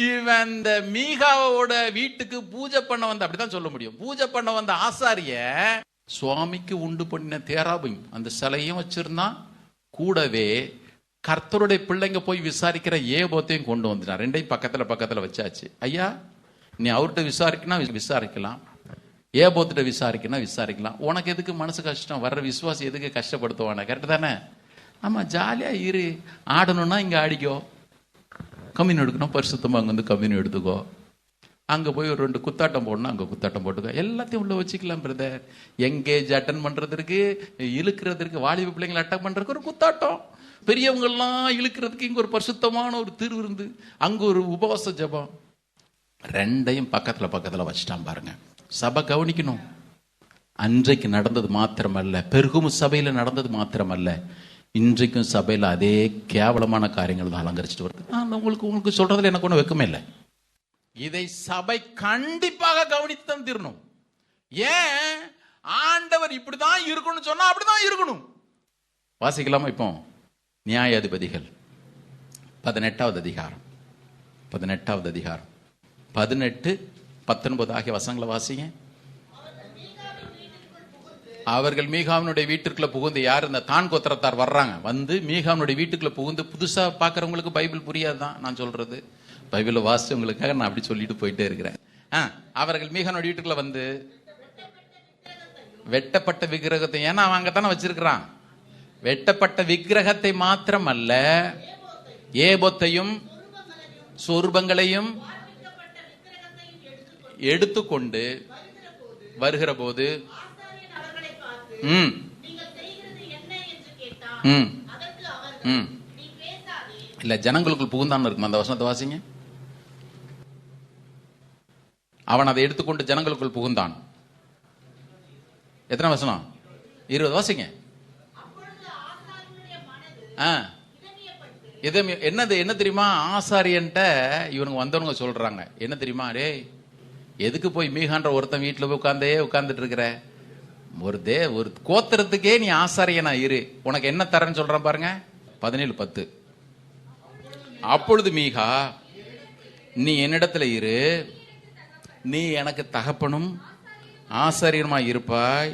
இவன் இந்த மீகாவோட வீட்டுக்கு பூஜை பண்ண வந்த, அப்படிதான் சொல்ல முடியும், பூஜை பண்ண வந்த ஆசாரிய சுவாமிக்கு உண்டு பண்ணின தேராபீம் அந்த சிலையும் வச்சிருந்தான். கூடவே கர்த்தருடைய பிள்ளைங்க போய் விசாரிக்கிற ஏபோத்தையும் கொண்டு வந்துட்டான். ரெண்டையும் பக்கத்துல பக்கத்துல வச்சாச்சு. ஐயா, நீ அவர்கிட்ட விசாரிக்கணும் விசாரிக்கலாம், ஏபோத்திட்ட விசாரிக்கணும் விசாரிக்கலாம். உனக்கு எதுக்கு மனசு கஷ்டம்? வர்ற விசுவாசி எதுக்கு கஷ்டப்படுத்துவானே? கரெக்டு தானே? ஆமா, ஜாலியா இரு. ஆடணும்னா இங்க ஆடிக்கோ, கம்யூன் எடுக்கணும் பரிசுத்தமா அங்க வந்து கம்யூன் எடுத்துக்கோ, அங்க போய் ஒரு 2 குத்தாட்டம் போடணும் அங்க குத்தாட்டம் போட்டுக்கோ, எல்லாத்தையும் உள்ள வச்சுக்கலாம் பிரதர். எங்கேஜ் அட்டன் பண்றதுக்கு, இழுக்கிறதுக்கு, வாலிப பிள்ளைங்களை அட்டன் பண்றதுக்கு ஒரு குத்தாட்டம், பெரியவங்கெல்லாம் இழுக்கிறதுக்கு இங்க ஒரு பரிசுத்தமான ஒரு திருவிருந்து, அங்க ஒரு உபவாச ஜபம். ரெண்டையும் பக்கத்துல பக்கத்துல வச்சுட்டான் பாருங்க. சபை கவனிக்கணும். அன்றைக்கு நடந்தது மாத்திரமல்ல, பெருகும் சபையில நடந்தது மாத்திரமல்ல, இன்றைக்கும் சபையில அதே கேவலமான காரியங்கள் தான் அலங்கரிச்சுட்டு வருது. நான் உங்களுக்கு சொல்றதுல எனக்கு ஒன்றும் வெக்கமே இல்லை. இதை சபை கண்டிப்பாக கவனித்து தான் தீரணும். ஏன்? ஆண்டவர் இப்படிதான் இருக்கணும்னு சொன்னா அப்படிதான் இருக்கணும். வாசிக்கலாமா? இப்போ நியாயாதிபதிகள் 18வது அதிகாரம் 18-19 ஆகிய வசனங்களை வாசிங்க. அவர்கள் மீகாவினுடைய வீட்டுக்குள்ள புகுந்து, யார்? இந்த தான் கோத்திரத்தார் வர்றாங்க, வந்து மீகாவினுடைய வீட்டுக்குள்ள புகுந்து. புதுசா பாக்குறவங்களுக்கு பைபிள் புரியாதுதான் நான் சொல்றது, பைபிளை வாசிச்சவங்களுக்காக நான் அப்படி சொல்லிட்டு போயிட்டே இருக்கிறேன். அவர்கள் மீகாவினுடைய வீட்டுக்குள்ள வந்து வெட்டப்பட்ட விக்கிரகத்தை, ஏன்னா அவன் அங்கத்தானே வச்சிருக்கிறான், வெட்டப்பட்ட விக்கிரகத்தை மாத்திரம் அல்ல, ஏபோத்தையும் சொரூபங்களையும் எடுத்துக்கொண்டு வருகிற போது இல்ல ஜனங்களுக்குள் புகுந்தான் இருக்கும். அந்த வசனத்தை வாசிங்க. அவன் அதை எடுத்துக்கொண்டு ஜனங்களுக்குள் புகுந்தான். எத்தனை வசனம்? 20 வாசிங்க. என்னது என்ன தெரியுமா? ஆசாரியன்ட்ட இவனுங்க வந்தவனுங்க சொல்றாங்க என்ன தெரியுமா? டே, எதுக்கு போய் மீகான்ற ஒருத்தன் வீட்டுல போய் உட்கார்ந்துட்டு இருக்கிற? ஒரு கோத்திரத்துக்கே நீ ஆசாரியனா இரு, உனக்கு என்ன தரேன்னு சொல்றான் பாருங்க. 17:10. அப்பொழுது மீகா, நீ என்னிடத்துல இரு, நீ எனக்கு தகப்பனும் ஆசாரியனுமா இருப்பாய்.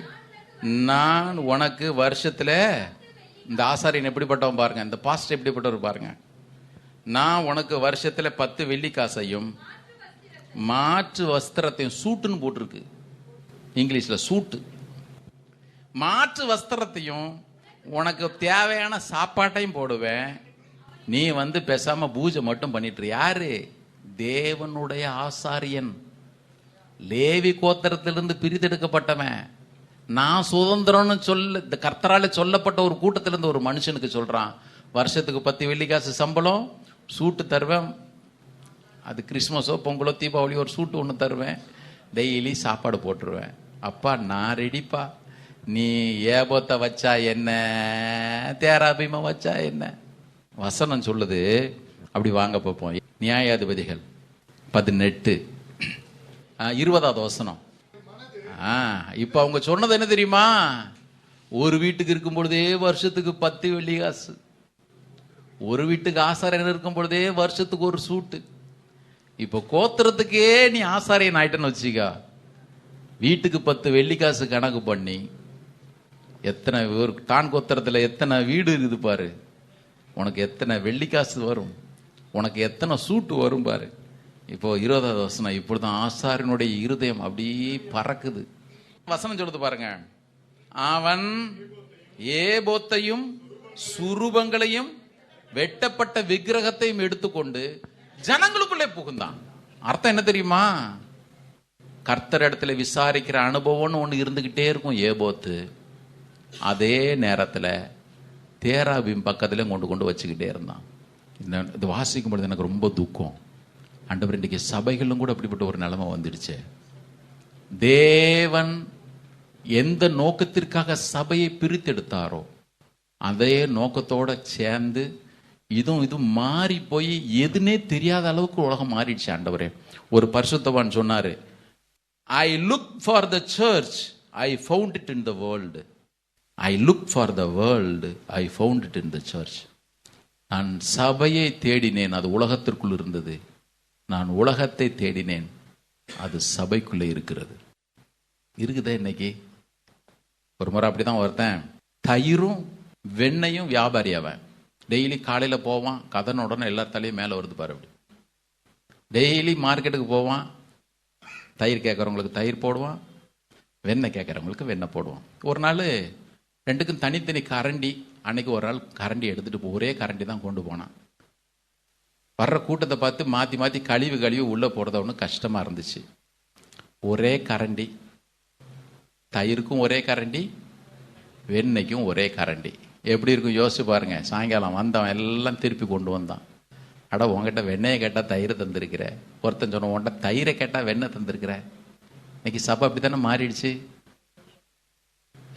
நான் உனக்கு வருஷத்துல, இந்த ஆசாரியன் எப்படிப்பட்டவன் பாருங்க, இந்த பாஸ்டர் எப்படிப்பட்டவர் பாருங்க. நான் உனக்கு வருஷத்துல 10 வெள்ளிக்காசையும் மாற்று வஸ்திரத்தையும், சூட்டுன்னு போட்டிருக்கு இங்கிலீஷ்ல, சூட்டு, மாற்று வஸ்திரத்தையும் உனக்கு தேவையான சாப்பாட்டையும் போடுவேன். நீ பேசாம பூஜை மட்டும் பண்ணிட்டு. யாரு? தேவனுடைய ஆசாரியன், லேவி கோத்திரத்திலிருந்து பிரித்தெடுக்கப்பட்டவன். நான் சுதந்திரம்னு இந்த கர்த்தரால சொல்லப்பட்ட ஒரு கூட்டத்திலிருந்து ஒரு மனுஷனுக்கு சொல்றான், வருஷத்துக்கு 10 வெள்ளிக்காசு சம்பளம், சூட்டு தருவேன். அது கிறிஸ்மஸோ பொங்கலோ தீபாவளியோ ஒரு சூட்டு ஒன்று தருவேன், டெய்லி சாப்பாடு போட்டுருவேன். அப்பா நான் ரெடிப்பா, நீ ஏபோத்தை வச்சா என்ன, தேராபீமா வச்சா என்ன? வசனம் சொல்லுது. அப்படி வாங்க பார்ப்போம். நியாயாதிபதிகள் 18 20வது வசனம். இப்ப அவங்க சொன்னது என்ன தெரியுமா? ஒரு வீட்டுக்கு இருக்கும் பொழுதே வருஷத்துக்கு 10 வெள்ளிக்காசு, ஒரு வீட்டுக்கு ஆசாரியன் இருக்கும் பொழுதே வருஷத்துக்கு ஒரு சூட்டு. இப்போ கோத்திரத்துக்கே நீ ஆசாரியன் ஆயிட்டன்னு வச்சுக்கா, வீட்டுக்கு 10 வெள்ளிக்காசு கணக்கு பண்ணி, எத்தனை ஒரு தான் கோத்திரத்தில் எத்தனை வீடு இருக்குது பாரு, உனக்கு எத்தனை வெள்ளிக்காசு வரும், உனக்கு எத்தனை சூட்டு வரும் பாரு. இப்போ 20வது வசனம். இப்பொழுதுதான் ஆசாரியனுடைய இருதயம் அப்படியே பறக்குது. வசனம் சொல்லுது பாருங்க. அவன் ஏபோத்தையும் சுரூபங்களையும் வெட்டப்பட்ட விக்கிரகத்தையும் எடுத்துக்கொண்டு ஜனங்களுக்குள்ளே புகுந்தான். அர்த்தம் என்ன தெரியுமா? கர்த்தர் இடத்துல விசாரிக்கிற அனுபவம்னு ஒன்று இருந்துகிட்டே இருக்கும் ஏபோத்து. அதே நேரத்தில் தேராபீம் பக்கத்துல கொண்டு வச்சுக்கிட்டே இருந்தான். இது வாசிக்கும் பொழுது எனக்கு ரொம்ப துக்கம். ஆண்டவர், இன்றைக்கு சபைகளும் கூட அப்படிப்பட்ட ஒரு நிலைமை வந்துடுச்சு. தேவன் எந்த நோக்கத்திற்காக சபையை பிரித்தெடுத்தாரோ அதே நோக்கத்தோட சேர்ந்து இதுவும் மாறி போய் எதுனே தெரியாத அளவுக்கு உலகம் மாறிடுச்சு. ஆண்டவரே, ஒரு பரிசுத்தவான் சொன்னாரு, I look for the church, I found it in the world. I look for the world, I found it in the church. நான் சபையை தேடினேன், அது உலகத்திற்குள் இருந்தது. நான் உலகத்தை தேடினேன், அது சபைக்குள்ளே இருக்கிறது. இருக்குதா இன்னைக்கு? ஒரு முறை அப்படிதான் ஒருத்தன் தயிரும் வெண்ணையும் வியாபாரி. அவன் டெய்லி காலையில போவான், கதன உடனே எல்லாத்தாலையும் மேலே வருது பாரு. அப்படி டெய்லி மார்க்கெட்டுக்கு போவான், தயிர் கேட்குறவங்களுக்கு தயிர் போடுவான், வெண்ணெய் கேட்குறவங்களுக்கு வெண்ணெய் போடுவான். ஒரு நாள் ரெண்டுக்கும் தனித்தனி கரண்டி. அன்னைக்கு ஒரு நாள் கரண்டி எடுத்துட்டு ஒரே கரண்டி தான் கொண்டு போனான். வர்ற கூட்டத்தை பார்த்து மாற்றி மாற்றி கழிவு உள்ளே போடுறத ஒன்று கஷ்டமாக இருந்துச்சு. ஒரே கரண்டி, தயிருக்கும் ஒரே கரண்டி, வெண்ணெய்க்கும் ஒரே கரண்டி. எப்படி இருக்கும் யோசிச்சு பாருங்க. சாயங்காலம் வந்தவன் எல்லாம் திருப்பி கொண்டு வந்தான். அட, உங்ககிட்ட வெண்ணெயை கேட்டால் தயிரை தந்திருக்கிற. ஒருத்தன் சொன்ன, உன்கிட்ட தயிரை கேட்டால் வெண்ணெய் தந்திருக்கிற. இன்னைக்கு சபை அப்படி தானே மாறிடுச்சு.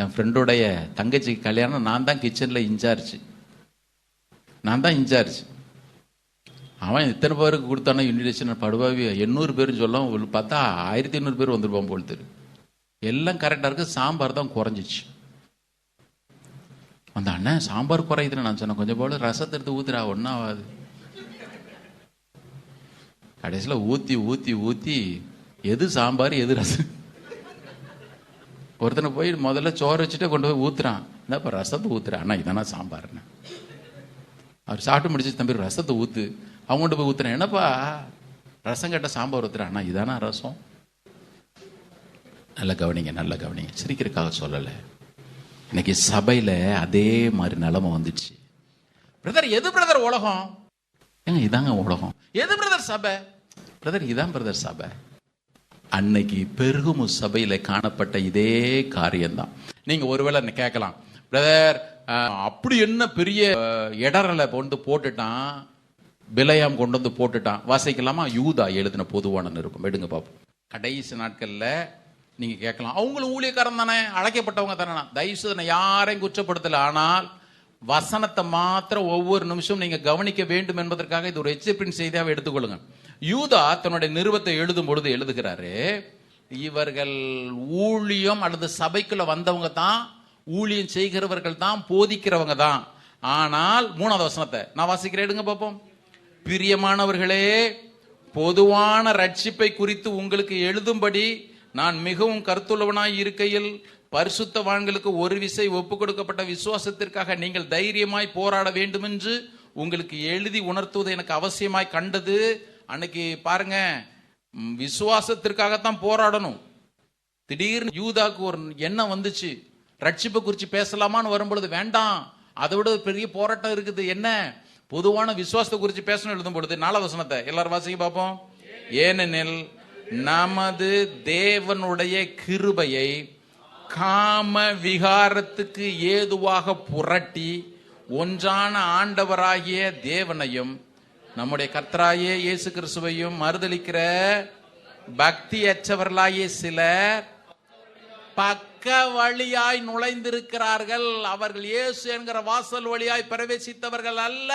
என் ஃப்ரெண்டுடைய தங்கச்சிக்கு கல்யாணம், நான் தான் கிச்சனில் இன்சார்ஜ், நான் தான் இன்சார்ஜ். அவன் இத்தனை பேருக்கு கொடுத்தானா இன்விடேஷன், படுவாவி 800 பேருன்னு சொல்ல பார்த்தா 1500 பேர் வந்துருப்பான் போல் தெரியும். எல்லாம் கரெக்டாக இருக்கு, சாம்பார் தான் குறைஞ்சிச்சு. அந்த அண்ணன் சாம்பார் குறையுதுன்னு நான் சொன்னேன், கொஞ்சம் போல ரசத்தை எடுத்து ஊத்துறா, ஒன்றும் ஆகாது. கடைசியில் ஊற்றி ஊற்றி ஊற்றி எது சாம்பார் எது ரசம். ஒருத்தனை போய் முதல்ல சோறு வச்சுட்டு கொண்டு போய் ஊத்துறான். என்னப்பா ரசத்தை ஊத்துறான்? அண்ணா இதானா சாம்பார்ண்ணா. அவர் சாப்பிட்டு முடிச்சு, தம்பி ரசத்தை ஊத்து. அவங்க கொண்டு போய் ஊத்துறேன். என்னப்பா ரசம் கேட்ட சாம்பார் ஊத்துறான்? அண்ணா இதானா ரசம். நல்ல கவனிங்க, நல்ல கவனிங்க, சிரிக்கிறதுக்காக சொல்லலை. இன்னைக்கு சபையில அதே மாதிரி நிலைமை வந்துச்சு. பிரதர் எது பிரதர் உலகம்? ஏங்க இதாங்க உலகம். எது பிரதர் சபை? பிரதர் இதான் பிரதர் சபை. அன்னைக்கு பெருகுமு சபையில காணப்பட்ட இதே காரியம்தான். நீங்க ஒருவேளை கேட்கலாம், பிரதர் அப்படி என்ன பெரிய இடரலை கொண்டு போட்டுட்டான், பிலையாம் கொண்டு வந்து போட்டுட்டான். வாசிக்கலாமா? யூதா எழுதின பொதுவான நிருபம் எடுங்க பார்ப்போம். கடைசி நாட்கள்ல நீங்க கேட்கலாம், அவங்களும் ஊழியக்காரன் தானே, அழைக்கப்பட்டவங்க தானே. தயவுசெய்து யாரையும் குற்றப்படுத்தல, ஆனால் வசனத்தை மாத்திரம் ஒவ்வொரு நிமிஷம் நீங்க கவனிக்க வேண்டும் என்பதற்காக இது ஒரு எச்சரிப்பின் செய்தியாக எடுத்துக்கொள்ளுங்க. யூதா தன்னுடைய நிருபத்தை எழுதும் பொழுது எழுதுகிறாரு, இவர்கள் ஊழியம் அல்லது சபைக்குள்ள வந்தவங்க தான், ஊழியம் செய்கிறவர்கள் தான், போதிக்கிறவங்க தான். ஆனால் 3வது வசனத்தை நான் வாசிக்கிறேன், எடுங்க பார்ப்போம். பிரியமானவர்களே, பொதுவான ரட்சிப்பை குறித்து உங்களுக்கு எழுதும்படி நான் மிகவும் கருத்துள்ளவனாய் இருக்கையில் பரிசுத்தவான்களுக்கு ஒரு விசை ஒப்பு கொடுக்கப்பட்ட விசுவாசத்திற்காக நீங்கள் தைரியமாய் போராட வேண்டும் என்று உங்களுக்கு எழுதி உணர்த்துவது எனக்கு அவசியமாய் கண்டது. அன்னைக்கு பாருங்க, விசுவாசத்திற்காகத்தான் போராடணும். திடீர்னு யூதாக்கு ஒரு எண்ணம் வந்துச்சு, ரட்சிப்பை குறித்து பேசலாமான்னு வரும்பொழுது வேண்டாம், அதை விட பெரிய போராட்டம் இருக்குது. என்ன? பொதுவான விசுவாசத்தை குறித்து பேசணும் எழுதும் பொழுது 4வது வசனத்தை எல்லாரும் வாசிக்க பார்ப்போம். ஏனெனில் நமது தேவனுடைய கிருபையை காம விகாரத்துக்கு ஏதுவாக புரட்டி ஒன்றான ஆண்டவராகிய தேவனையும் நம்முடைய கர்த்தராகிய இயேசு கிறிஸ்துவையும் மறுதலிக்கிற பக்தியற்றவர்களாகிய சிலர் பக்க வழியாய் நுழைந்திருக்கிறார்கள். அவர்கள் இயேசு என்கிற வாசல் வழியாய் பிரவேசித்தவர்கள் அல்ல,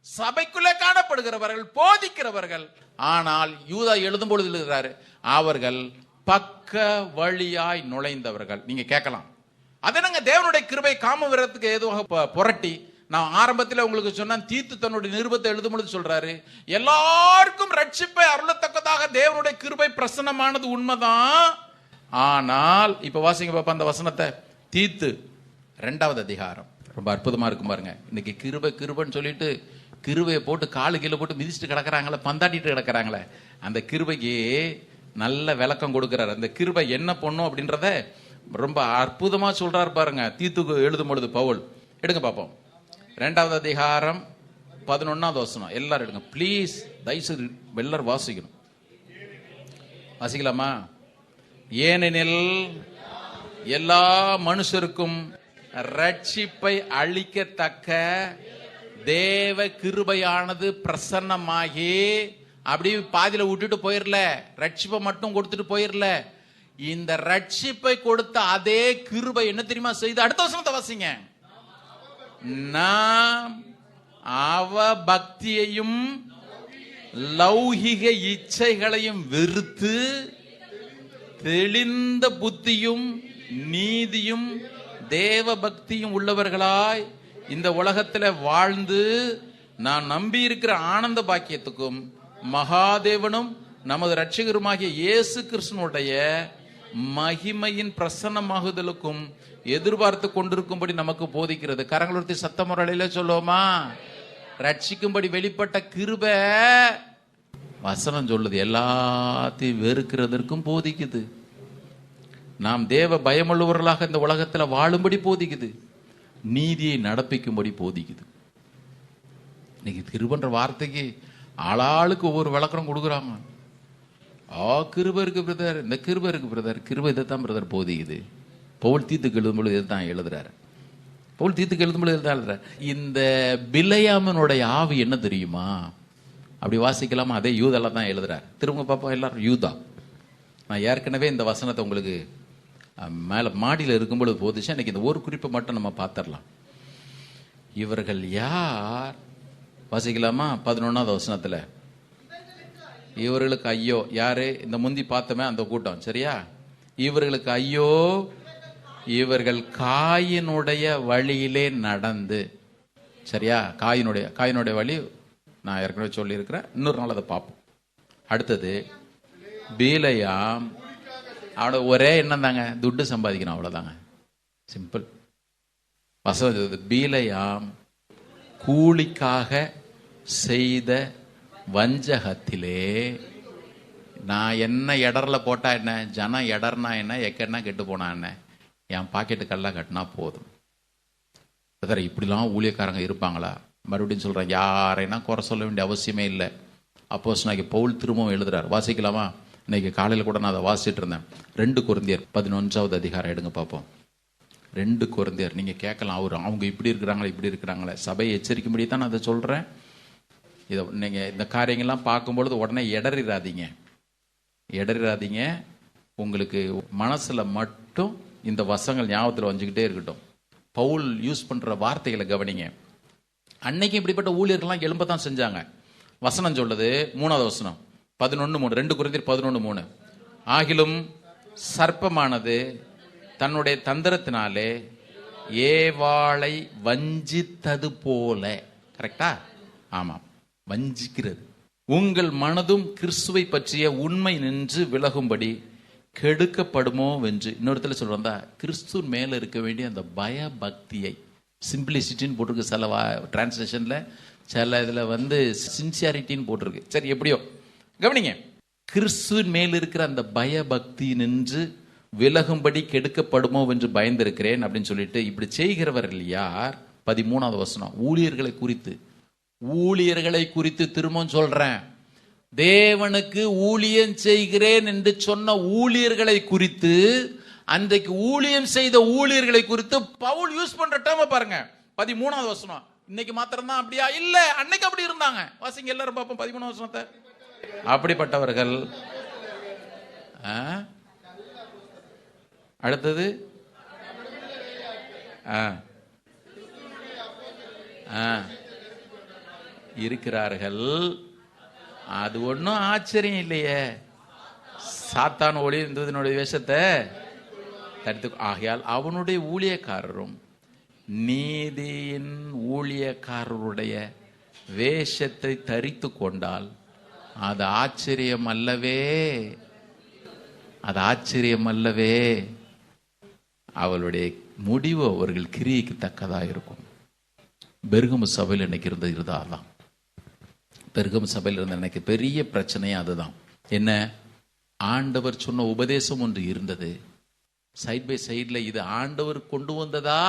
சபைக்குள்ளே காணப்படுகிறவர்கள், போதிக்கிறவர்கள். ஆனால் யூதா எழுதும் பொழுது எழுதுகிறாரு, அவர்கள் பக்க வழியாய் நுழைந்தவர்கள். நீங்க கேட்கலாம், அது என்னங்க தேவனுடைய கிருபை காம விரத்துக்கு ஏதுவாக புரட்டி? நான் ஆரம்பத்தில் உங்களுக்கு சொன்னேன், தீத்து தன்னுடைய நிருபத்தை எழுதும் பொழுது சொல்றாரு, எல்லாருக்கும் ரட்சிப்பை அருளத்தக்கதாக தேவனுடைய கிருபை பிரசன்னமானது உண்மைதான். ஆனால் இப்ப வாசிங்க பாப்பா அந்த வசனத்தை. தீத்து 2வது அதிகாரம் ரொம்ப அற்புதமா இருக்கும் பாருங்க. இன்னைக்கு கிருபை கிருபைன்னு சொல்லிட்டு கிருபையை போட்டு காலு கீழே போட்டு மிதிச்சுட்டு கிடக்குறாங்களே, பந்தாட்டிட்டு கிடக்குறாங்களே, அந்த கிருபைக்கு நல்ல விளக்கம் கொடுக்கிறார். அந்த கிருபை என்ன பண்ணும் அப்படின்றத ரொம்ப அற்புதமா சொல்றாரு பாருங்க. தீத்துக்கு எழுதும் பொழுது பவுல், எடுங்க பார்ப்போம். 2வது அதிகாரம் 11வது வசனம் எல்லாரும் எடுங்க ப்ளீஸ், தயவுசெய்து எல்லாரும் வாசிக்கணும். வாசிக்கலாமா? ஏனெனில் எல்லா மனுஷருக்கும் ரட்சிப்பை அளிக்கத்தக்க தேவ கிருபையானது பிரசன்னமாகி, அப்படி பாதியில விட்டுட்டு போயிடல, ரட்சிப்பை மட்டும் கொடுத்துட்டு போயிடல. இந்த ரட்சிப்பை கொடுத்த அதே கிருபை என்ன தெரியுமா செய்து? அடுத்த வசனத்தை வாசிங்க. நாம் அவ பக்தியையும் லௌகிக இச்சைகளையும் வெறுத்து தெளிந்த புத்தியும் நீதியும் தேவ பக்தியும் உள்ளவர்களாய் இந்த உலகத்தில் வாழ்ந்து நான் நம்பி இருக்கிற ஆனந்த பாக்கியத்துக்கும் மகாதேவனும் நமது இரட்சகருமாகிய இயேசு கிறிஸ்துனுடைய மகிமையின் பிரசன்னமாகுதலுக்கும் எதிர்பார்த்து கொண்டிருக்கும்படி நமக்கு போதிக்கிறது. கரங்களுர்த்தி சத்த முறையில சொல்லுவோமா? ரட்சிக்கும்படி வெளிப்பட்ட கிருபை வசனம் சொல்லுது, எல்லாத்தையும் வெறுக்கிறதற்கும் போதிக்குது. நாம் தேவ பயமுள்ளவர்களாக இந்த உலகத்தில் வாழும்படி போதிக்குது, நீதியை நடப்பிக்கும்படி போதிக்குது. இன்னைக்கு கிருபன்ற வார்த்தைக்கு ஆளாளுக்கு ஒவ்வொரு விளக்கம் கொடுக்குறாங்க. கிருபை இருக்கு பிரதர், இந்த கிருபை இருக்கு பிரதர், கிருபை இதைத்தான் பிரதர் போதிக்குது. பவுல் தீத்துக்கு எழுதும்பொழுது இதைத்தான் எழுதுறாரு. பவுல் தீத்துக்கு எழுதும்பொழுது இதைத்தான் எழுதுறாரு. இந்த பிலையாமனுடைய ஆவி என்ன தெரியுமா? அப்படி வாசிக்கலாமா? அதே யூதால தான் எழுதுறாரு. திரும்ப பார்ப்போம் எல்லாரும். யூதா, நான் ஏற்கனவே இந்த வசனத்தை உங்களுக்கு மேலே மாடியில் இருக்கும்பொழுது போதிச்சு. இன்னைக்கு இந்த ஒரு குறிப்பை மட்டும் நம்ம பார்த்துடலாம். இவர்கள் யார்? வாசிக்கலாமா? 11வது வசனத்தில் இவர்களுக்கு ஐயோ. யாரு? இந்த முந்தி பார்த்தோமே அந்த கூட்டம், சரியா? இவர்களுக்கு ஐயோ, இவர்கள் காயினுடைய வழியிலே நடந்து. சரியா? காயினுடைய வழி நான் ஏற்கனவே சொல்லியிருக்கிறேன், இன்னொரு நாள் அதை பார்ப்போம். அடுத்தது பீலையாம், அவனோட ஒரே எண்ணம் தாங்க, துட்டு சம்பாதிக்கணும், அவ்வளோதாங்க, சிம்பிள். வசனம் பீலையாம் கூலிக்காக செய்த வஞ்சகத்திலே, நான் என்ன இடர்ல போட்டா என்ன, ஜனம் இடர்னா என்ன, எக்கன்னா கெட்டு போனா என்ன, என் பாக்கெட்டு கல்லா கட்டினா போதும். இப்படிலாம் ஊழியக்காரங்க இருப்பாங்களா? மறுபடியும் சொல்கிறேன், யாரைனா குறை சொல்ல வேண்டிய அவசியமே இல்லை. அப்போஸ்தலனாகிய பவுல் திரும்பவும் எழுதுறார். வாசிக்கலாமா? இன்னைக்கு காலையில் கூட நான் அதை வாசிட்டு இருந்தேன். 2 கொரிந்தியர் 11வது அதிகாரம் எடுங்க பார்ப்போம். 2 கொரிந்தியர். நீங்கள் கேட்கலாம், அவங்க இப்படி இருக்கிறாங்களே இப்படி இருக்கிறாங்களே. சபையை எச்சரிக்கும்படி தான் நான் அதை சொல்கிறேன். இதை நீங்கள் இந்த காரியங்கள்லாம் பார்க்கும்பொழுது உடனே இடறிடாதீங்க. உங்களுக்கு மனசில் மட்டும் இந்த வசங்கள் ஞாபகத்தில் வந்துக்கிட்டே இருக்கட்டும். பவுல் யூஸ் பண்ணுற வார்த்தைகளை கவனிங்க. அன்னைக்கு இப்படிப்பட்ட ஊழியர்கள்லாம் எழும்ப தான் செஞ்சாங்க. வசனம் சொல்லுது, 3வது வசனம் 11:3, 2 கொரிந்தியர் 11:3. ஆகிலும் சர்ப்பமானது தன்னுடைய தந்திரத்தினாலே ஏவாளை வஞ்சித்தது போல. கரெக்டா? ஆமாம், வஞ்சிக்கிறது. உங்கள் மனதும் கிறிஸ்துவை பற்றிய உண்மை நின்று விலகும்படி கெடுக்கப்படுமோ வென்று. இன்னொருத்தர் சொல்றா, கிறிஸ்து மேல இருக்க வேண்டிய அந்த பய பக்தியை, சிம்பிளிசிட்டின்னு போட்டிருக்கு சில டிரான்ஸ்லேஷன்ல, சில இதுல சின்சியாரிட்டின்னு போட்டிருக்கு. சரி, எப்படியோ கவனிங்க. கிறிஸ்துவின் மேல் இருக்கிற அந்த பய பக்தி நின்று விலகும்படி கெடுக்கப்படுமோ என்று பயந்திருக்கிறேன் அப்படின்னு சொல்லிட்டு இப்படி செய்கிறவர்கள் யார்? 13வது வசனம். ஊழியர்களை குறித்து திரும்பவும் சொல்றேன். தேவனுக்கு ஊழியம் செய்கிறேன் என்று சொன்ன ஊழியர்களை குறித்து, அன்றைக்கு ஊழியம் செய்த ஊழியர்களை குறித்து பவுல் யூஸ் பண்ற டேர்மை பாருங்க. 13வது வசனம். இன்னைக்கு மாத்திரம் தான் அப்படியா? இல்ல, அன்னைக்கு அப்படி இருந்தாங்க. வாசிங்க எல்லாரும் பார்ப்போம் 13வது வசனத்தை. அப்படிப்பட்டவர்கள். அடுத்தது இருக்கிறார்கள். அது ஒன்றும் ஆச்சரியம் இல்லையே. சாத்தான் ஒளி இருந்ததனுடைய வேஷத்தை தடுத்து, ஆகையால் அவனுடைய ஊழியக்காரரும் நீதியின் ஊழியக்காரருடைய வேஷத்தை தரித்து கொண்டால் அது ஆச்சரியம் அல்லவே. அவளுடைய முடிவு அவர்கள் கிரியைக்கு தக்கதாக இருக்கும். பெர்கமு சபையில் இன்னைக்கு இருந்ததுதான். பெர்கமு சபையில் இருந்த எனக்கு பெரிய பிரச்சனையே அதுதான். என்ன? ஆண்டவர் சொன்ன உபதேசம் ஒன்று இருந்தது. சைட் பை சைடில் இது ஆண்டவர் கொண்டு வந்ததா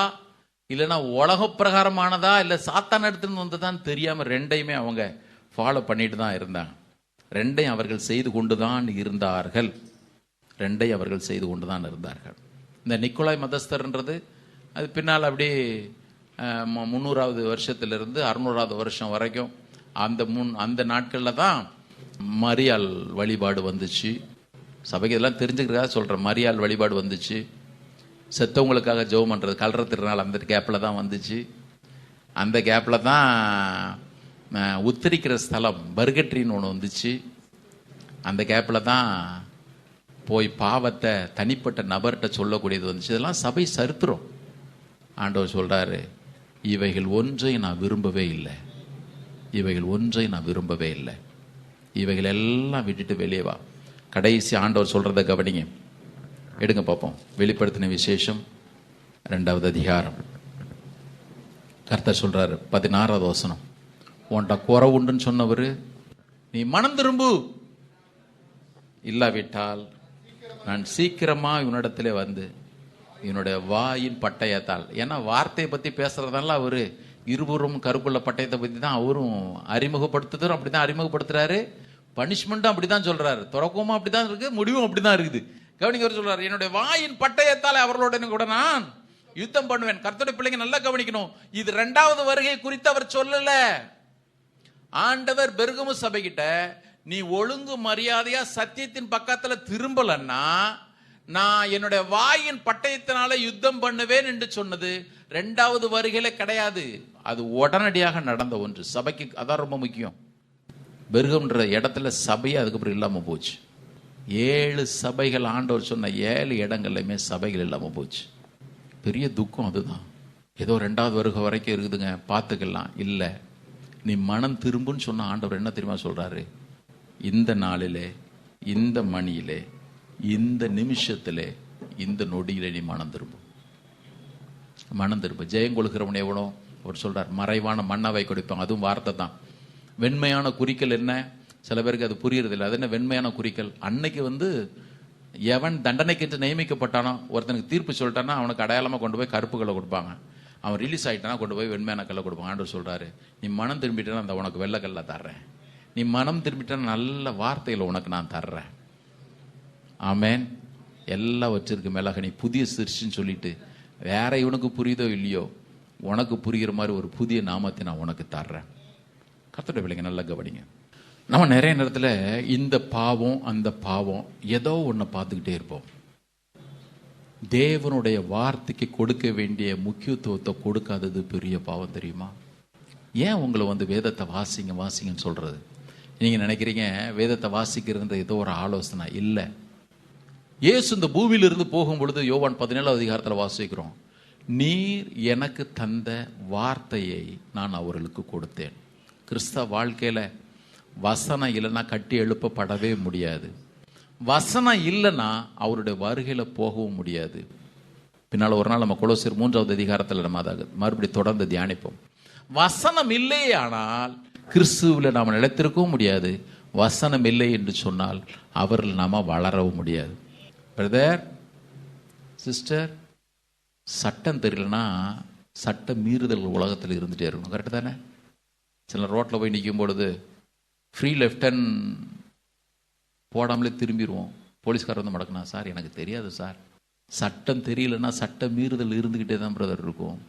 இல்லைன்னா உலக பிரகாரமானதா இல்லை சாத்தான் எடுத்துன்னு வந்ததான்னு தெரியாமல் ரெண்டையுமே அவங்க ஃபாலோ பண்ணிட்டு தான் இருந்தாங்க. ரெண்டையும் அவர்கள் செய்து கொண்டு தான் இருந்தார்கள். இந்த நிக்கோலாய் மதஸ்தர்ன்றது அது பின்னால் அப்படி 300வது வருஷத்திலிருந்து 600வது வருஷம் வரைக்கும் அந்த நாட்களில் தான் மரியாள் வழிபாடு வந்துச்சு. சபைக்கு இதெல்லாம் தெரிஞ்சுக்கிறதா சொல்கிறேன். மரியாள் வழிபாடு வந்துச்சு. செத்தவங்களுக்காக ஜெபம் பண்ணுறது கல்ற திருநாள் அந்த கேப்பில் தான் வந்துச்சு. அந்த கேப்பில் தான் உத்தரிக்கிற ஸ்தலம் பர்கட்ரின்னு ஒன்று வந்துச்சு. அந்த கேப்பில் தான் போய் பாவத்தை தனிப்பட்ட நபர்கிட்ட சொல்லக்கூடியது வந்துச்சு. இதெல்லாம் சபை சரித்திரம். ஆண்டவர் சொல்கிறாரு, இவைகள் ஒன்றை நான் விரும்பவே இல்லை. இவைகள் எல்லாம் விட்டுட்டு வெளியே வா. கடைசி ஆண்டவர் சொல்கிறத கவனிங்க. எடுங்க பார்ப்போம். வெளிப்படுத்தின விசேஷம் 2வது அதிகாரம். கர்த்தர் சொல்றாரு 16வது வசனம். உன்ட குறை உண்டுன்னு சொன்னவர், நீ மனம் திரும்பு, இல்லாவிட்டால் நான் சீக்கிரமா இவனிடத்திலே வந்து என்னுடைய வாயின் பட்டயத்தால். ஏன்னா வார்த்தையை பத்தி பேசுறதால அவரு இருபுறம் கருக்குள்ள பட்டயத்தை பத்தி தான் அவரும் அறிமுகப்படுத்துறோம். அப்படிதான் அறிமுகப்படுத்துறாரு. பனிஷ்மெண்ட்டும் அப்படிதான் சொல்றாரு. தொடக்கமும் அப்படிதான் இருக்கு, முடிவும் அப்படிதான் இருக்குது. கவனிக்க சொல்றாரு, என்னுடைய வாயின் பட்டயத்தால் அவர்களோட கூட நான் யுத்தம் பண்ணுவேன். கர்த்தருடைய பிள்ளைங்க நல்லா கவனிக்கணும். இது 2வது வருகை குறித்து அவர் சொல்லல. ஆண்டவர் பெர்கமு சபைகிட்ட நீ ஒழுங்கு மரியாதையா சத்தியத்தின் பக்கத்துல திரும்பலன்னா நான் என்னுடைய வாயின் பட்டயத்தினால யுத்தம் பண்ணுவேன் என்று சொன்னது 2வது வருகையில கிடையாது. அது உடனடியாக நடந்த ஒன்று. சபைக்கு அதான் ரொம்ப முக்கியம். பெர்கம்ன்ற இடத்துல சபையே அதுக்கப்புறம் இல்லாம போச்சு. 7 சபைகள், ஆண்டவர் சொன்ன 7 இடங்கள்லையுமே சபைகள் இல்லாம போச்சு. பெரிய துக்கம் அதுதான். ஏதோ 2வது வருகை வரைக்கும் இருக்குதுங்க, பார்த்துக்கலாம். இல்லை, நீ மனம் திரும்புன்னு சொன்ன ஆண்டவர் என்ன தெரியுமா சொல்றாரு? இந்த நாளிலே, இந்த மணியிலே, இந்த நிமிஷத்திலே, இந்த நொடியிலே நீ மனம் திரும்பு. ஜெயம் கொள்கிறவன் எவனோ அவர் சொல்றார், மறைவான மன்னவை கொடுப்பாங்க. அதுவும் வார்த்தை தான். வெண்மையான குறிக்கல் என்ன? சில பேருக்கு அது புரியறதில்லை. அது என்ன வெண்மையான குறிக்கல்? அன்னைக்கு எவன் தண்டனைக்கு நியமிக்கப்பட்டானோ, ஒருத்தனுக்கு தீர்ப்பு சொல்லிட்டானா அவனுக்கு அடையாளமாக கொண்டு போய் கருப்பு கல்லை கொடுப்பாங்க. அவன் ரிலீஸ் ஆகிட்டானா கொண்டு போய் வெண்மையான கல்லை கொடுப்பாங்க. ஆண்டவர் சொல்கிறாரு, நீ மனம் திரும்பிட்டேன்னா அந்த உனக்கு வெள்ளை கல்லை தர்றேன். நீ மனம் திரும்பிட்டேன்னா நல்ல வார்த்தைகளை உனக்கு நான் தர்றேன். ஆமேன். எல்லாம் வச்சிருக்கு மிளக, நீ புதிய சிருஷ்டின்னு சொல்லிட்டு வேற இவனுக்கு புரியுதோ இல்லையோ, உனக்கு புரிகிற மாதிரி ஒரு புதிய நாமத்தை நான் உனக்கு தர்றேன். கர்த்தருடைய பிள்ளைங்க நல்லா கவனிங்க. நம்ம நிறைய நேரத்தில் இந்த பாவம் அந்த பாவம் ஏதோ ஒன்று பார்த்துக்கிட்டே இருப்போம். தேவனுடைய வார்த்தைக்கு கொடுக்க வேண்டிய முக்கியத்துவத்தை கொடுக்காதது பெரிய பாவம் தெரியுமா? ஏன் உங்களை வேதத்தை வாசிங்கன்னு சொல்றது? நீங்கள் நினைக்கிறீங்க வேதத்தை வாசிக்கிறது ஏதோ ஒரு ஆலோசனை இல்லை. இயேசு இந்த பூமியிலிருந்து போகும் பொழுது யோவான் 17 அதிகாரத்தில் வாசிக்கிறோம், நீர் எனக்கு தந்த வார்த்தையை நான் அவர்களுக்கு கொடுத்தேன். கிறிஸ்தவ வாழ்க்கையில் வசனம் இல்லைன்னா கட்டி எழுப்பப்படவே முடியாது. வசனம் இல்லைன்னா அவருடைய வருகையில் போகவும் முடியாது. பின்னால் ஒரு நாள் நம்ம கொலோசியர் 3வது அதிகாரத்தில் நம்ம அதை மறுபடியும் தொடர்ந்து தியானிப்போம். வசனம் இல்லையே ஆனால் கிறிஸ்துவில் நாம் நிலைத்திருக்கவும் முடியாது. வசனம் இல்லை என்று சொன்னால் அவர்கள் நாம் வளரவும் முடியாது. பிரதர் சிஸ்டர், சட்டம் தெரியலன்னா சட்ட மீறுதல் உலகத்தில் இருந்துகிட்டே இருக்கணும். கரெக்டு தானே? சில ரோட்டில் போய் நிற்கும் பொழுது ஃப்ரீ லெஃப்ட் ஹேண்ட் போடாமலே திரும்பிடுவோம். போலீஸ்காரர் வந்து மடக்குனா, சார் எனக்கு தெரியாது சார். சட்டம் தெரியலன்னா சட்ட மீறுதல் இருந்துக்கிட்டே தான் பிரதர் இருக்கும்.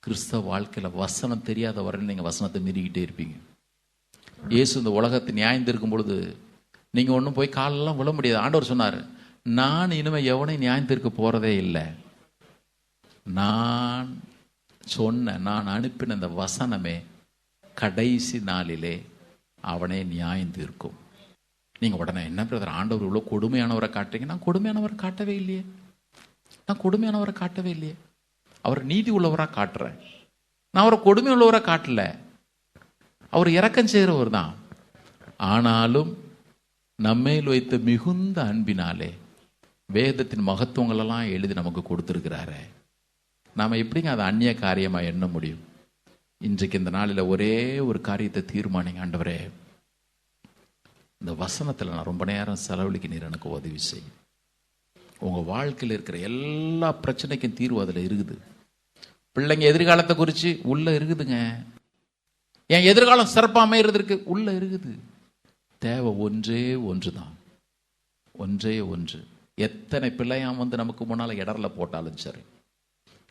கிறிஸ்தவ வாழ்க்கையில் வசனம் தெரியாத வரையில் நீங்கள் வசனத்தை மீறிக்கிட்டே இருப்பீங்க. இயேசு இந்த உலகத்தை நியாயந்திருக்கும் பொழுது நீங்கள் ஒன்றும் போய் காலெல்லாம் விழ முடியாது. ஆண்டவர் சொன்னார், நான் இனிமேல் எவனையும் நியாயத்திற்கு போகிறதே இல்லை. நான் சொன்ன, நான் அனுப்பின இந்த வசனமே கடைசி நாளிலே அவனே நியாயம் தீர்க்கும். நீங்கள் உடனே என்ன பிரதர் ஆண்டவர் இவ்வளோ கொடுமையானவரை காட்டுறீங்க? நான் கொடுமையானவரை காட்டவே இல்லையே. அவர் நீதி உள்ளவராக காட்டுறேன். நான் அவரை கொடுமை உள்ளவராக காட்டல. அவர் இரக்கம் செய்கிறவர் தான். ஆனாலும் நம்மேல் வைத்த மிகுந்த அன்பினாலே வேதத்தின் மகத்துவங்களெல்லாம் எழுதி நமக்கு கொடுத்துருக்கிறாரு. நாம் எப்படிங்க அதை அந்நிய காரியமாக எண்ண முடியும்? இன்றைக்கு இந்த நாளில் ஒரே ஒரு காரியத்தை தீர்மானிங்க. ஆண்டவரே, இந்த வசனத்தில் நான் ரொம்ப நேரம் செலவழிக்க நீர் எனக்கு உதவி செய்யும். உங்கள் வாழ்க்கையில் இருக்கிற எல்லா பிரச்சனைக்கும் தீர்வு அதில் இருக்குது. பிள்ளைங்க எதிர்காலத்தை குறித்து உள்ளே இருக்குதுங்க. என் எதிர்காலம் சிறப்பாக அமைகிறதுக்கு உள்ளே இருக்குது. தேவை ஒன்றே ஒன்று தான். எத்தனை பிள்ளையாம் நமக்கு முன்னால் இடர்ல போட்டாலும் சரி,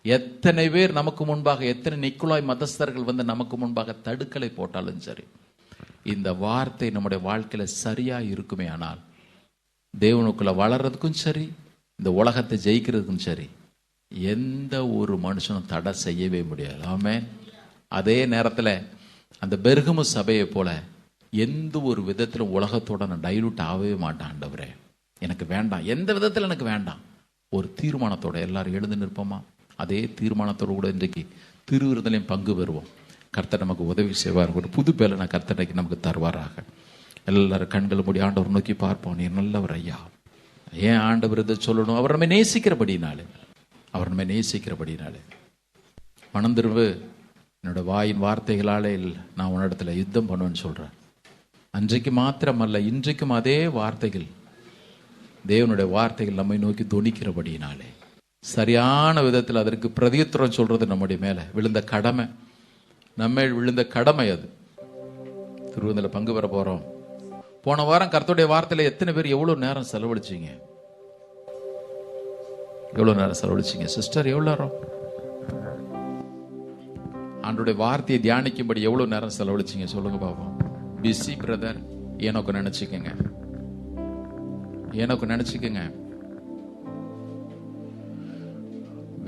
எத்தனை பேர் நமக்கு முன்பாக, எத்தனை நிக்குலாய் மதஸ்தர்கள் நமக்கு முன்பாக தடுக்கலை போட்டாலும் சரி, இந்த வார்த்தை நம்முடைய வாழ்க்கையில சரியா இருக்குமே ஆனால் தேவனுக்குள்ள வளர்றதுக்கும் சரி, இந்த உலகத்தை ஜெயிக்கிறதுக்கும் சரி, எந்த ஒரு மனுஷனும் தடை செய்யவே முடியாது. ஆமென். அதே நேரத்தில் அந்த பெர்கமு சபையை போல எந்த ஒரு விதத்திலும் உலகத்தோட நான் டைலூட் ஆகவே மாட்டேன். ஆண்டவரே, எனக்கு வேண்டாம், எந்த விதத்தில் எனக்கு வேண்டாம். ஒரு தீர்மானத்தோட எல்லாரும் எழுந்து நிற்போமா? அதே தீர்மானத்தோடு கூட இன்றைக்கு திருவிருந்தலையும் பங்கு பெறுவோம். கர்த்தர் நமக்கு உதவி செய்வார். ஒரு புது பேலனை கர்த்தர் நமக்கு தருவாராக. எல்லாரும் கண்களை மூடி ஆண்டவர் நோக்கி பார்ப்போம். நீ நல்லவர் ஐயா. ஏன் ஆண்டவர் இதை சொல்லணும்? அவர் நம்ம நேசிக்கிறபடினாலே. மனம் திரும்பு, என்னோட வாயின் வார்த்தைகளாலே நான் உன்னிடத்துல யுத்தம் பண்ணுவேன்னு சொல்றேன். அன்றைக்கு மாத்திரமல்ல, இன்றைக்கும் அதே வார்த்தைகள், தேவனுடைய வார்த்தைகள் நம்மை நோக்கி தொனிக்கிறபடினாலே சரியான விதத்தில் அதற்கு பிரதியுத்தரம் சொல்றது நம்முடைய மேல விழுந்த கடமை, நம்ம விழுந்த கடமை. அது திருவிருந்தல பங்கு பெற போறோம். போன வாரம் கர்த்தருடைய வார்த்தையில எத்தனை பேர் எவ்வளவு நேரம் செலவழிச்சீங்க? சிஸ்டர், எவ்வளவு நேரம் ஆண்டோடைய வார்த்தையை தியானிக்கும்படி எவ்வளவு நேரம் செலவழிச்சீங்க? சொல்லுங்க பாப்போம். பிஸி பிரதர், எனக்கு நினைச்சுக்கங்க.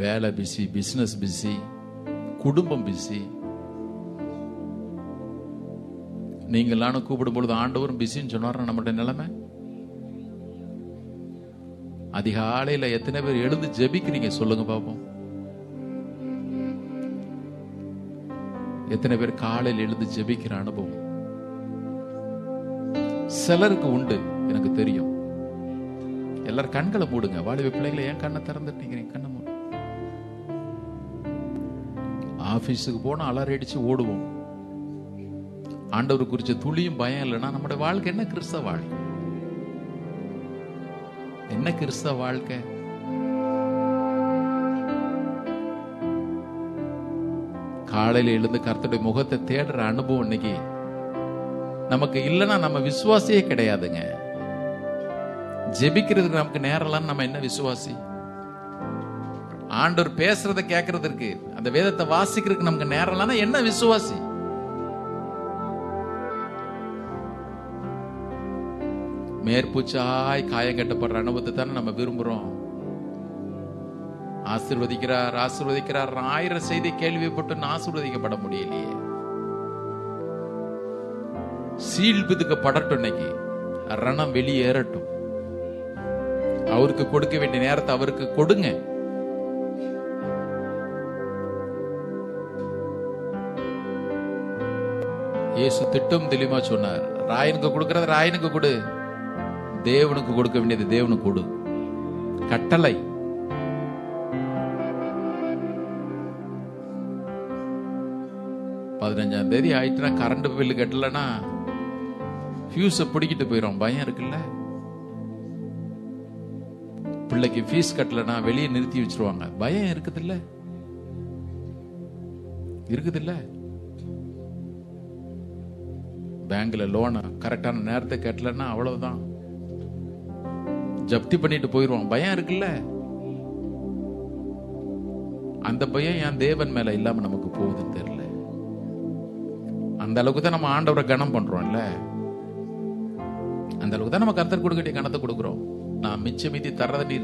வேலை பிஸி, பிசினஸ் பிஸி, குடும்பம் பிஸி. நீங்களான கூப்பிடும் பொழுது ஆண்டவரும் பிஸின்னு சொன்னார். நம்மளுடைய நிலைமை அதிகாலையில் எத்தனை பேர் எழுந்து ஜெபிக்கிறீங்க? சொல்லுங்க பாப்போம். எத்தனை பேர் காலையில் எழுந்து ஜெபிக்கிற அனுபவம்? சிலருக்கு உண்டு, எனக்கு தெரியும். எல்லாரும் கண்களை மூடுங்க. வாலிப பிள்ளைகளை ஏன் கண்ணை திறந்துட்டீங்க? கண்ணை மூடு. ஆபீஸுக்கு போனா அலறி அடிச்சு ஓடுவோம். ஆண்டவர் குறிச்ச துளியும் பயம் இல்லைன்னா நம்முடைய வாழ்க்கை என்ன கிறிஸ்தவ வாழ்க்கை? என்ன கிறிஸ்தவ வாழ்க்கை? காலையில எழுந்து கர்த்தருடைய முகத்தை தேடுற அனுபவம் இன்னைக்கு நமக்கு இல்லைன்னா நம்ம விசுவாசியே கிடையாதுங்க. ஜெபிக்கிறதுக்கு நமக்கு நேரம், நம்ம என்ன விசுவாசி? ஆண்டவர் பேசுறத கேட்கறதுக்கு, அந்த வேதத்தை வாசிக்கிறதுக்கு நமக்கு நேரம் என்ன விசுவாசி? மேற்பூச்சாய் காயம் கட்டப்படுற அனுபவத்தை தானே நம்ம விரும்புறோம். ஆசீர்வதிக்கிறார் ஆசீர்வதிக்கிறார் 1000 செய்தி கேள்விப்பட்டு ஆசீர்வதிக்கப்பட முடியலையே. சீல் பிதுக்கப்படட்டும், இன்னைக்கு ரணம் வெளியேறட்டும். அவருக்கு கொடுக்க வேண்டிய நேரத்தை அவருக்கு கொடுங்க. இயேசு திட்டம் தெளிவா சொன்னார். ராயனுக்கு கொடுக்கறது ராயனுக்கு கொடு, தேவனுக்கு கொடுக்க வேண்டியது தேவனுக்கு கொடு. கட்டளை. பதினஞ்சாம் தேதி ஆயிட்டுனா கரண்ட் பில்லு கட்டலன்னா ஃபியூஸை பிடிக்கிட்டு போயிடும். பயம் இருக்குல்ல. பிள்ளைக்கு ஃபீஸ் கட்டலன்னா வெளியே நிறுத்தி வச்சிருவாங்க. பயம் இருக்குதுல்ல, இருக்குதுல்ல. பேங்க்ல லோனை கரெக்டான நேரத்தை கட்டலன்னா அவ்வளவுதான், ஜப்தி பண்ணிட்டு போயிடுவாங்க. பயம் இருக்குல்ல. அந்த பயம் என் தேவன் மேல இல்லாம நமக்கு போகுதுன்னு தெரியல. அந்த அளவுக்கு தான் நம்ம ஆண்டவரை கனம் பண்றோம்ல, அந்த அளவுக்கு தான் நம்ம கர்த்தர் கொடுக்க வேண்டிய கணத்தை கொடுக்குறோம். நான் மிச்ச மீதி தர்றதை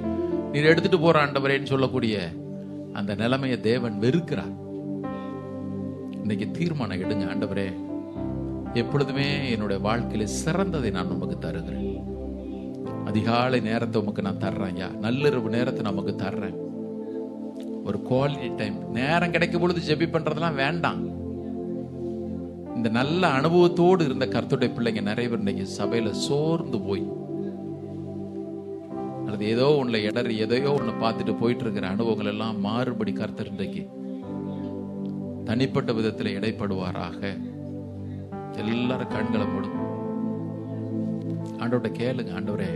நீர் எடுத்துட்டு போற ஆண்டவரேன்னு சொல்லக்கூடிய அந்த நிலைமையை தேவன் வெறுக்கிறார். இன்னைக்கு தீர்மானம் எடுங்க. ஆண்டவரே, எப்பொழுதுமே என்னுடைய வாழ்க்கையில சிறந்ததை நான் உமக்கு தருகிறேன். அதிகாலை நேரத்தை உமக்கு நான் தர்றேன் ஐயா. நள்ளிரவு நேரத்தை நமக்கு தர்றேன். ஒரு குவாலிட்டி டைம். நேரம் கிடைக்கும் பொழுது ஜெபி பண்றதெல்லாம் வேண்டாம். இந்த நல்ல அனுபவத்தோடு இருந்த கர்த்தருடைய பிள்ளைங்க நிறைய பேர் இன்னைக்கு சபையில சோர்ந்து போய், அல்லது ஏதோ ஒண்ணுல இடறி எதையோ ஒண்ணு பார்த்துட்டு போயிட்டு இருக்கிற அனுபவங்கள் எல்லாம் மாறுபடி கர்த்தர் இன்றைக்கு தனிப்பட்ட விதத்தில் இடைப்படுவாராக. எல்லாரும் கண்களை மூடும். ஆண்டவர்கிட்ட கேளுங்க. ஆண்டவரே,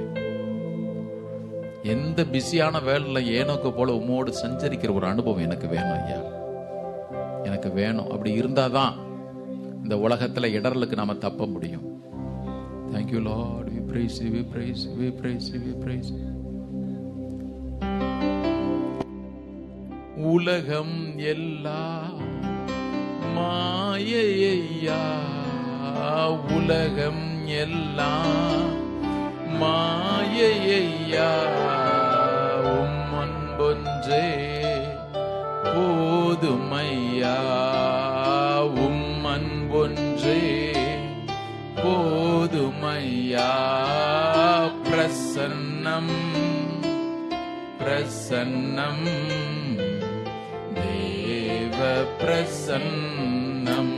எந்த பிஸியான வேலையில ஏனோக்கு போல உம்மோடு சஞ்சரிக்கிற ஒரு அனுபவம் எனக்கு வேணும் ஐயா, எனக்கு வேணும். அப்படி இருந்தாதான் இந்த உலகத்துல இடரலுக்கு நாம தப்ப முடியும். Thank you Lord, we praise you, we praise you, we praise you, we praise you. உலகம் எல்லாம் மாயையா, உலகம் எல்லாம் மாயையா, அன்பொன்றே போதுமையா, அன்பொன்றே போதுமையா. பிரசன்னம் பிரசன்னம் தேவ பிரசன்னம்,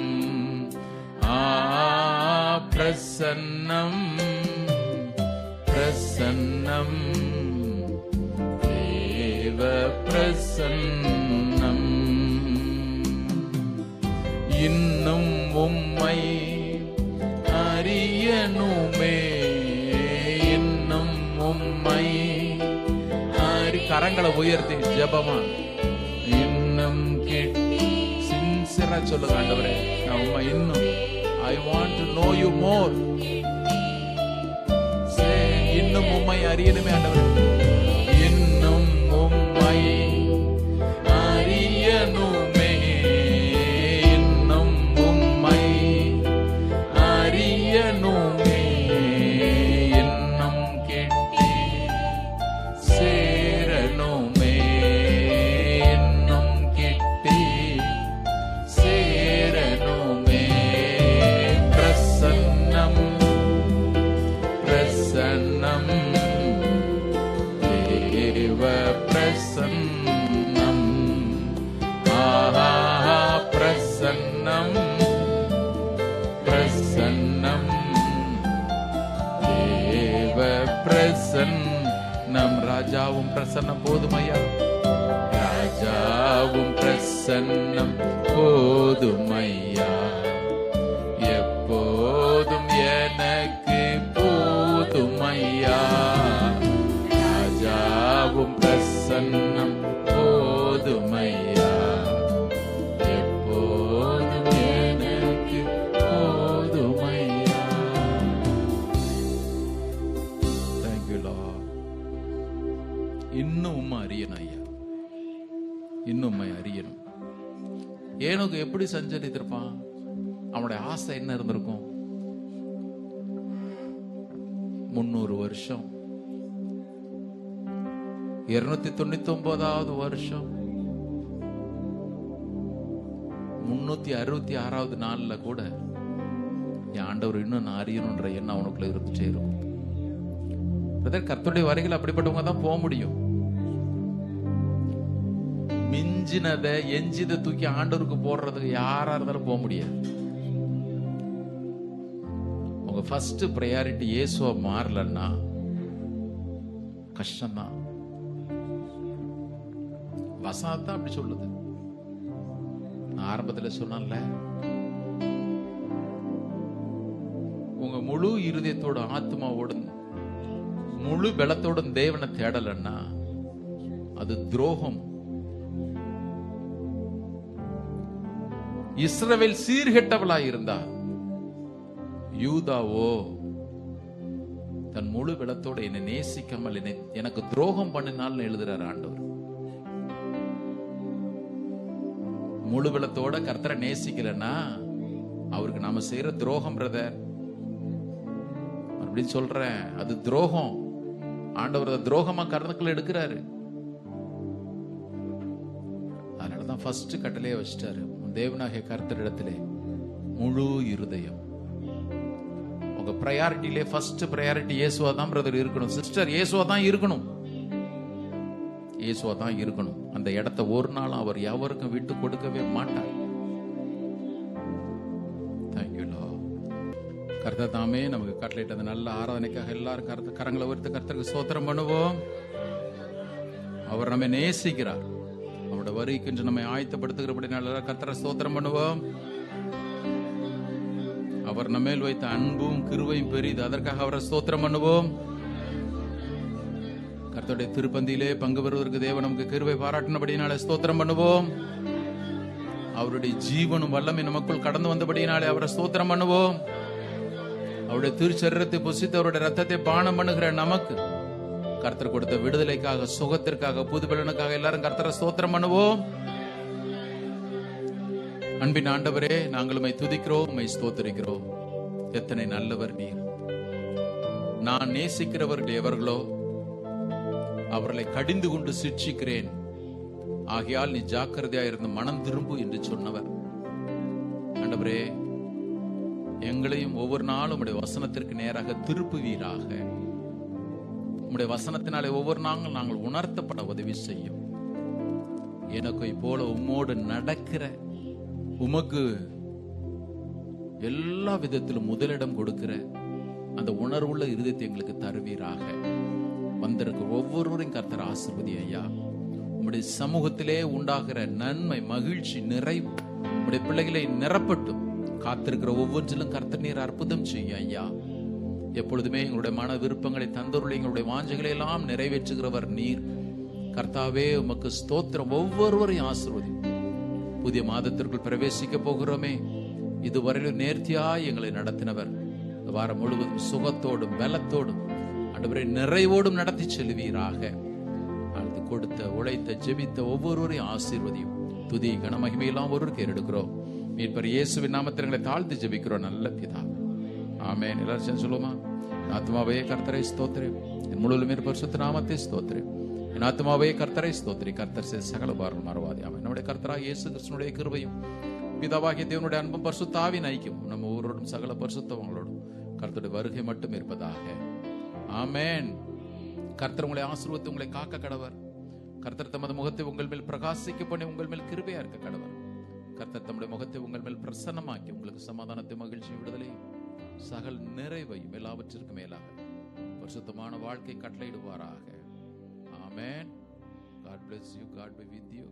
பிரசன்னம் பிரசன்னம் தேவ பிரசன்னம். இன்னும் உம்மை அறியணுமே, இன்னும் உம்மை கரங்களை உயர்த்தி ஜெபமா இன்னும் சின்சியரா சொல்லுங்க. ஆண்டவரே, நான் உம்மை இன்னும் I want to know you more. இன்னும் உம்மை அறியணுமே ஆண்டவரே, இன்னும் உம்மை அறியணுமே, இன்னும் உம்மை அறியணுமே, இன்னும் கிட்டி சேரணுமே, இன்னும் கிட்டி சேரணுமே. பிரசன்னம் பிரசன்னம் தேவ பிரசன்னம், பிரசன்னம் பிரசன்னம் தேவ பிரசன்னம். ராஜாவும் பிரசன்னம் போதுமையா, ராஜாவும் பிரசன்னம் போதுமையா, எப்போதும் எனக்கு போதுமையா. ஏனோக்கு எப்படி சஞ்சரித்திருப்பான்? அவனுடைய ஆசை என்ன இருந்திருக்கும்? 300 வருஷம், 299வது வருஷம், 366வது நாள்ல கூட என் ஆண்டவர் இன்னும் நான் அறியணுன்ற எண்ணம் அவனுக்குள்ள இருந்துட்டே இருக்கும். கர்த்தருடைய வரைகள் அப்படிப்பட்டவங்க தான் போக முடியும். மிஞ்சினதை எஞ்சிதை தூக்கி ஆண்டவருக்கு போடுறதுக்கு யாரா இருந்தாலும் போக முடியாது. உங்க ஃபர்ஸ்ட் பிரையாரிட்டி இயேசுவா மாறலன்னா கஷ்டம்தான். வசனத்தான் அப்படி சொல்லுது. நான் ஆரம்பத்துல சொன்னேன்ல, உங்க முழு இருதயத்தோட ஆத்மாவோட முழு பலத்தோட தேவனை தேடலன்னா அது துரோகம். இஸ்ரவேல் சீர்கெட்டவளா இருந்தா, யூதாவோ தன் முழு பலத்தோட என்னை நேசிக்காமல் எனக்கு துரோகம் பண்ணினால்னு எழுதுறாரு ஆண்டவர். முழு பலத்தோட கர்த்தரை நேசிக்கலன்னா அவருக்கு நாம செய்யற துரோகம் பிரதர். அப்படின்னு சொல்றேன், அது துரோகம். ஆண்டவர் துரோகமா கருணக்குள்ள எடுக்கிறாரு. அதனாலதான் ஃபர்ஸ்ட் கட்டளையே வச்சிட்டாரு, தேவனாகிய கர்த்தரிடத்திலே முழு இருதயம். உங்க பிரையாரிட்டியிலே ஃபர்ஸ்ட் பிரையாரிட்டி இயேசுவா தான் பிரதர் இருக்கணும், சிஸ்டர் இயேசுவா தான் இருக்கணும், இயேசுவா தான் இருக்கணும். அந்த இடத்தை ஒரு நாளும் அவர் எவருக்கும் விட்டு கொடுக்கவே மாட்டார். கர்த்தர் தாமே நமக்கு கட்டளையிட்ட நல்ல ஆராதனைக்காக எல்லாரும் கரங்களை உயர்த்தி கர்த்தருக்கு ஸ்தோத்திரம் பண்ணுவோம். அவர் நம்மை நேசிக்கிறார். அவருடைய வருகைக்கு நம்மை ஆயத்தப்படுத்துகிறபடினால கர்த்தரை ஸ்தோத்திரம் பண்ணுவோம். அவர் நம்ம மேல் வைத்த அன்பும் கிருபையும் பெரிது, அதற்காக அவரை ஸ்தோத்திரம் பண்ணுவோம். கர்த்தருடைய திருப்பந்தியிலே பங்கு பெறுவதற்கு தேவன் நமக்கு கிருபை பாராட்டினபடினாலே ஸ்தோத்திரம் பண்ணுவோம். அவருடைய ஜீவனும் வல்லமை நமக்குள் கடந்து வந்தபடினாலே அவரை ஸ்தோத்திரம் பண்ணுவோம். அவருடைய திருச்சரீரத்தை புசித்து அவருடைய ரத்தத்தை பானம் பண்ணுகிற நமக்கு கர்த்தர் கொடுத்த விடுதலைக்காக, சுகத்திற்காக, புது பலனுக்காக எல்லாரும் கர்த்தரை ஸ்தோத்திரம் பண்ணுவோம். அன்பின் ஆண்டவரே, நாங்கள் உம்மை துதிக்கிறோம், உம்மை ஸ்தோத்திரிக்கிறோம். எத்தனை நல்லவர் நீர். நான் நேசிக்கிறவர்கள் எவர்களோ அவர்களை கடிந்து கொண்டு சிட்சிக்கிறேன், ஆகையால் நீ ஜாக்கிரதையா இருந்து மனம் திரும்பு என்று சொன்னவர். ஆண்டவரே, எங்களையும் ஒவ்வொரு நாளும் உம்முடைய வசனத்திற்கு நேராக திருப்புவீராக. உம்முடைய வசனத்தினாலே ஒவ்வொரு நாளும் நாங்கள் உணர்த்தப்பட உதவி செய்யும். எனக்கு போல உம்மோடு நடக்கிற, உமக்கு எல்லா விதத்திலும் முதலிடம் கொடுக்கிற அந்த உணர்வுள்ள இருதயத்தை எங்களுக்கு தருவீராக. வந்திருக்க ஒவ்வொருவரையும் கர்த்தர் ஆசீர்வதி ஐயா. உம்முடைய சமூகத்திலே உண்டாகிற நன்மை, மகிழ்ச்சி, நிறைவு உம்முடைய பிள்ளைகளை நிரப்பட்டும். காத்திருக்கிற ஒவ்வொன்றிலும் கர்த்தர் நீர் அற்புதம் செய்ய ஐயா. எப்பொழுதுமே எங்களுடைய மன விருப்பங்களை தந்தருளை, எங்களுடைய வாஞ்சைகளை எல்லாம் நிறைவேற்றுகிறவர் நீர். கர்த்தாவே உமக்கு ஸ்தோத்திரம். ஒவ்வொருவரையும் ஆசீர்வதி. புதிய மாதத்திற்குள் பிரவேசிக்க போகிறோமே, இதுவரையிலும் நேர்த்தியாய் எங்களை நடத்தினவர் வாரம் முழுவதும் சுகத்தோடும் பலத்தோடும் ஆண்டவரே நிறைவோடும் நடத்தி செல்வீராக. அது கொடுத்த, உழைத்த, ஜெபித்த ஒவ்வொருவரையும் ஆசீர்வதியும். துதி கனமகிமையெல்லாம் ஒருவருக்கு ஏறெடுக்கிறோம். மீட்பர் இயேசுவின் நாமத்தில் எங்களை தாழ்த்து ஜெபிக்கிறோம் நல்ல பிதாவே. ஆமென். எல்லாரும் சொல்லுமா? ஆத்மாவே கர்த்தரை ஸ்தோத்திரம், என் முழுவதும் பரிசுத்த நாமத்தை ஸ்தோத்திரம். என் ஆத்மாவே கர்த்தரை ஸ்தோத்திரி, கர்த்தர் செய்த சகல பாரம் மறவாதே. ஆமென். நம்முடைய கர்த்தராகிய இயேசு கிறிஸ்துவினுடைய கிருபையும் பிதாவாகிய தேவனுடைய அன்பும் பரிசுத்த ஆவியின் ஐக்கியம் நம்ம ஒவ்வொருவரும் சகல பரிசுத்தவங்களோடும் கர்த்தருடைய வருகை மட்டும் இருப்பதாக. ஆமென். கர்த்தர் உங்களை ஆசீர்வதித்து உங்களை காக்க கடவர். கர்த்தர் தமது முகத்தை உங்கள் மேல் பிரகாசிக்க பண்ணி உங்கள் மேல் கிருபையா இருக்க கடவர். கர்த்தர் தம்முடைய முகத்தை உங்கள் மேல் பிரசன்னமாக்கி உங்களுக்கு சமாதானத்தை, மகிழ்ச்சி, விடுதலை, சகல் நிறைவையும் எல்லாவற்றிற்கும் மேலாக பரிசுத்தமான வாழ்க்கை கட்டளையிடுவாராக. ஆமென். God bless you. God be with you.